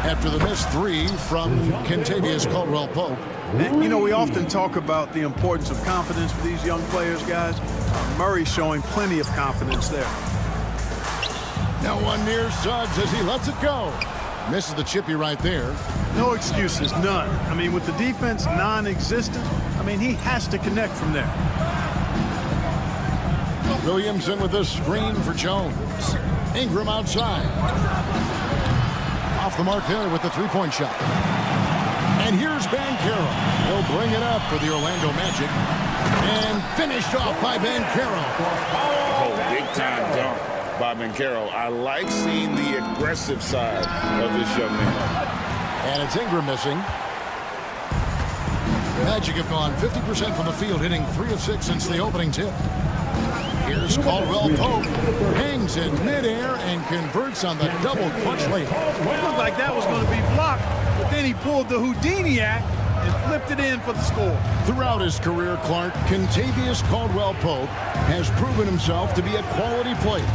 After the missed 3 from Kentavious Caldwell-Pope. And, you know, we often talk about the importance of confidence for these young players, guys. Murray's showing plenty of confidence there. No one near Suggs as he lets it go. Misses the chippy right there. No excuses, none. I mean, with the defense non-existent, I mean, he has to connect from there. Williamson with a screen for Jones. Ingram outside. Off the mark there with the three-point shot. And here's Banchero. He'll bring it up for the Orlando Magic. And finished off by Banchero. Oh, big-time dunk by Banchero. I like seeing the aggressive side of this young man. And it's Ingram missing. Magic have gone 50% from the field, hitting 3 of 6 since the opening tip. Here's Caldwell-Pope. Hangs in midair and converts on the double clutch layup. It looked like that was going to be blocked, but then he pulled the Houdini act and flipped it in for the score. Throughout his career, Clark, Kentavious Caldwell-Pope has proven himself to be a quality player.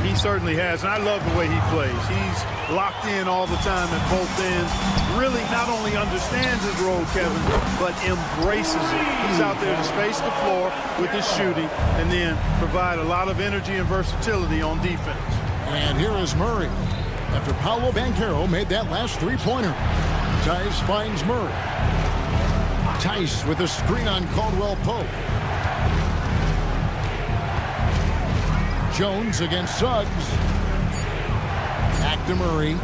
He certainly has, and I love the way he plays. He's locked in all the time at both ends. Really not only understands his role, Kevin, but embraces it. He's out there to space the floor with his shooting and then provide a lot of energy and versatility on defense. And here is Murray. After Paolo Banchero made that last three-pointer. Tice finds Murray. Tice with a screen on Caldwell-Pope. Jones against Suggs. Back to Murray.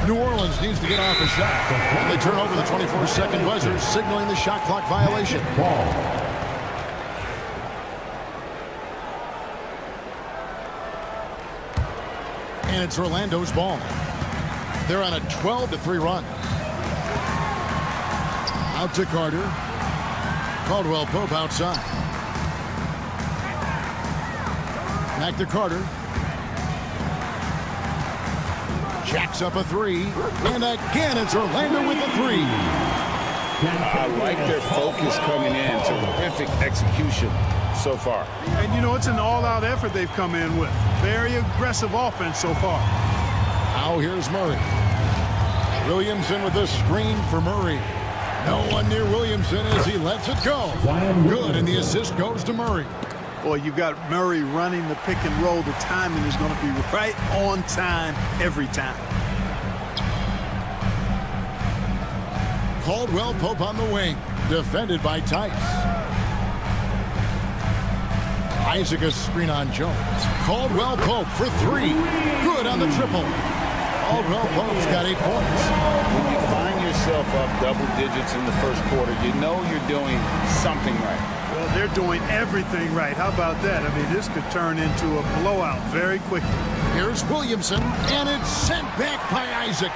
New Orleans needs to get off a shot. And they turn over the 24-second buzzer, signaling the shot clock violation. And it's Orlando's ball. They're on a 12-3 run. Out to Carter. Caldwell-Pope outside. Back to Carter. Jacks up a 3. And again, it's Orlando with a 3. I like their focus coming in. Terrific execution so far. And, you know, it's an all-out effort they've come in with. Very aggressive offense so far. Now here's Murray. Williamson with the screen for Murray. No one near Williamson as he lets it go. Good, and the assist goes to Murray. Boy, you've got Murray running the pick and roll. The timing is going to be right on time every time. Caldwell Pope on the wing, defended by Tice. Isaac a screen on Jones. Caldwell Pope for three. Good on the triple. Caldwell Pope's got 8 points. When you find yourself up double digits in the first quarter, you know you're doing something right. Well, they're doing everything right. How about that? I mean, this could turn into a blowout very quickly. Here's Williamson, and it's sent back by Isaac.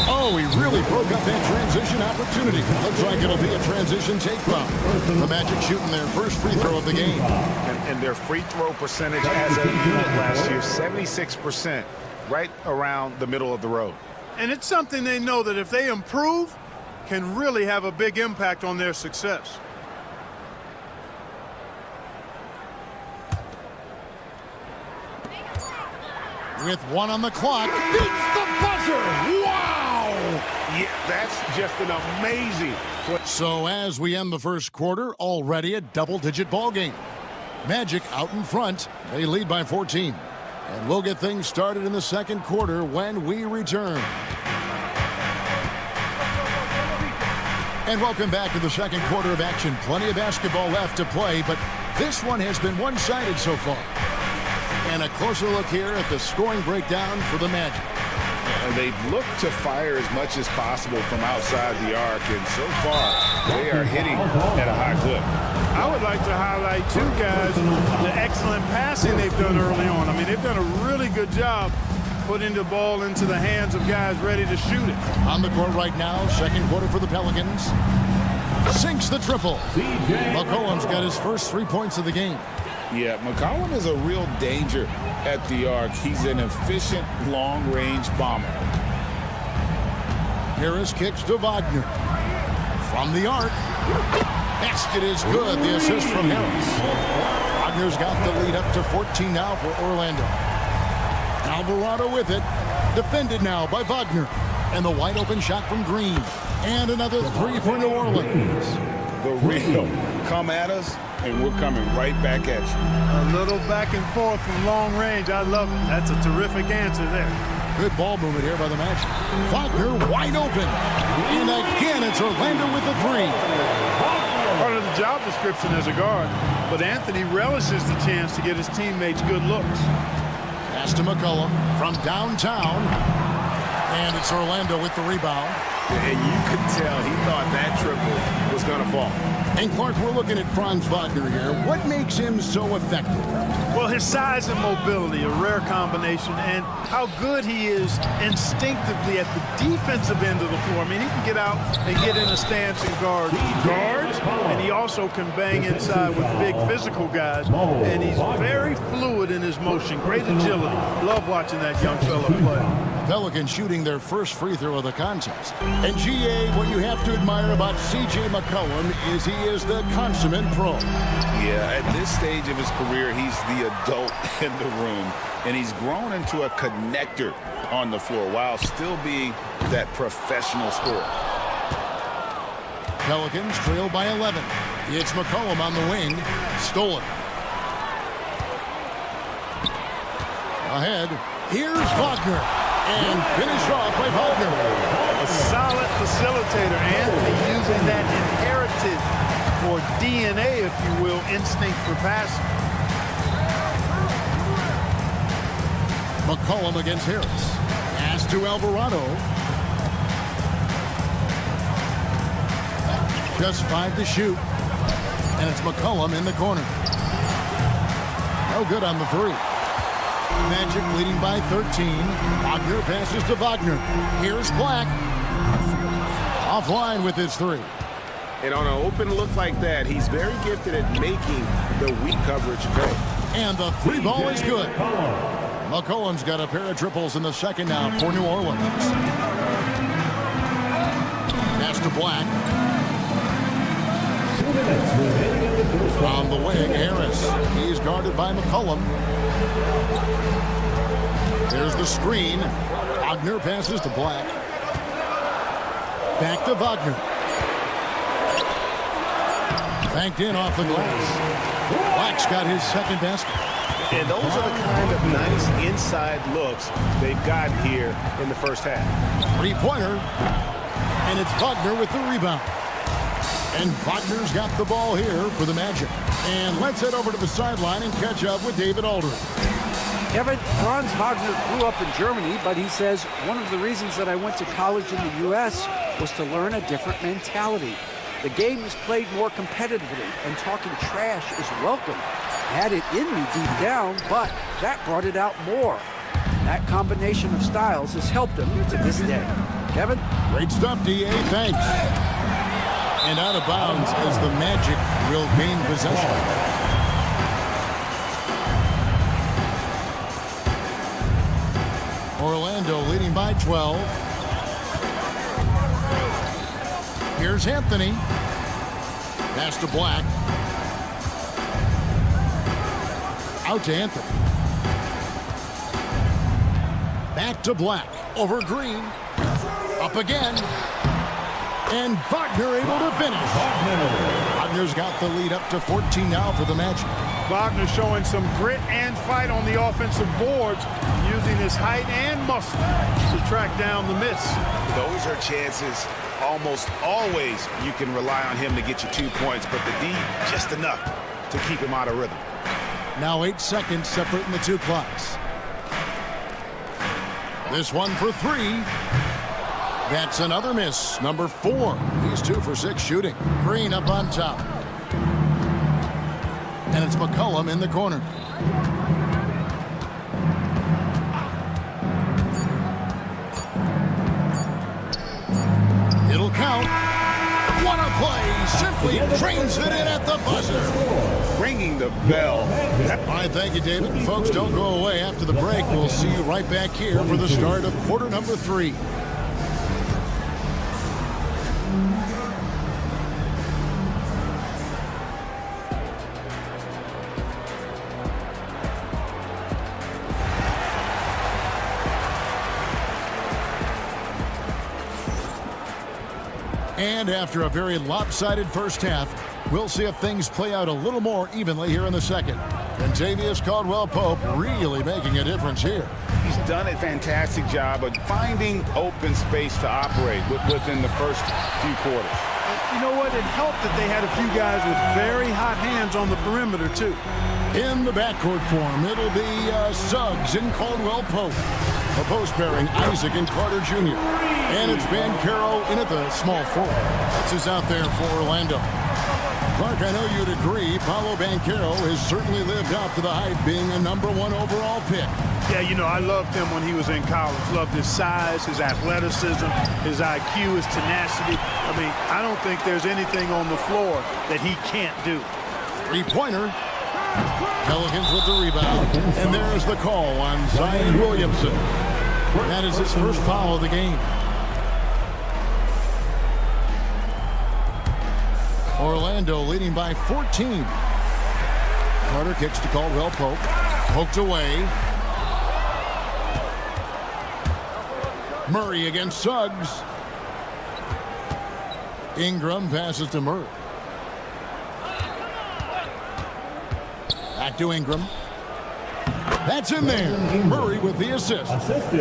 Oh, he really broke up that transition opportunity. Looks like it'll be a transition take foul. The Magic shooting their first free throw of the game. And their free throw percentage as a unit last year, 76%, right around the middle of the road. And it's something they know that if they improve, can really have a big impact on their success. With 1 on the clock, beats the buzzer! Wow! Yeah, that's just an amazing play. So as we end the first quarter, already a double-digit ball game. Magic out in front. They lead by 14. And we'll get things started in the second quarter when we return. And welcome back to the second quarter of action. Plenty of basketball left to play, but this one has been one-sided so far. And a closer look here at the scoring breakdown for the Magic. They've looked to fire as much as possible from outside the arc, and so far they are hitting at a high clip. I would like to highlight, too, guys, the excellent passing they've done early on. I mean, they've done a really good job putting the ball into the hands of guys ready to shoot it. On the court right now, second quarter for the Pelicans. Sinks the triple. McCollum's got his first 3 points of the game. Yeah, McCollum is a real danger at the arc. He's an efficient long-range bomber. Harris kicks to Wagner. From the arc. Basket is good. The assist from Harris. Wagner's got the lead up to 14 now for Orlando. Alvarado with it. Defended now by Wagner. And the wide open shot from Green. And another three for New Orleans. The real come at us, and we're coming right back at you. A little back and forth from long range. I love it. That's a terrific answer there. Good ball movement here by the Magic. Wagner wide open. And again, it's Orlando with the three. Part of the job description as a guard, but Anthony relishes the chance to get his teammates good looks. Pass to McCollum from downtown. And it's Orlando with the rebound. And you could tell he thought that triple was going to fall. And Clark, we're looking at Franz Wagner here. What makes him so effective? Well, his size and mobility, a rare combination, and how good he is instinctively at the defensive end of the floor. I mean, he can get out and get in a stance and guard guards, and he also can bang inside with big physical guys, and he's very fluid in his motion. Great agility. Love watching that young fellow play. Pelicans shooting their first free throw of the contest. And GA, what you have to admire about C.J. McCollum is he is the consummate pro. Yeah, at this stage of his career, he's the adult in the room, and he's grown into a connector on the floor while still being that professional scorer. Pelicans trail by 11. It's McCollum on the wing. Stolen. Ahead. Here's Wagner. And finished off by Wagner. A solid facilitator. Anthony using that inherited, or DNA, if you will, instinct for passing. McCollum against Harris. Pass to Alvarado. Just 5 to shoot. And it's McCollum in the corner. No good on the three. Magic leading by 13. Wagner passes to Wagner. Here's Black. Offline with his three. And on an open look like that, he's very gifted at making the weak coverage pay. And the three ball is good. McCollum's got a pair of triples in the second now for New Orleans. Pass to Black. On the wing, Harris. He's guarded by McCollum. There's the screen. Wagner passes to Black. Back to Wagner. Banked in off the glass. Black's got his second basket. And those are the kind of nice inside looks they've gotten here in the first half. Three-pointer. And it's Wagner with the rebound. And Wagner's got the ball here for the Magic. And let's head over to the sideline and catch up with David Aldridge. Kevin, Franz Wagner grew up in Germany, but he says one of the reasons that I went to college in the U.S. was to learn a different mentality. The game is played more competitively, and talking trash is welcome. I had it in me deep down, but that brought it out more. And that combination of styles has helped him to this day. Kevin? Great stuff, D.A. Thanks. And out of bounds as the Magic will gain possession. Orlando leading by 12. Here's Anthony. Pass to Black. Out to Anthony. Back to Black. Over Green. Up again. And Wagner able to finish. Wagner's got the lead up to 14 now for the Magic. Wagner showing some grit and fight on the offensive boards, using his height and muscle to track down the miss. Those are chances almost always you can rely on him to get you 2 points, but the D just enough to keep him out of rhythm. Now 8 seconds separating the two clocks. This one for three. That's another miss. Number 4. He's 2 for 6 shooting. Green up on top. And it's McCollum in the corner. It'll count. What a play. Simply trains it in at the buzzer. Ringing the bell. All right, thank you, David. Folks, don't go away. After the break, we'll see you right back here for the start of quarter number 3. And after a very lopsided first half, we'll see if things play out a little more evenly here in the second. Contavious Caldwell-Pope really making a difference here. He's done a fantastic job of finding open space to operate within the first few quarters. You know what? It helped that they had a few guys with very hot hands on the perimeter, too. In the backcourt form, it'll be Suggs and Caldwell-Pope. A post pairing, Isaac and Carter Jr. And it's Banchero in at the small forward. That's who's out there for Orlando. Clark, I know you'd agree, Paolo Banchero has certainly lived up to the hype, being a number 1 overall pick. Yeah, you know, I loved him when he was in college. Loved his size, his athleticism, his IQ, his tenacity. I mean, I don't think there's anything on the floor that he can't do. Three-pointer. Pelicans with the rebound. And there's the call on Zion Williamson. That is his first foul of the game. Orlando leading by 14. Carter kicks to Caldwell-Pope. Poked away. Murray against Suggs. Ingram passes to Murray. Back to Ingram. That's in there. Murray with the assist.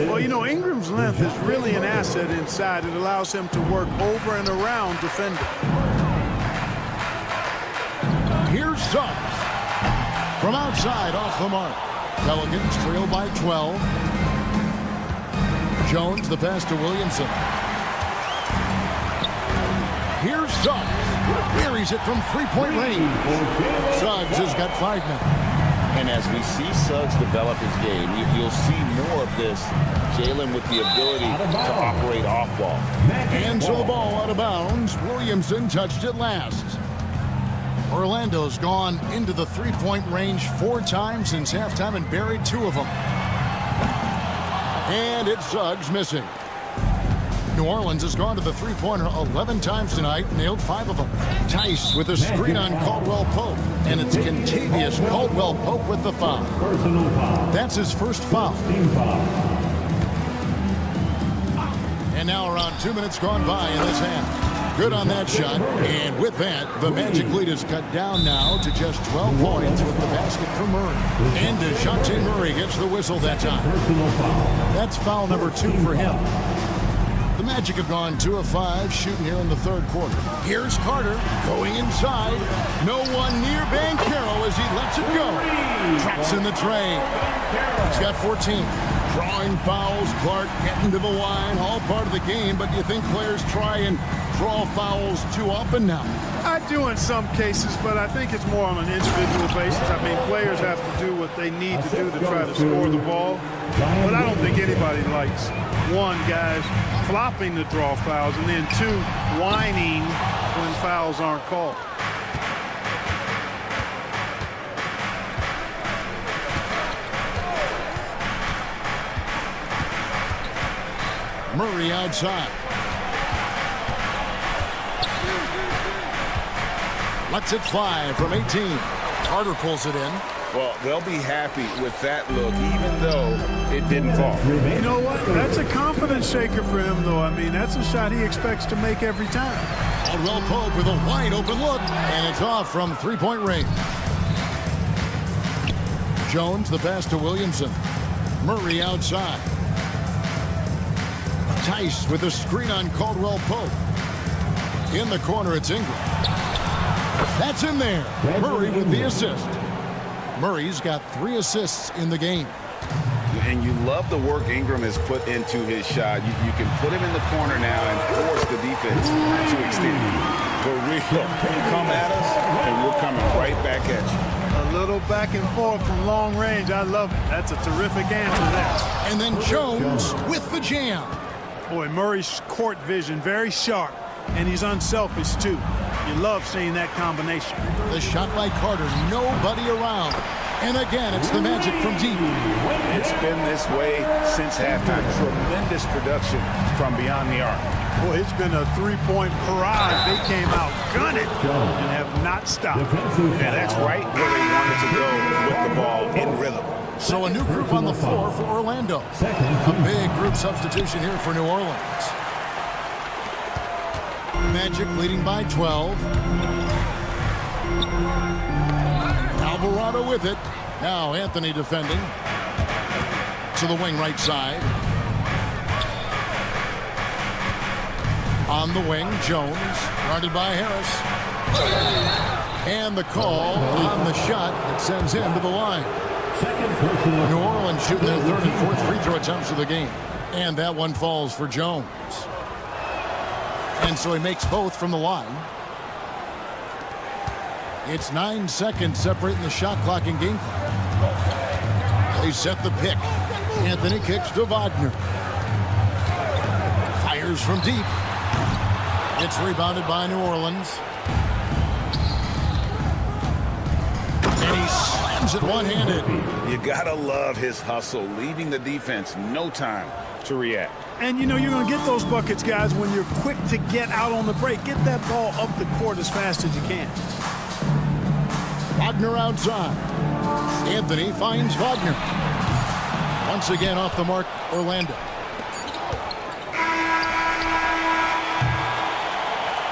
Well, you know, Ingram's length is really an asset inside. It allows him to work over and around defenders. Here's Suggs. From outside, off the mark. Pelicans trail by 12. Jones, the pass to Williamson. Here's Suggs. Buries it from three-point range. Suggs has got 5 now. And as we see Suggs develop his game, you'll see more of this. Jalen with the ability to operate off ball. And so the ball out of bounds. Williamson touched it last. Orlando's gone into the three-point range 4 times since halftime and buried 2 of them. And it's Suggs missing. New Orleans has gone to the three-pointer 11 times tonight, nailed 5 of them. Tice with a screen on Caldwell Pope, and it's contagious. Caldwell Pope with the foul. Personal foul. That's his first foul. Team foul. And now around 2 minutes gone by in this half. Good on that shot, and with that, the Magic lead is cut down now to just 12 points with the basket from Murray. And DeJounte Murray gets the whistle that time. Personal foul. That's foul number 2 for him. The Magic have gone 2 of 5 shooting here in the third quarter. Here's Carter going inside. No one near Banchero as he lets it go. Traps in the tray. He's got 14. Drawing fouls, Clark getting to the line, all part of the game, but you think players try and draw fouls too often now? I do in some cases, but I think it's more on an individual basis. I mean, players have to do what they need to do to try to score the ball. But I don't think anybody likes, one, guys flopping to draw fouls, and then 2, whining when fouls aren't called. Murray outside. Lets it fly from 18. Carter pulls it in. Well, they'll be happy with that look, even though it didn't fall. You know what? That's a confidence shaker for him, though. I mean, that's a shot he expects to make every time. Caldwell Pope with a wide open look, and it's off from three-point range. Jones, the pass to Williamson. Murray outside. Tice with a screen on Caldwell Pope. In the corner, it's Ingram. That's in there. Murray with the assist. Murray's got 3 assists in the game. And you love the work Ingram has put into his shot. You can put him in the corner now and force the defense to extend. For real, come at us, and we're coming right back at you. A little back and forth from long range. I love it. That's a terrific answer there. And then Jones with the jam. Boy, Murray's court vision, very sharp, and he's unselfish, too. You love seeing that combination. The shot by Carter, nobody around. And again, it's the Magic from deep. It's been this way since halftime. Tremendous production from beyond the arc. Boy, it's been a three-point parade. They came out gunning and have not stopped. And that's right where they wanted to go with the ball in rhythm. So a new group on the floor for Orlando. A big group substitution here for New Orleans. Magic leading by 12. Alvarado with it. Now Anthony defending. To the wing right side. On the wing, Jones. Guarded by Harris. And the call on the shot that sends him to the line. New Orleans shooting their 3rd and 4th free throw attempts of the game. And that one falls for Jones. And so he makes both from the line. It's 9 seconds separating the shot clock and game clock. They set the pick. Anthony kicks to Wagner. Fires from deep. It's rebounded by New Orleans. And he slams it one-handed. You gotta love his hustle, leaving the defense no time to react. And, you know, you're going to get those buckets, guys, when you're quick to get out on the break. Get that ball up the court as fast as you can. Wagner outside. Anthony finds Wagner. Once again off the mark, Orlando.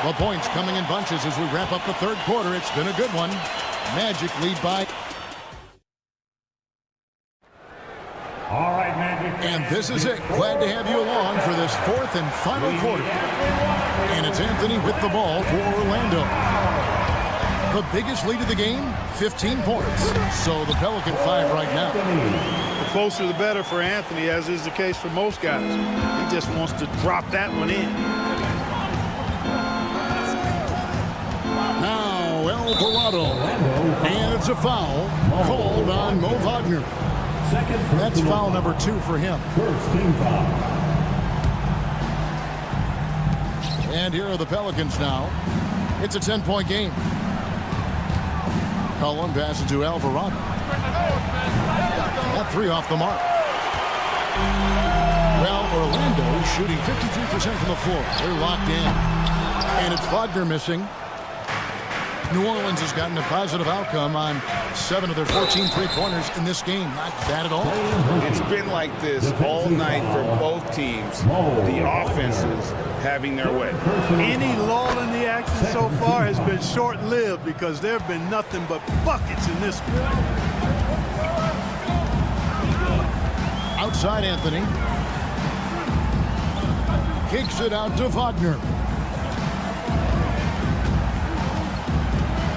The points coming in bunches as we wrap up the third quarter. It's been a good one. Magic lead by. All right, Magic. And this is it. Glad to have you along for this 4th and final quarter. And it's Anthony with the ball for Orlando. The biggest lead of the game, 15 points. So the Pelican 5 right now. The closer the better for Anthony, as is the case for most guys. He just wants to drop that one in. Now Alvarado. And it's a foul called on Mo Wagner. That's foul number 2 for him. First team foul. And here are the Pelicans now. It's a 10-point game. Cullen passes to Alvarado. That 3 off the mark. Well, Orlando shooting 53% from the floor. They're locked in. And it's Wagner missing. New Orleans has gotten a positive outcome on 7 of their 14 three-pointers in this game. Not bad at all. It's been like this all night for both teams. The offenses having their way. Any lull in the action so far has been short-lived because there have been nothing but buckets in this one. Outside Anthony. Kicks it out to Wagner.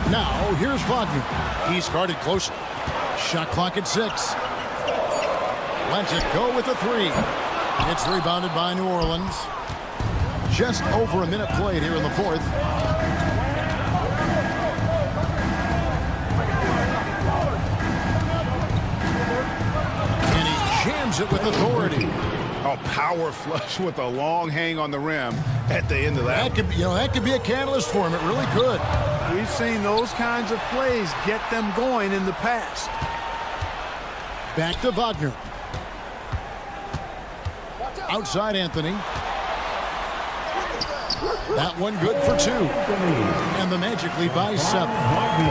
Now, here's Wagner. He's guarded closely. Shot clock at 6. Lets it go with a 3. It's rebounded by New Orleans. Just over a minute played here in the fourth. And he jams it with authority. A power flush with a long hang on the rim at the end of that. That could be a catalyst for him. It really could. We've seen those kinds of plays get them going in the past. Back to Wagner. Outside Anthony. That one good for 2. And the Magic lead by 7.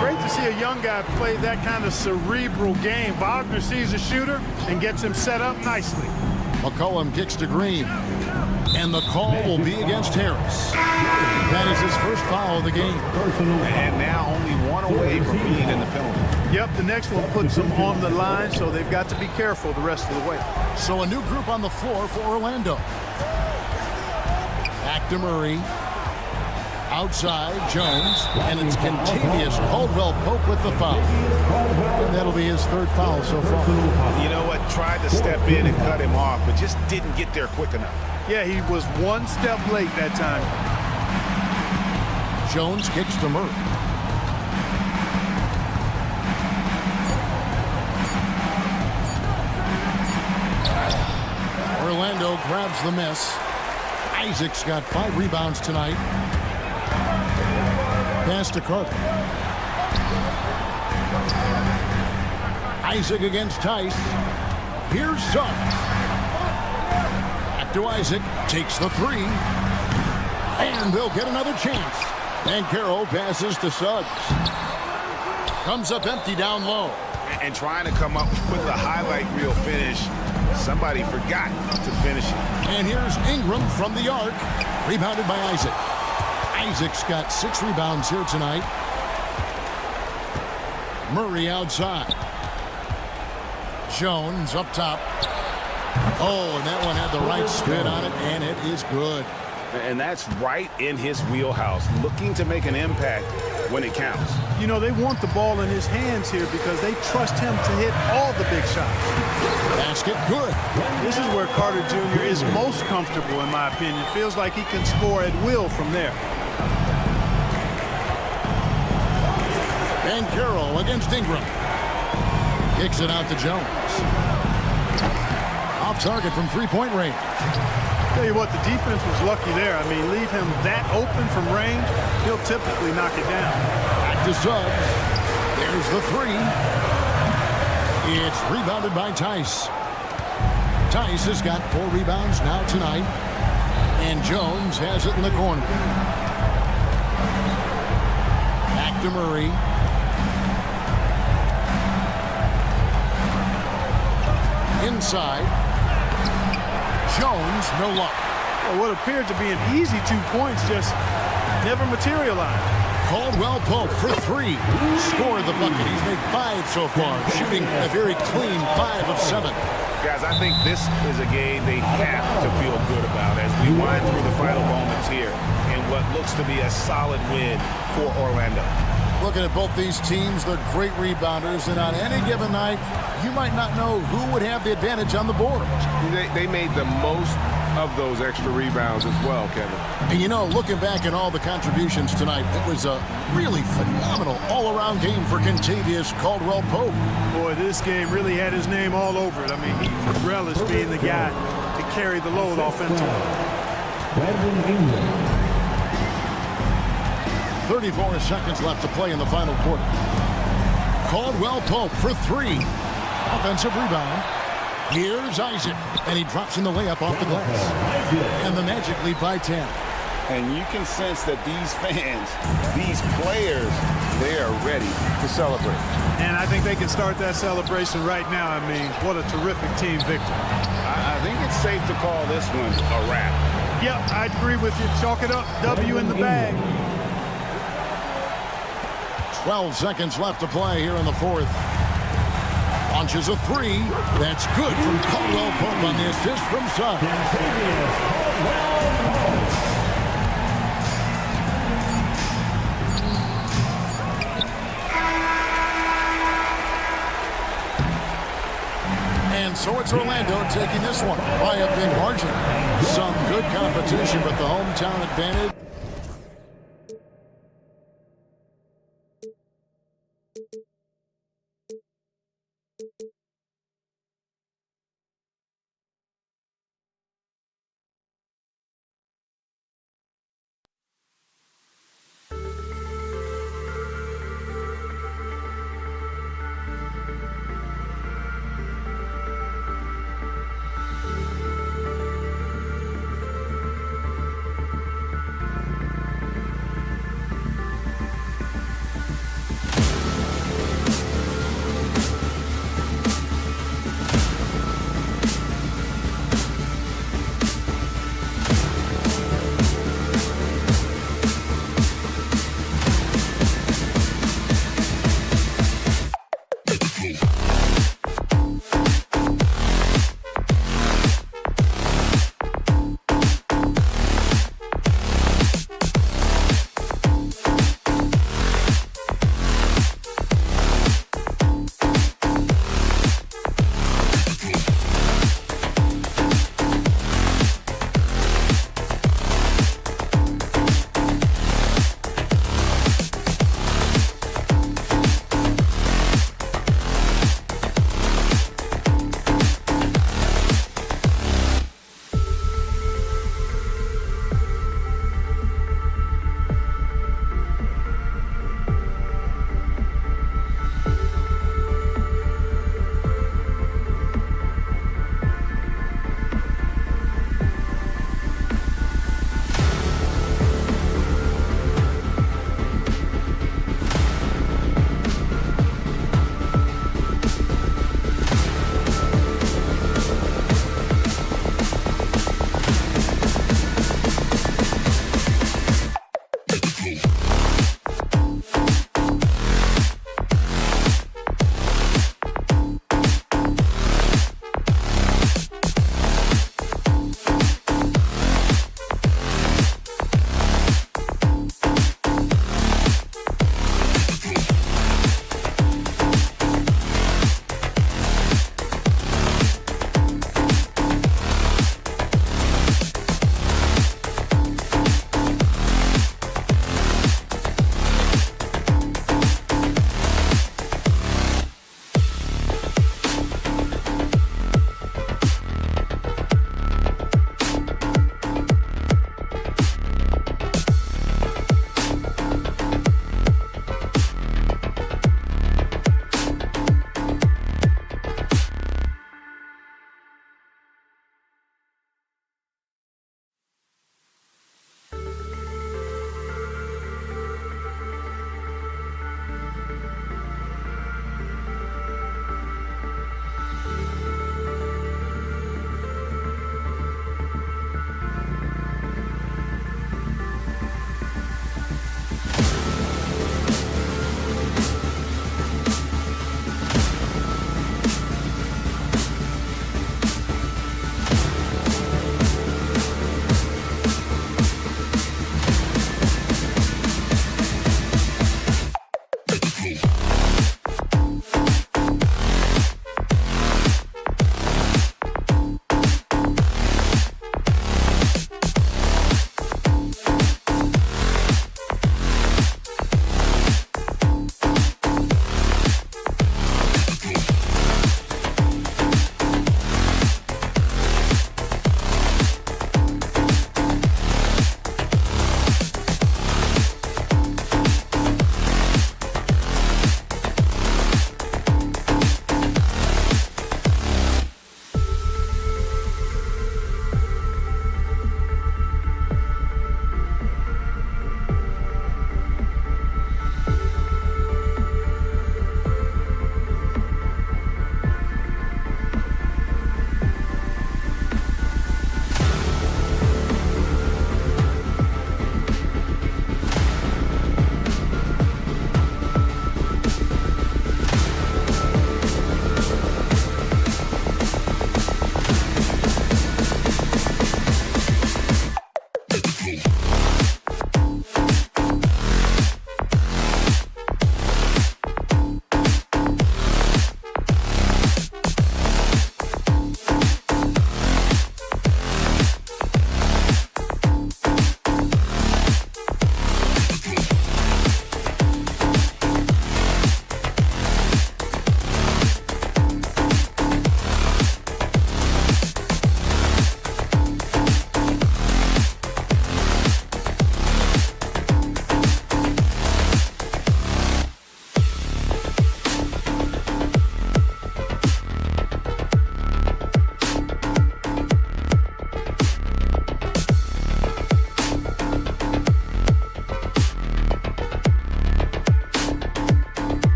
Great to see a young guy play that kind of cerebral game. Wagner sees a shooter and gets him set up nicely. McCollum kicks to Green. And the call will be against Harris. That is his first foul of the game. And now only one away from being in the penalty. Yep, the next one puts them on the line, so they've got to be careful the rest of the way. So a new group on the floor for Orlando. Back to Murray. Outside, Jones. And it's Contavious Caldwell-Pope with the foul. And that'll be his third foul so far. You know what? Tried to step in and cut him off, but just didn't get there quick enough. Yeah, he was one step late that time. Jones kicks to Murray. Orlando grabs the miss. Isaac's got 5 rebounds tonight. Pass to Carter. Isaac against Tice. Here's Suggs. Back to Isaac. Takes the 3. And they'll get another chance. And Carroll passes to Suggs. Comes up empty down low. And trying to come up with a highlight reel finish. Somebody forgot to finish it. And here's Ingram from the arc. Rebounded by Isaac. Isaac's got 6 rebounds here tonight. Murray outside. Jones up top. Oh, and that one had the right spin on it, and it is good. And that's right in his wheelhouse, looking to make an impact when it counts. You know, they want the ball in his hands here because they trust him to hit all the big shots. Basket good. This is where Carter Jr. is most comfortable, in my opinion. Feels like he can score at will from there. And Carroll against Ingram. Kicks it out to Jones. Off target from three-point range. Tell you what, the defense was lucky there. I mean, leave him that open from range, he'll typically knock it down. Back to Suggs. There's the 3. It's rebounded by Tice. Tice has got 4 rebounds now tonight. And Jones has it in the corner. Back to Murray. Inside. Jones, no luck. Well, what appeared to be an easy 2 points just never materialized. Caldwell-Pope for 3. Scored the bucket. He's made 5 so far, shooting a very clean 5 of 7. Guys, I think this is a game they have to feel good about as we wind through the final moments here in what looks to be a solid win for Orlando. Looking at both these teams, they're great rebounders, and on any given night, you might not know who would have the advantage on the board. They made the most of those extra rebounds as well, Kevin. And you know, looking back at all the contributions tonight, it was a really phenomenal all-around game for Contavious Caldwell-Pope. Boy, this game really had his name all over it. I mean, he relished being the guy to carry the load offensively. 34 seconds left to play in the final quarter. Caldwell-Pope for 3. Offensive rebound. Here's Isaac, and he drops in the layup off the glass. And the Magic lead by 10. And you can sense that these fans, these players, they are ready to celebrate. And I think they can start that celebration right now. I mean, what a terrific team victory. I think it's safe to call this one a wrap. Yep, I agree with you. Chalk it up. W in the bag. 12 seconds left to play here in the fourth. Launches a three. That's good from Caldwell Pope on the assist from Suggs. And so it's Orlando taking this one by a big margin. Some good competition, but the hometown advantage.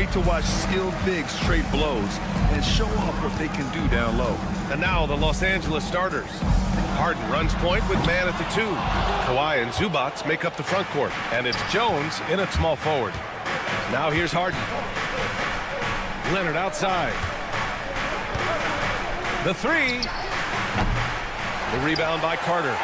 great to watch skilled bigs trade blows and show off what they can do down low. And now the Los Angeles starters. Harden runs point with man at the 2. Kawhi and Zubac make up the front court. And it's Jones in at small forward. Now here's Harden. Leonard outside. The 3. The rebound by Carter.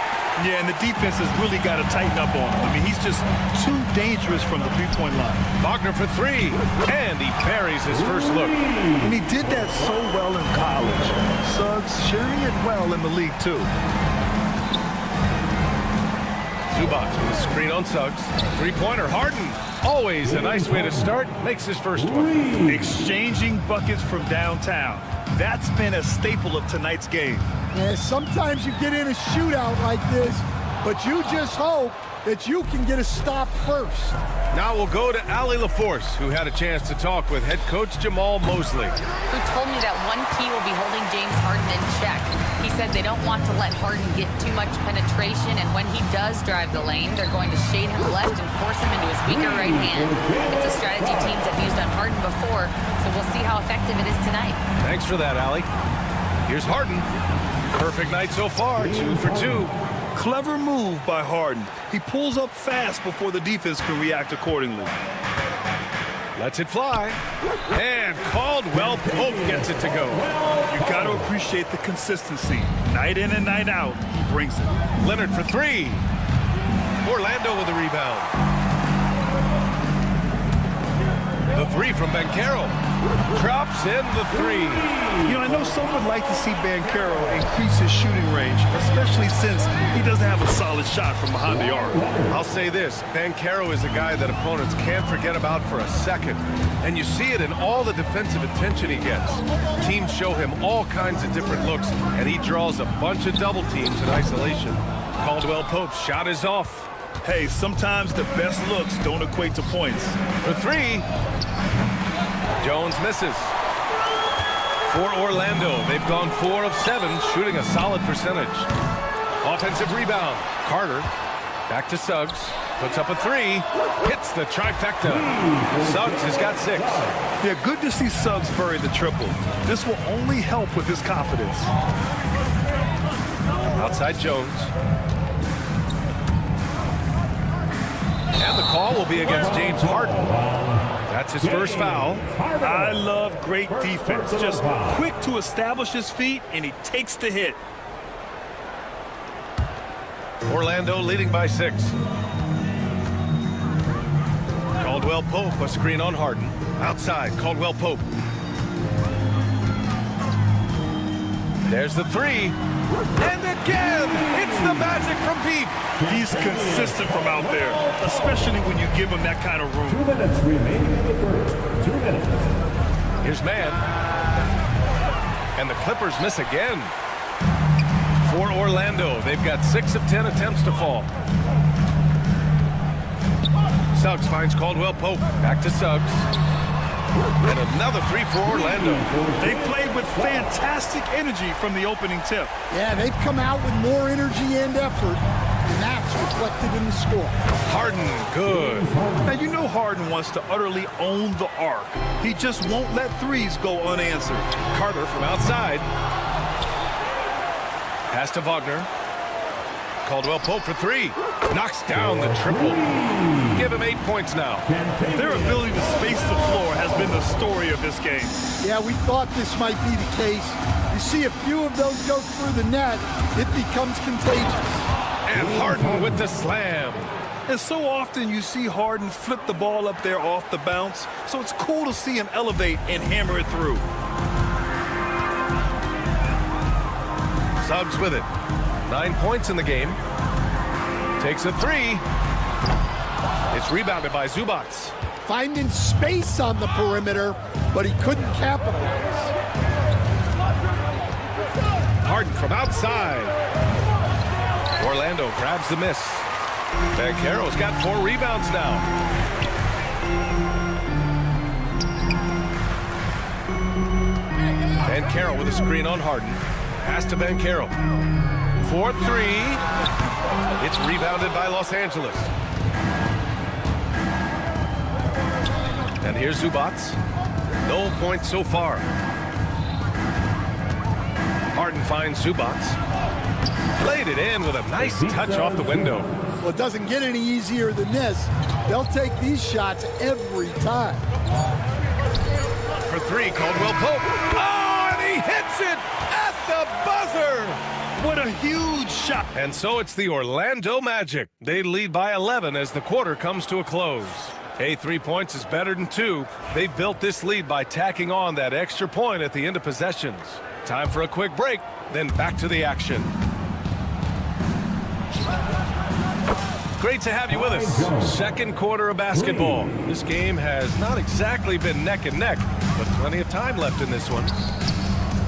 Yeah, and the defense has really got to tighten up on him. I mean, he's just too dangerous from the three-point line. Wagner for 3, and he buries his first look. And he did that so well in college. Suggs sharing it well in the league, too. Zubac with a screen on Suggs. Three-pointer, Harden. Always a nice way to start. Makes his first one. Exchanging buckets from downtown. That's been a staple of tonight's game. Yeah, sometimes you get in a shootout like this, but you just hope that you can get a stop first. Now we'll go to Allie LaForce, who had a chance to talk with head coach Jamal Mosley. Who told me that one key will be holding James Harden in check. He said they don't want to let Harden get too much penetration, and when he does drive the lane, they're going to shade him left and force him into his weaker right hand. It's a strategy teams have used on Harden before, so we'll see how effective it is tonight. Thanks for that, Allie. Here's Harden. Perfect night so far, 2 for 2. Clever move by Harden. He pulls up fast before the defense can react accordingly. Lets it fly. And Caldwell Pope gets it to go. You got to appreciate the consistency. Night in and night out, he brings it. Leonard for 3. Orlando with a rebound. The 3 from Banchero. Drops in the 3. You know, I know some would like to see Banchero increase his shooting range, especially since he doesn't have a solid shot from behind the arc. I'll say this, Banchero is a guy that opponents can't forget about for a second. And you see it in all the defensive attention he gets. Teams show him all kinds of different looks, and he draws a bunch of double teams in isolation. Caldwell Pope's shot is off. Hey, sometimes the best looks don't equate to points. For 3. Jones misses. For Orlando, they've gone 4 of 7, shooting a solid percentage. Offensive rebound. Carter, back to Suggs, puts up a 3, hits the trifecta. Suggs has got 6. Yeah, good to see Suggs bury the triple. This will only help with his confidence. Outside Jones. And the call will be against James Harden. That's his first foul. I love great defense. Just quick to establish his feet, and he takes the hit. Orlando leading by 6. Caldwell Pope, a screen on Harden. Outside, Caldwell Pope. There's the 3. And again, it's the magic from Pete. He's consistent from out there, especially when you give him that kind of room. 2 minutes remaining in the first. 2 minutes. Here's man. And the Clippers miss again. For Orlando, they've got 6 of 10 attempts to fall. Suggs finds Caldwell Pope. Back to Suggs. And another 3 for Orlando. They played with fantastic energy from the opening tip. Yeah, they've come out with more energy and effort, and that's reflected in the score. Harden, good. Now, you know Harden wants to utterly own the arc. He just won't let threes go unanswered. Carter from outside. Pass to Wagner. Caldwell Pope for 3. Knocks down the triple. Give him 8 points now. Their ability to space the floor has been the story of this game. Yeah, we thought this might be the case. You see a few of those go through the net, it becomes contagious. And Harden with the slam. And so often you see Harden flip the ball up there off the bounce, so it's cool to see him elevate and hammer it through. Suggs with it. 9 points in the game. Takes a 3. It's rebounded by Zubac. Finding space on the perimeter, but he couldn't capitalize. Harden from outside. Orlando grabs the miss. Banchero's got 4 rebounds now. Banchero with a screen on Harden. Pass to Banchero. 4-3. It's rebounded by Los Angeles. And here's Zubac. No points so far. Harden finds Zubac. Played it in with a nice touch off the window. Well, it doesn't get any easier than this. They'll take these shots every time. For three, Caldwell Pope. Oh, and he hits it at the buzzer. What a huge shot. And so it's the Orlando Magic. They lead by 11 as the quarter comes to a close. Hey, 3 points is better than 2. They built this lead by tacking on that extra point at the end of possessions. Time for a quick break, then back to the action. Great to have you with us. Second quarter of basketball. This game has not exactly been neck and neck, but plenty of time left in this one.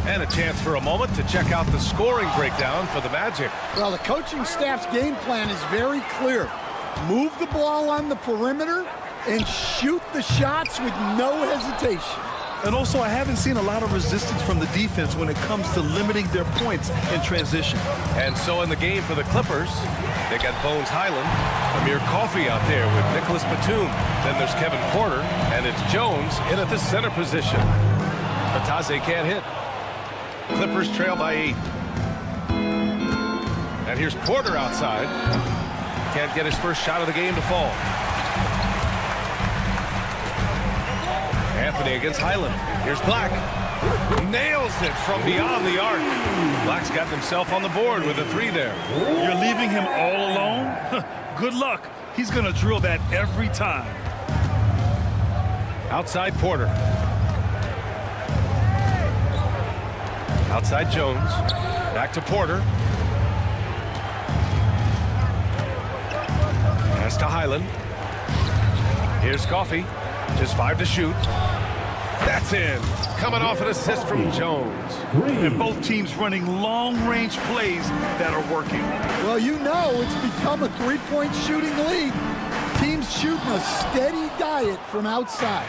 And a chance for a moment to check out the scoring breakdown for the Magic. Well, the coaching staff's game plan is very clear. Move the ball on the perimeter and shoot the shots with no hesitation. And also, I haven't seen a lot of resistance from the defense when it comes to limiting their points in transition. And so in the game for the Clippers, they got Bones Highland, Amir Coffey out there with Nicholas Batum. Then there's Kevin Porter, and it's Jones in at the center position. Bataze can't hit. Clippers trail by 8. And here's Porter outside. Can't get his first shot of the game to fall. Anthony against Highland. Here's Black. Nails it from beyond the arc. Black's got himself on the board with a 3 there. You're leaving him all alone? Good luck. He's going to drill that every time. Outside Porter. Outside Jones. Back to Porter. Pass to Highland. Here's Coffey. Just 5 to shoot. That's in. Coming off an assist from Jones. And both teams running long-range plays that are working. Well, you know it's become a three-point shooting league. Teams shooting a steady diet from outside.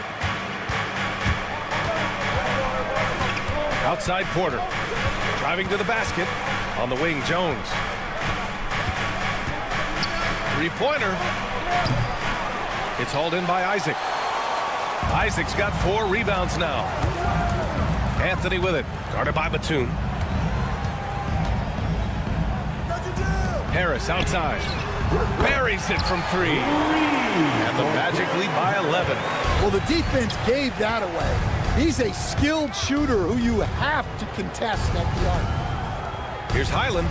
Outside Porter. Driving to the basket. On the wing, Jones. Three-pointer. It's hauled in by Isaac. Isaac's got 4 rebounds now. Anthony with it. Guarded by Batum. Harris outside. Buries it from 3. And the Magic lead by 11. Well, the defense gave that away. He's a skilled shooter who you have to contest at the arc. Here's Highland.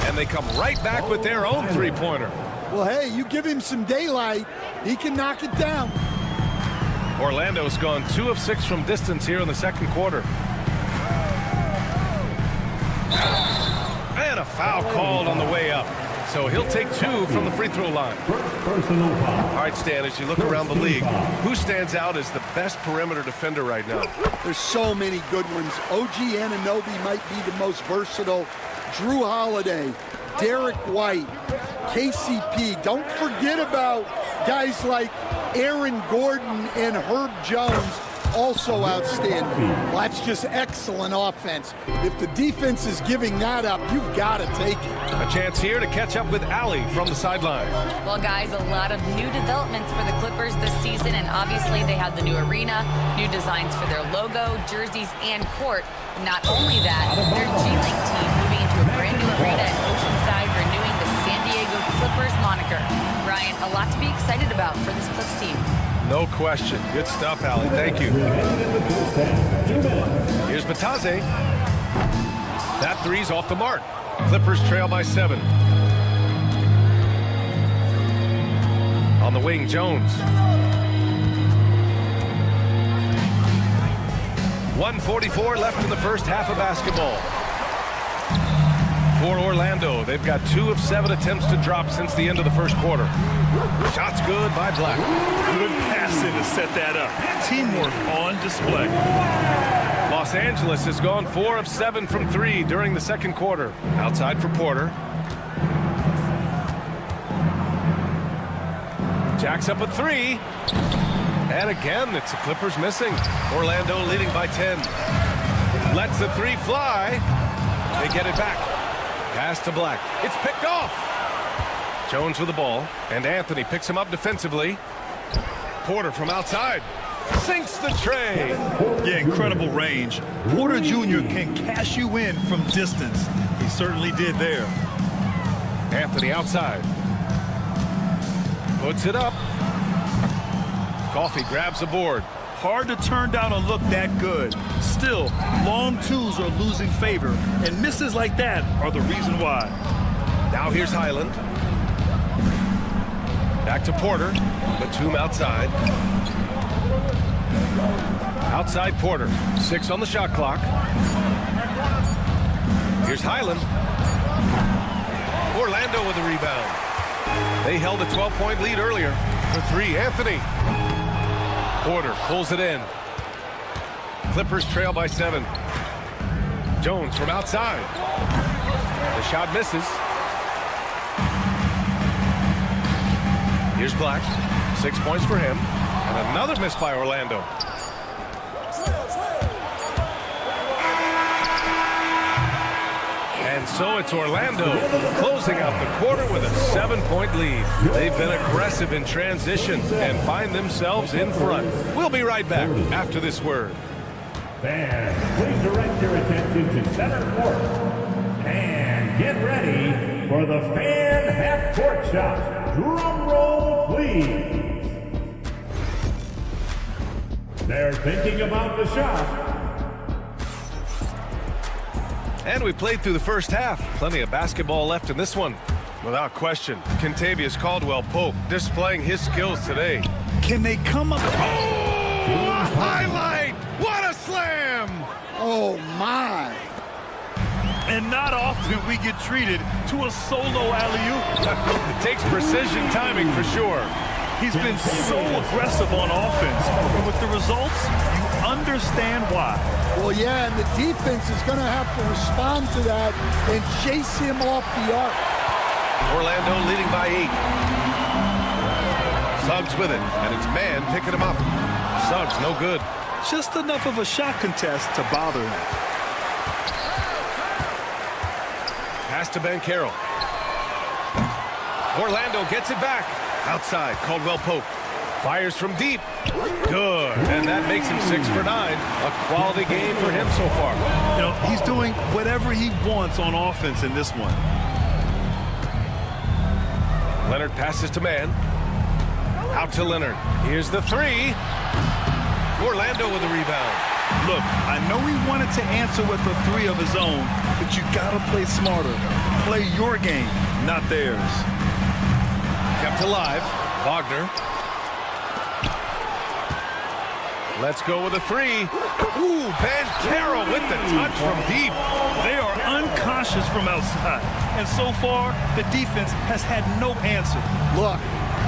And they come right back with their own three-pointer. Well, hey, you give him some daylight, he can knock it down. Orlando's gone 2 of 6 from distance here in the second quarter. And a foul called on the way up. So he'll take 2 from the free throw line. All right, Stan, as you look around the league, who stands out as the best perimeter defender right now? There's so many good ones. OG Anunoby might be the most versatile. Drew Holiday, Derek White, KCP. Don't forget about guys like Aaron Gordon and Herb Jones, also outstanding. Well, that's just excellent offense. If the defense is giving that up, you've got to take it. A chance here to catch up with Allie from the sideline. Well, guys, a lot of new developments for the Clippers this season, and obviously they have the new arena, new designs for their logo, jerseys, and court. Not only that, their G-League team moving into a brand new arena at Oceanside, renewing the San Diego Clippers moniker. Brian, a lot to be excited about for this Clips team. No question. Good stuff, Allie. Thank you. Here's Bataze. That 3's off the mark. Clippers trail by 7. On the wing, Jones. 1:44 left in the first half of basketball. For Orlando, they've got 2 of 7 attempts to drop since the end of the first quarter. Shots good by Black. Good passing to set that up. Teamwork on display. Los Angeles has gone 4 of 7 from 3 during the second quarter. Outside for Porter. Jacks up a 3. And again, it's the Clippers missing. Orlando leading by 10. Lets the 3 fly. They get it back. Pass to Black. It's picked off. Jones with the ball, and Anthony picks him up defensively. Porter from outside. Sinks the tray. Yeah, incredible range. Porter Jr. can cash you in from distance. He certainly did there. Anthony outside. Puts it up. Coffee grabs the board. Hard to turn down a look that good. Still, long twos are losing favor, and misses like that are the reason why. Now here's Highland. Back to Porter. Batum outside. Outside Porter. 6 on the shot clock. Here's Highland. Orlando with a rebound. They held a 12-point lead earlier. For 3, Anthony. Porter pulls it in. Clippers trail by 7. Jones from outside. The shot misses. Here's Black. 6 points for him. And another miss by Orlando. And so it's Orlando closing out the quarter with a 7-point lead. They've been aggressive in transition and find themselves in front. We'll be right back after this word. Fans, please direct your attention to center court. And get ready for the fan half-court shot. Drum roll, please. They're thinking about the shot. And we played through the first half. Plenty of basketball left in this one. Without question, Kentavious Caldwell-Pope displaying his skills today. Can they come up? Oh, a highlight! What a slam! Oh, my. And not often we get treated to a solo alley-oop. It takes precision timing for sure. He's been so aggressive on offense. And with the results, you understand why. Well, yeah, and the defense is going to have to respond to that and chase him off the arc. Orlando leading by 8. Suggs with it, and it's man picking him up. Suggs no good. Just enough of a shot contest to bother him. Pass to Ben Carroll. Orlando gets it back. Outside, Caldwell-Pope. Fires from deep. Good. And that makes him 6 for 9. A quality game for him so far. You know, he's doing whatever he wants on offense in this one. Leonard passes to man. Out to Leonard. Here's the 3. Orlando with a rebound. Look, I know he wanted to answer with a 3 of his own, but you gotta play smarter. Play your game, not theirs. Kept alive. Wagner. Let's go with a 3. Ooh, Ben Carroll with the touch from deep. They are unconscious from outside, and so far, the defense has had no answer. Look,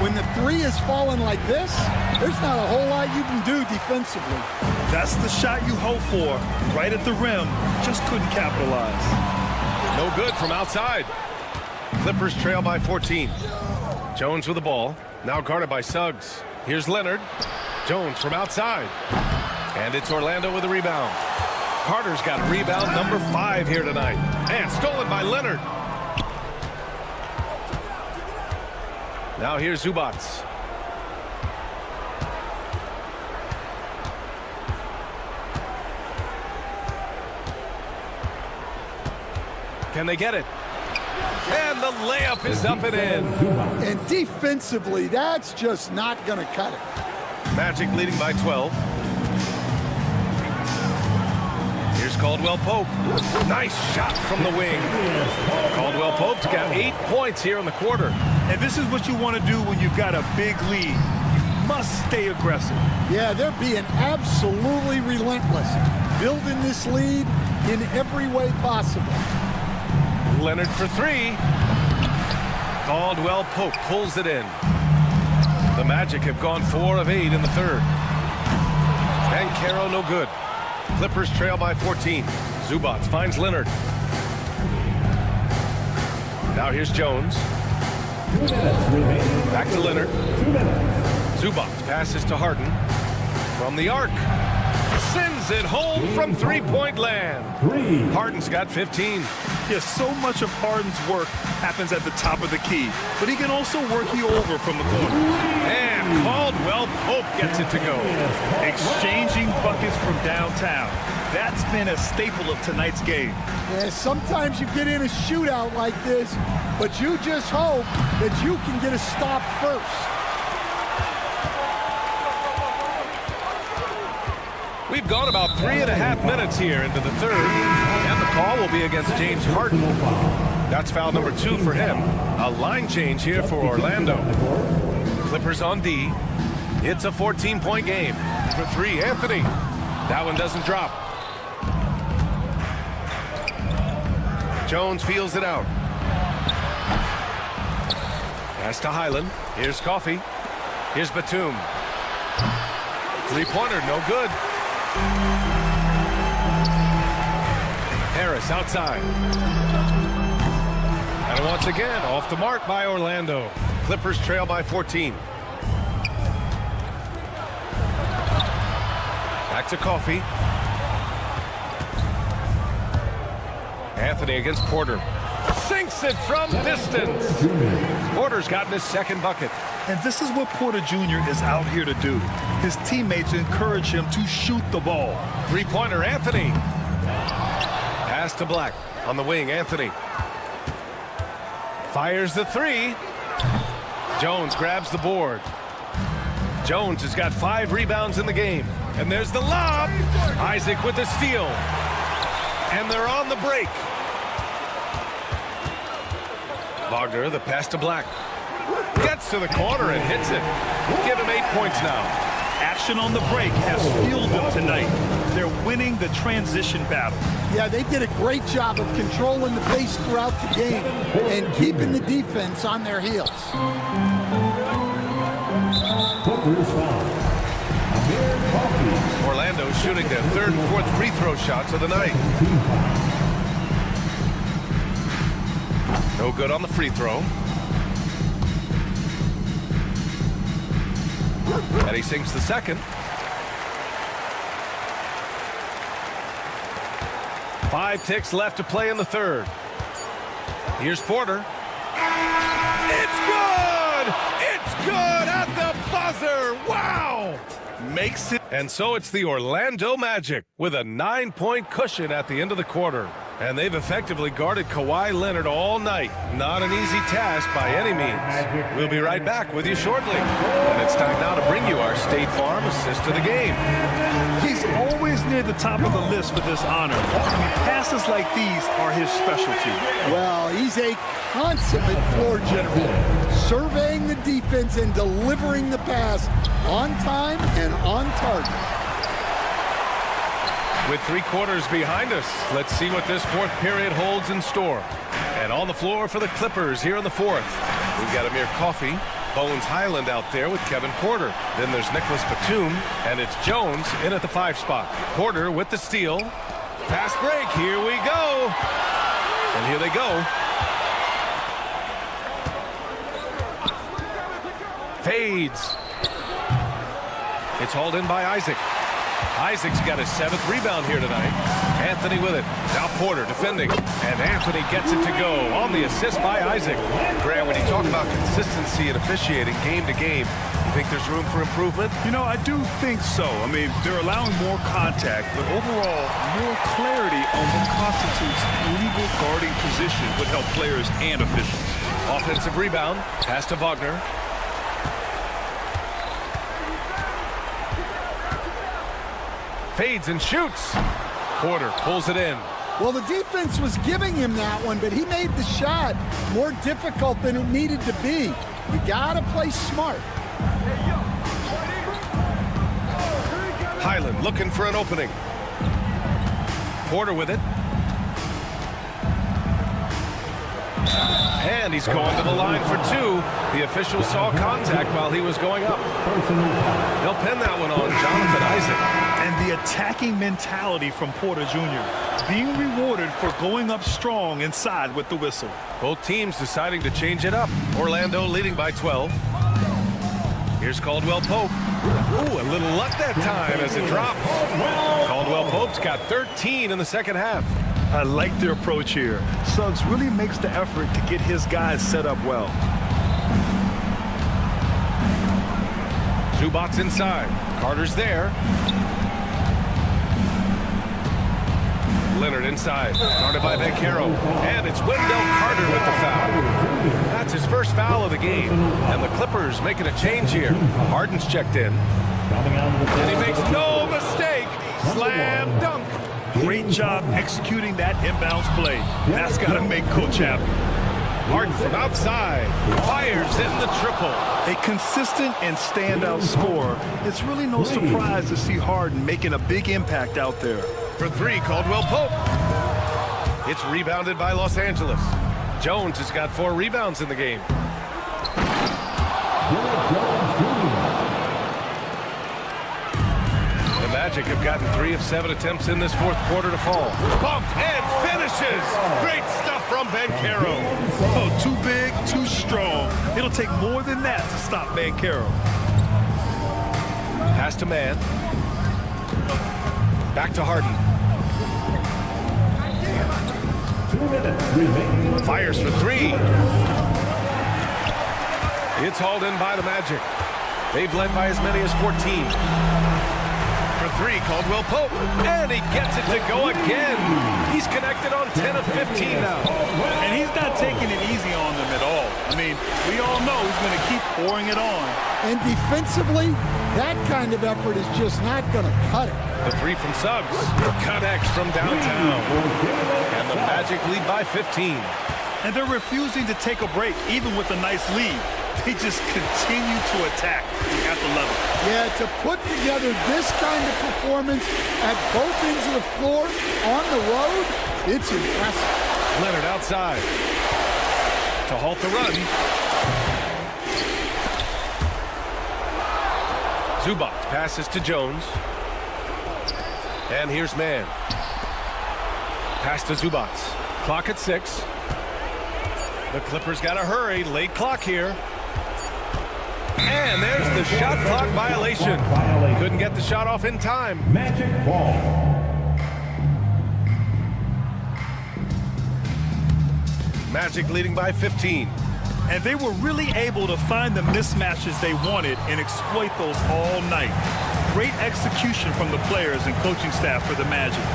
when the 3 is falling like this, there's not a whole lot you can do defensively. That's the shot you hope for, right at the rim. Just couldn't capitalize. No good from outside. Clippers trail by 14. Jones with the ball. Now guarded by Suggs. Here's Leonard. Jones from outside. And it's Orlando with a rebound. Carter's got rebound number 5 here tonight. And stolen by Leonard. Now here's Zubac. Can they get it? And the layup is up and in. And defensively, that's just not going to cut it. Magic leading by 12. Here's Caldwell-Pope. Nice shot from the wing. Caldwell-Pope's got 8 points here in the quarter. And this is what you want to do when you've got a big lead. You must stay aggressive. Yeah, they're being absolutely relentless. Building this lead in every way possible. Leonard for 3. Caldwell-Pope pulls it in. The Magic have gone 4 of 8 in the third. And Carroll no good. Clippers trail by 14. Zubac finds Leonard. Now here's Jones. Back to Leonard. Zubac passes to Harden. From the arc. Sends sends it home from three-point land. Harden's got 15. Yes, so much of Harden's work happens at the top of the key, but he can also work you over from the corner. And Caldwell Pope gets it to go. Exchanging buckets from downtown. That's been a staple of tonight's game. Yeah, sometimes you get in a shootout like this, but you just hope that you can get a stop first. We've gone about 3.5 minutes here into the third, and the call will be against James Harden. That's foul number 2 for him. A line change here for Orlando. Clippers on D. It's a 14-point game. For 3, Anthony. That one doesn't drop. Jones feels it out. Pass to Highland. Here's Coffey. Here's Batum. Three-pointer, no good. Harris outside. And once again, off the mark by Orlando. Clippers trail by 14. Back to Coffey. Anthony against Porter. Sinks it from distance. Porter's gotten his second bucket. And this is what Porter Jr. is out here to do. His teammates encourage him to shoot the ball. Three-pointer, Anthony. Pass to Black. On the wing, Anthony. Fires the 3. Jones grabs the board. Jones has got 5 rebounds in the game. And there's the lob. Isaac with the steal. And they're on the break. Wagner, the pass to Black. Gets to the corner and hits it. Give him 8 points now. Action on the break has fueled them tonight. They're winning the transition battle. Yeah, they did a great job of controlling the pace throughout the game and keeping the defense on their heels. Orlando shooting their 3rd and 4th free throw shots of the night. No good on the free throw. And he sinks the second. 5 ticks left to play in the third. Here's Porter. It's good! It's good at the buzzer! Wow! Makes it. And so it's the Orlando Magic with a 9-point cushion at the end of the quarter. And they've effectively guarded Kawhi Leonard all night. Not an easy task by any means. We'll be right back with you shortly. And it's time now to bring you our State Farm assist of the game. He's always near the top of the list for this honor. Passes like these are his specialty. Well, he's a consummate floor general, surveying the defense and delivering the pass on time and on target. With 3 quarters behind us, let's see what this 4th period holds in store. And on the floor for the Clippers here in the 4th, we've got Amir Coffey, Bones Highland out there with Kevin Porter. Then there's Nicholas Batum, and it's Jones in at the 5 spot. Porter with the steal. Fast break, here we go. And here they go. Fades. It's hauled in by Isaac. Isaac's got his 7th rebound here tonight. Anthony with it. Now Porter defending. And Anthony gets it to go on the assist by Isaac. Grant, when you talk about consistency and officiating game to game, you think there's room for improvement? You know, I do think so. I mean, they're allowing more contact, but overall, more clarity on what constitutes legal guarding position would help players and officials. Offensive rebound. Pass to Wagner. Fades and shoots. Porter pulls it in. Well, the defense was giving him that one, but he made the shot more difficult than it needed to be. You gotta play smart. Highland looking for an opening. Porter with it. And he's going to the line for 2. The official saw contact while he was going up. They'll pin that one on Jonathan Isaac. And the attacking mentality from Porter Jr. being rewarded for going up strong inside with the whistle. Both teams deciding to change it up. Orlando leading by 12. Here's Caldwell Pope. Ooh, a little luck that time as it drops. Caldwell Pope's got 13 in the second half. I like their approach here. Suggs really makes the effort to get his guys set up well. Zubac's inside. Carter's there. Leonard inside. Guarded by Banchero. And it's Wendell Carter with the foul. That's his first foul of the game. And the Clippers making a change here. Harden's checked in. And he makes no mistake. Slam dunk. Great job executing that inbounds play. That's got to make Coach happy. Harden from outside. Fires in the triple. A consistent and standout scorer. It's really no surprise to see Harden making a big impact out there. For three, Caldwell Pope. It's rebounded by Los Angeles. Jones has got 4 rebounds in the game. The Magic have gotten 3 of 7 attempts in this fourth quarter to fall. Bumped and finishes. Great stuff from Banchero. Oh, too big, too strong. It'll take more than that to stop Banchero. Pass to Man. Back to Harden. Fires for 3. It's hauled in by the Magic. They've led by as many as 14. For 3, Caldwell Pope. And he gets it to go again. He's connected on 10 of 15 now. And he's not taking it easy on them at all. I mean, we all know he's going to keep pouring it on. And defensively, that kind of effort is just not going to cut it. The 3 from Suggs. Connects from downtown. And the Magic lead by 15. And they're refusing to take a break, even with a nice lead. They just continue to attack at the level. Yeah, to put together this kind of performance at both ends of the floor on the road, it's impressive. Leonard outside to halt the run. Zubac passes to Jones. And here's Man. Pass to Zubac. Clock at 6. The Clippers got to hurry. Late clock here. And there's the shot clock violation. Couldn't get the shot off in time. Magic ball. Magic leading by 15. And they were really able to find the mismatches they wanted and exploit those all night. Great execution from the players and coaching staff for the Magic.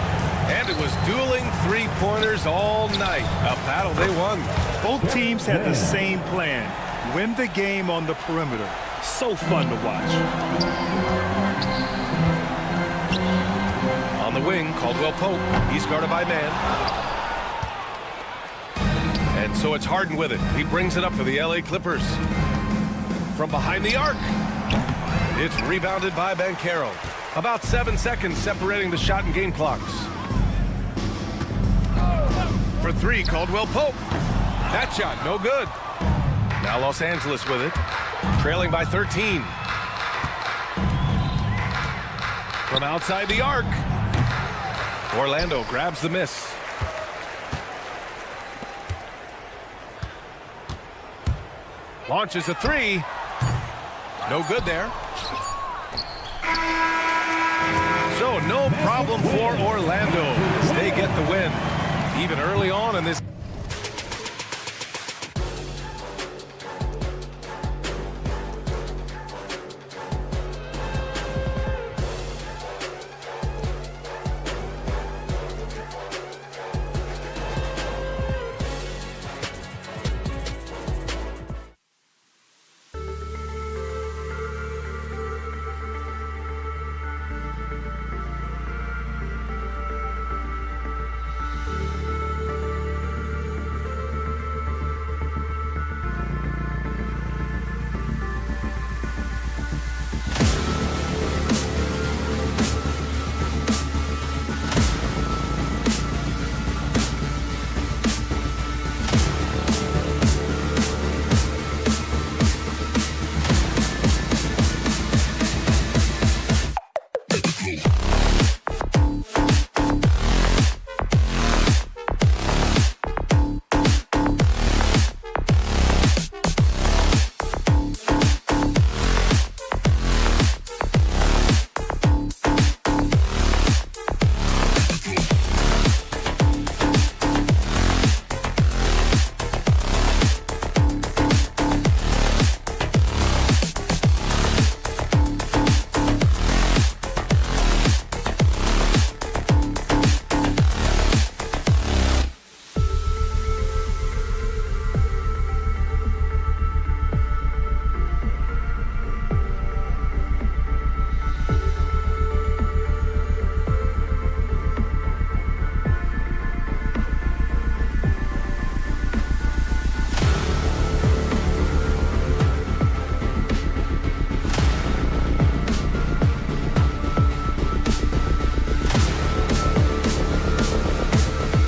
And it was dueling 3-pointers all night. A battle they won. Both teams had the same plan. Win the game on the perimeter. So fun to watch. On the wing, Caldwell Pope. He's guarded by Man. And so it's Harden with it. He brings it up for the LA Clippers. From behind the arc. It's rebounded by Banchero. About 7 seconds separating the shot and game clocks. For 3, Caldwell Pope. That shot, no good. Now Los Angeles with it. Trailing by 13. From outside the arc. Orlando grabs the miss. Launches a 3. No good there. So no problem for Orlando as they get the win. Even early on in this